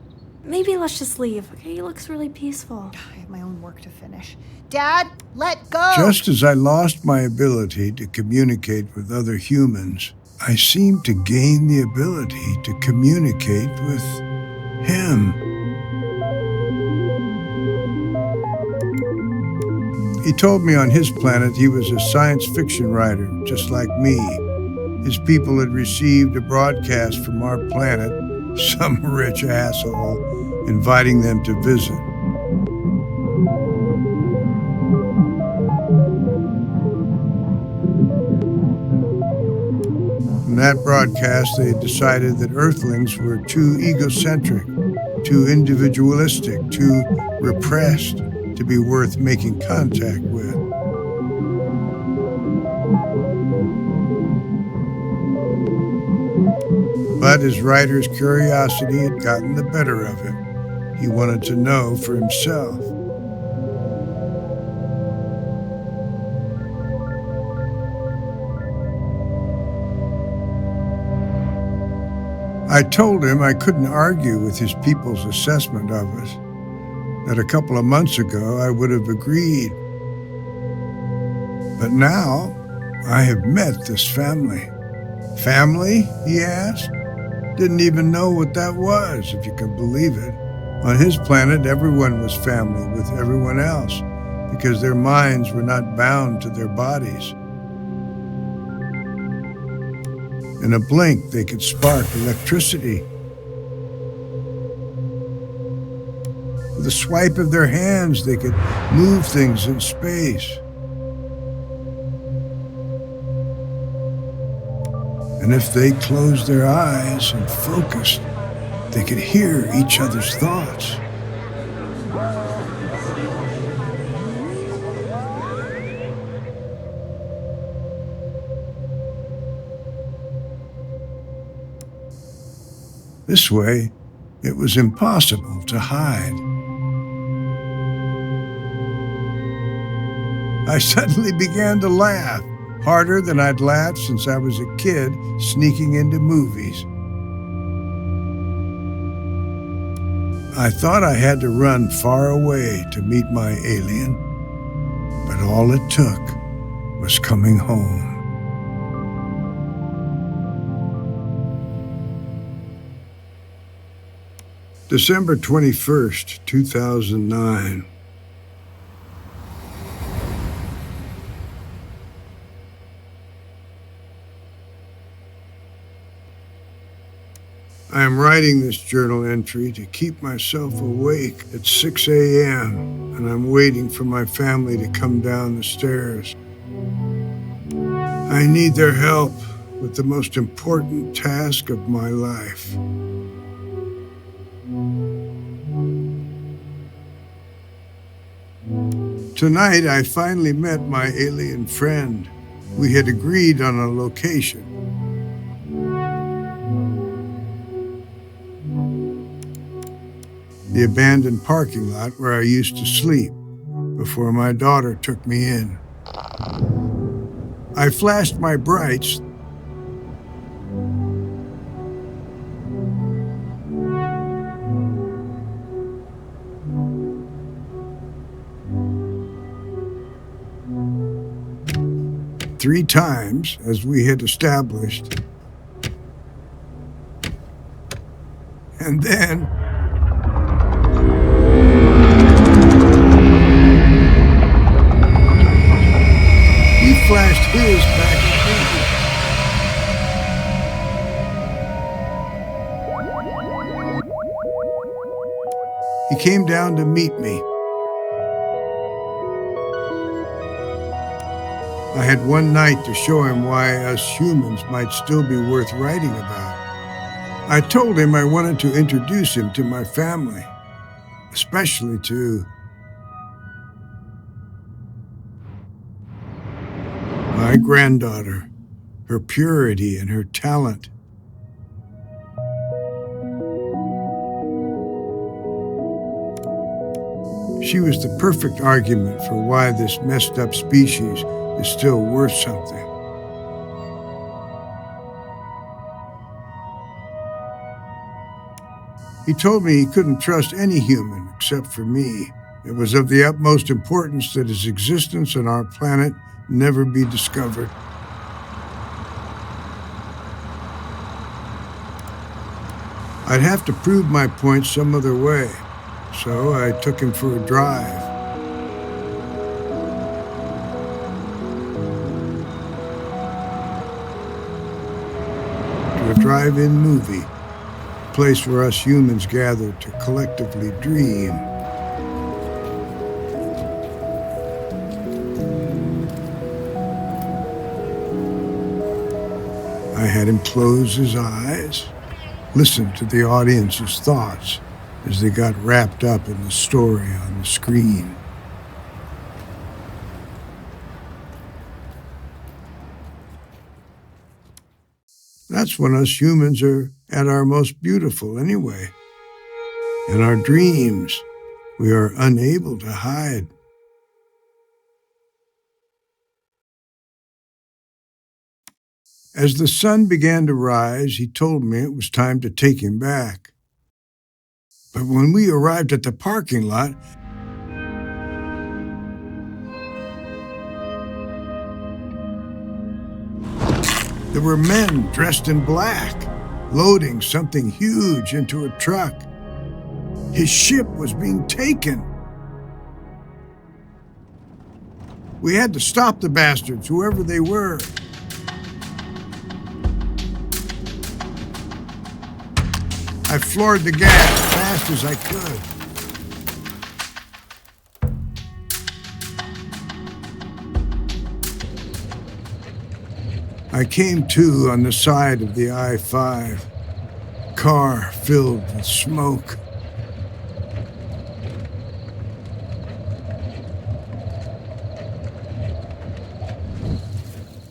Maybe let's just leave, okay? He looks really peaceful. I have my own work. work to finish. Dad, let go! Just as I lost my ability to communicate with other humans, I seemed to gain the ability to communicate with him. He told me on his planet he was a science fiction writer, just like me. His people had received a broadcast from our planet, some rich asshole, inviting them to visit. In that broadcast, they decided that Earthlings were too egocentric, too individualistic, too repressed to be worth making contact with. But his writer's curiosity had gotten the better of him. He wanted to know for himself. I told him I couldn't argue with his people's assessment of us, that a couple of months ago I would have agreed. But now I have met this family. Family? He asked. Didn't even know what that was, if you can believe it. On his planet, everyone was family with everyone else because their minds were not bound to their bodies. In a blink, they could spark electricity. With a swipe of their hands, they could move things in space. And if they closed their eyes and focused, they could hear each other's thoughts. This way, it was impossible to hide. I suddenly began to laugh, harder than I'd laughed since I was a kid sneaking into movies. I thought I had to run far away to meet my alien, but all it took was coming home. December 21st, 2009. I am writing this journal entry to keep myself awake at 6 a.m., and I'm waiting for my family to come down the stairs. I need their help with the most important task of my life. Tonight, I finally met my alien friend. We had agreed on a location. The abandoned parking lot where I used to sleep before my daughter took me in. I flashed my brights. Three times, as we had established. And then he flashed his back at me. He came down to meet me. I had one night to show him why us humans might still be worth writing about. I told him I wanted to introduce him to my family, especially to my granddaughter, her purity and her talent. She was the perfect argument for why this messed up species is still worth something. He told me he couldn't trust any human except for me, It was of the utmost importance that his existence on our planet never be discovered. I'd have to prove my point some other way, so I took him for a drive. To a drive-in movie, a place where us humans gather to collectively dream. I had him close his eyes, listen to the audience's thoughts as they got wrapped up in the story on the screen. That's when us humans are at our most beautiful anyway. In our dreams, we are unable to hide. As the sun began to rise, he told me it was time to take him back. But when we arrived at the parking lot, there were men dressed in black, loading something huge into a truck. His ship was being taken. We had to stop the bastards, whoever they were. I floored the gas as fast as I could. I came to on the side of the I-5, car filled with smoke.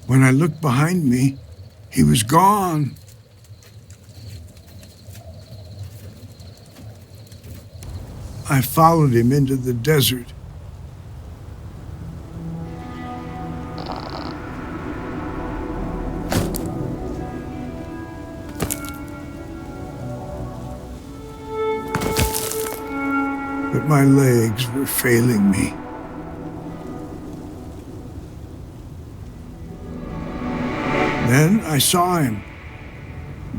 When I looked behind me, he was gone. I followed him into the desert. But my legs were failing me. Then I saw him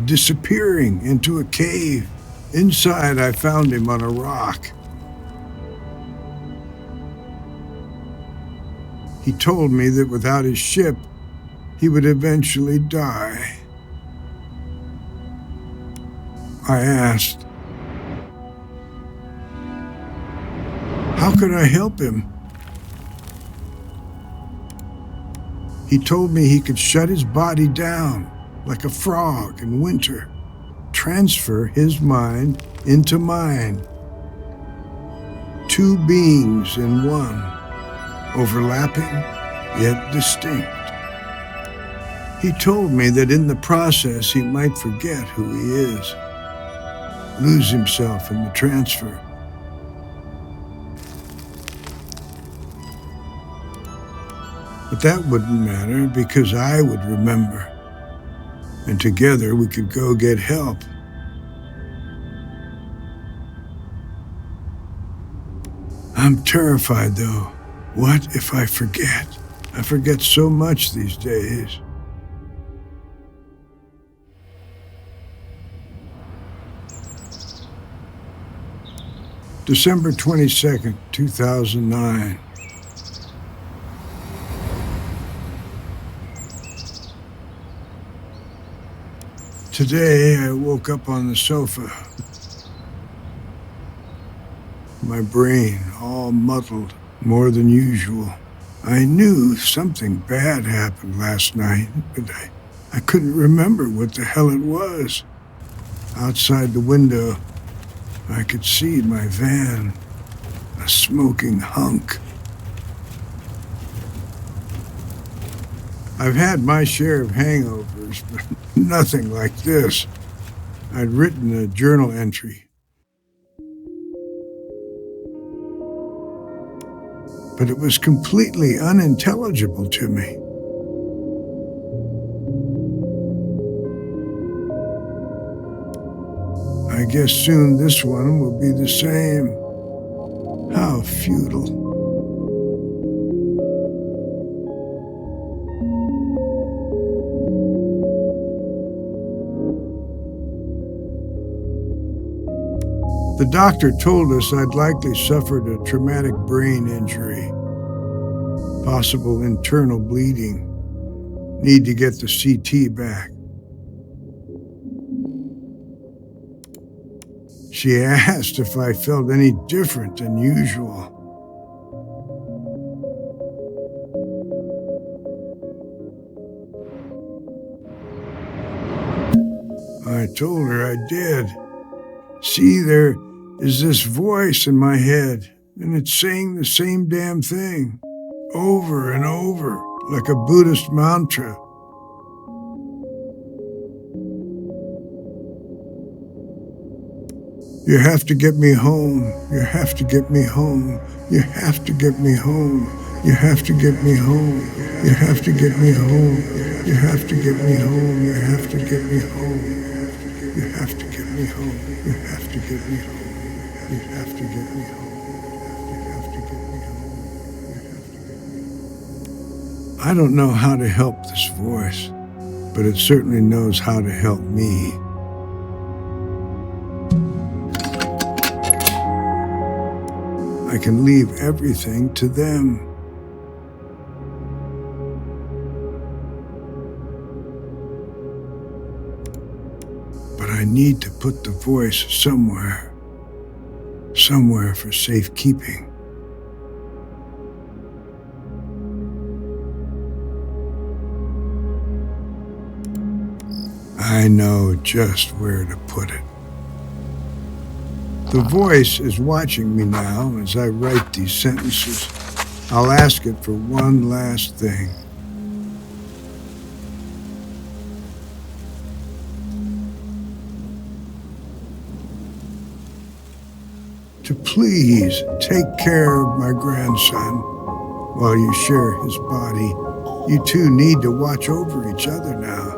disappearing into a cave. Inside, I found him on a rock. He told me that without his ship, he would eventually die. I asked, how could I help him? He told me he could shut his body down like a frog in winter, transfer his mind into mine. Two beings in one, overlapping yet distinct. He told me that in the process he might forget who he is, lose himself in the transfer. But that wouldn't matter because I would remember, and together we could go get help. I'm terrified though. What if I forget? I forget so much these days. December 22nd, 2009. Today, I woke up on the sofa. My brain all muddled, more than usual. I knew something bad happened last night, but I couldn't remember what the hell it was. Outside the window, I could see my van, a smoking hunk. I've had my share of hangovers, but nothing like this. I'd written a journal entry. But it was completely unintelligible to me. I guess soon this one will be the same. How how futile. The doctor told us I'd likely suffered a traumatic brain injury, possible internal bleeding, need to get the CT back. She asked if I felt any different than usual. I told her I did. See, there is this voice in my head, and it's saying the same damn thing, over and over, like a Buddhist mantra. You have to get me home. You have to get me home. You have to get me home. You have to get me home. You have to get me home. You have to get me home. You have to get me home. You have to get me home. You have to get me home. You have to get me home. You have to get me home. You have to get me home. I don't know how to help this voice, but it certainly knows how to help me. I can leave everything to them. But I need to put the voice somewhere for safekeeping. I know just where to put it. The voice is watching me now as I write these sentences. I'll ask it for one last thing. To please take care of my grandson while you share his body. You two need to watch over each other now.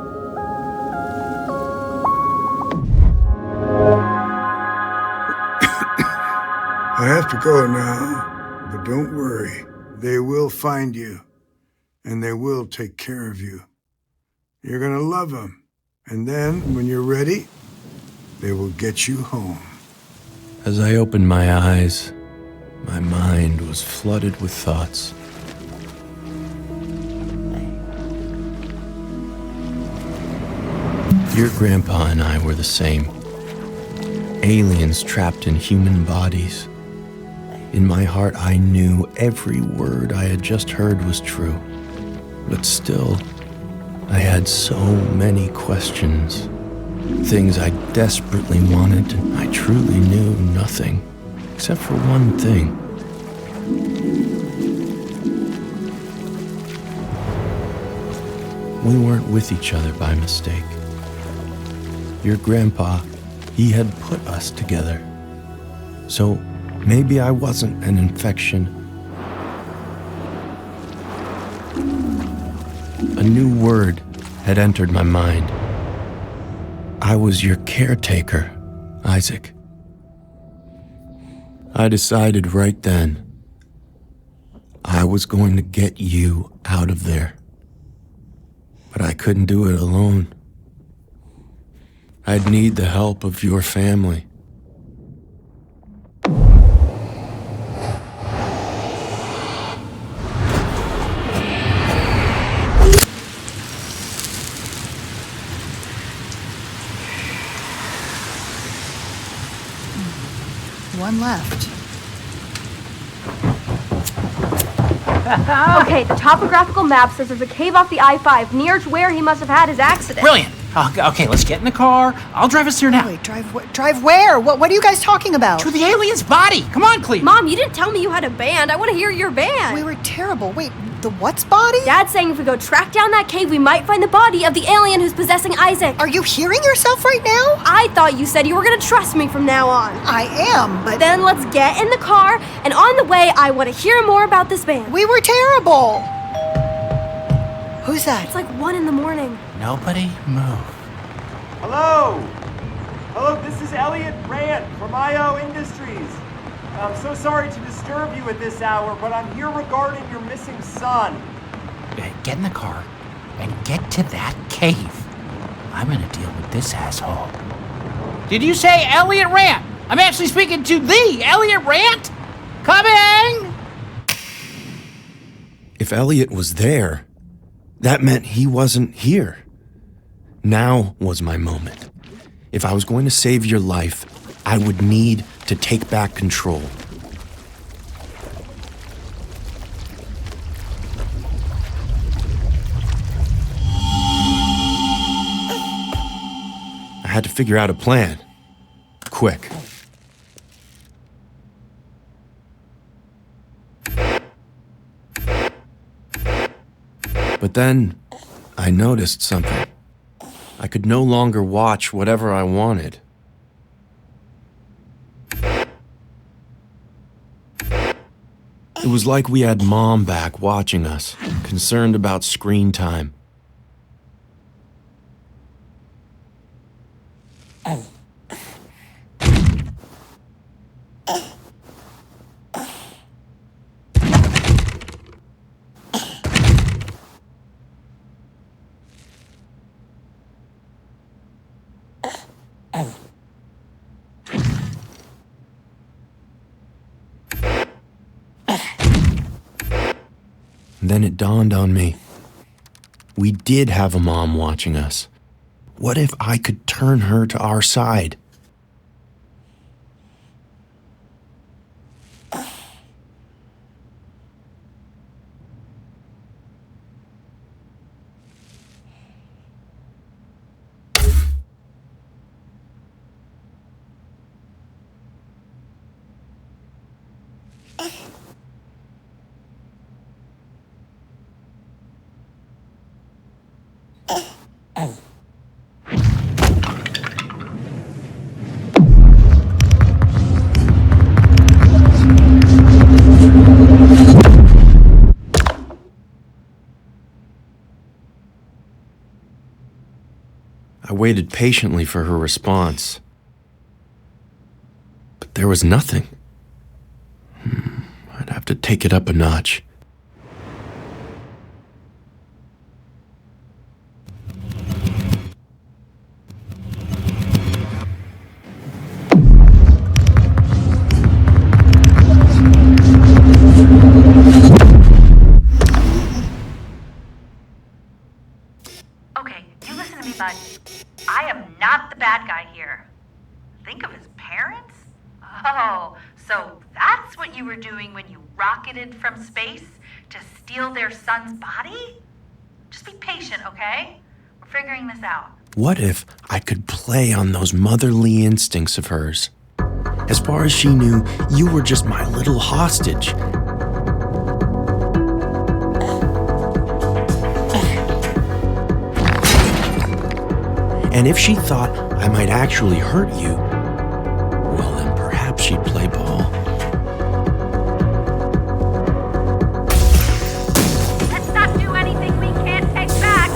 I have to go now, but don't worry. They will find you, and they will take care of you. You're gonna love them, and then, when you're ready, they will get you home. As I opened my eyes, my mind was flooded with thoughts. Your grandpa and I were the same. Aliens trapped in human bodies. In my heart, I knew every word I had just heard was true. But still, I had so many questions. Things I desperately wanted, and I truly knew nothing, except for one thing. We weren't with each other by mistake. Your grandpa, he had put us together. So maybe I wasn't an infection. A new word had entered my mind. I was your caretaker, Isaac. I decided right then I was going to get you out of there. But I couldn't do it alone. I'd need the help of your family. One left. Okay, the topographical map says there's a cave off the I-5 near to where he must have had his accident. Brilliant. Okay, let's get in the car. I'll drive us there now. Wait, drive where? What are you guys talking about? To the alien's body. Come on, Cleve. Mom, you didn't tell me you had a band. I want to hear your band. We were terrible. Wait, the what's body? Dad's saying if we go track down that cave, we might find the body of the alien who's possessing Isaac. Are you hearing yourself right now? I thought you said you were going to trust me from now on. I am, but... Then let's get in the car, and on the way, I want to hear more about this band. We were terrible. Who's that? It's like 1 a.m. Nobody move. Hello! Hello, this is Elliot Brandt from IO Industries. I'm so sorry to disturb you at this hour, but I'm here regarding your missing son. Get in the car and get to that cave. I'm gonna deal with this asshole. Did you say Elliot Rant? I'm actually speaking to the Elliot Rant? Coming! If Elliot was there, that meant he wasn't here. Now was my moment. If I was going to save your life, I would need to take back control. I had to figure out a plan. Quick. But then, I noticed something. I could no longer watch whatever I wanted. It was like we had Mom back watching us, concerned about screen time. Then it dawned on me. We did have a mom watching us. What if I could turn her to our side? I waited patiently for her response. But there was nothing. I'd have to take it up a notch. Okay, you listen to me, bud. I am not the bad guy here. Think of his parents? Oh, so that's what you were doing when you rocketed from space to steal their son's body? Just be patient, okay? We're figuring this out. What if I could play on those motherly instincts of hers? As far as she knew, you were just my little hostage. And if she thought I might actually hurt you, well, then perhaps she'd play ball. Let's not do anything we can't take back.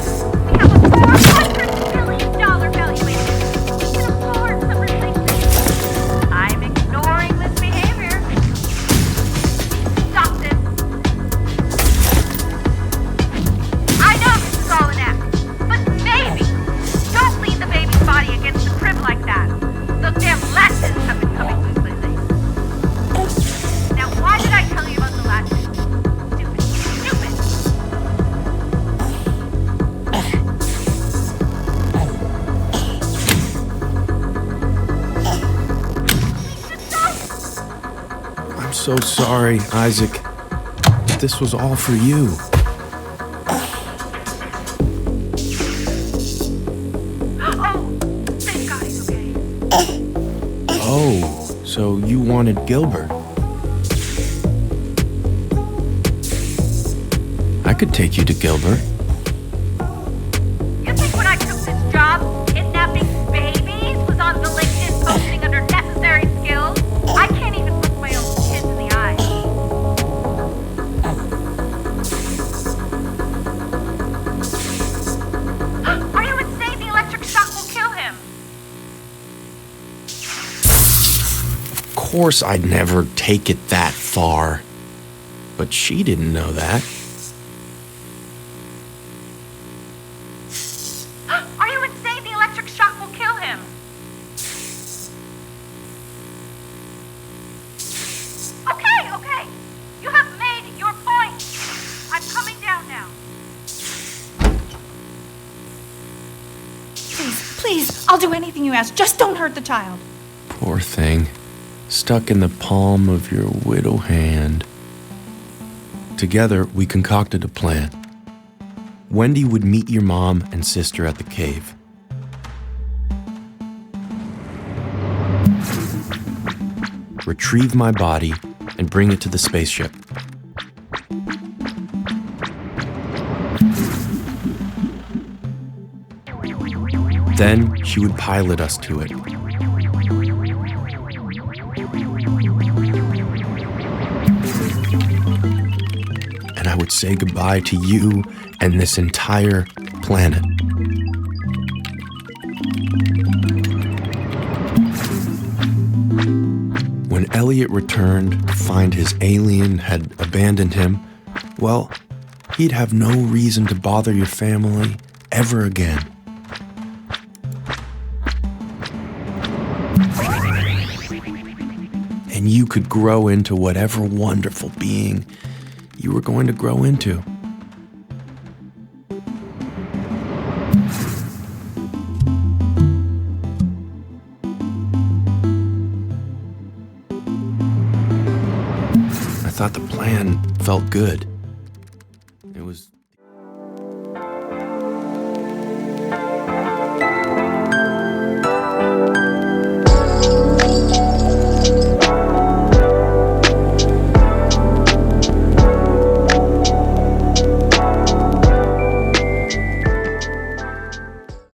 We have a $400 million valuation. We can afford some resistance. I'm ignoring this behavior. Stop this. I know this is all an act, but maybe don't lean the baby's body against the crib like that. Those damn latches have been coming loose lately. Now, why did I tell you about the latches? Stupid. I'm so sorry, Isaac. This was all for you. Oh, so you wanted Gilbert. I could take you to Gilbert. You think when I took this job, kidnapping babies was on the LinkedIn posting under necessary skills? I can't even look my own kids in the eye. Are you insane? The electric shock will kill him. Of course I'd never take it that far. But she didn't know that. Are you insane? The electric shock will kill him. Okay. You have made your point. I'm coming down now. Please, I'll do anything you ask. Just don't hurt the child. Poor thing. Stuck in the palm of your widow hand. Together, we concocted a plan. Wendy would meet your mom and sister at the cave. Retrieve my body and bring it to the spaceship. Then she would pilot us to it. And I would say goodbye to you and this entire planet. When Elliot returned to find his alien had abandoned him, well, he'd have no reason to bother your family ever again. And you could grow into whatever wonderful being you were going to grow into. I thought the plan felt good.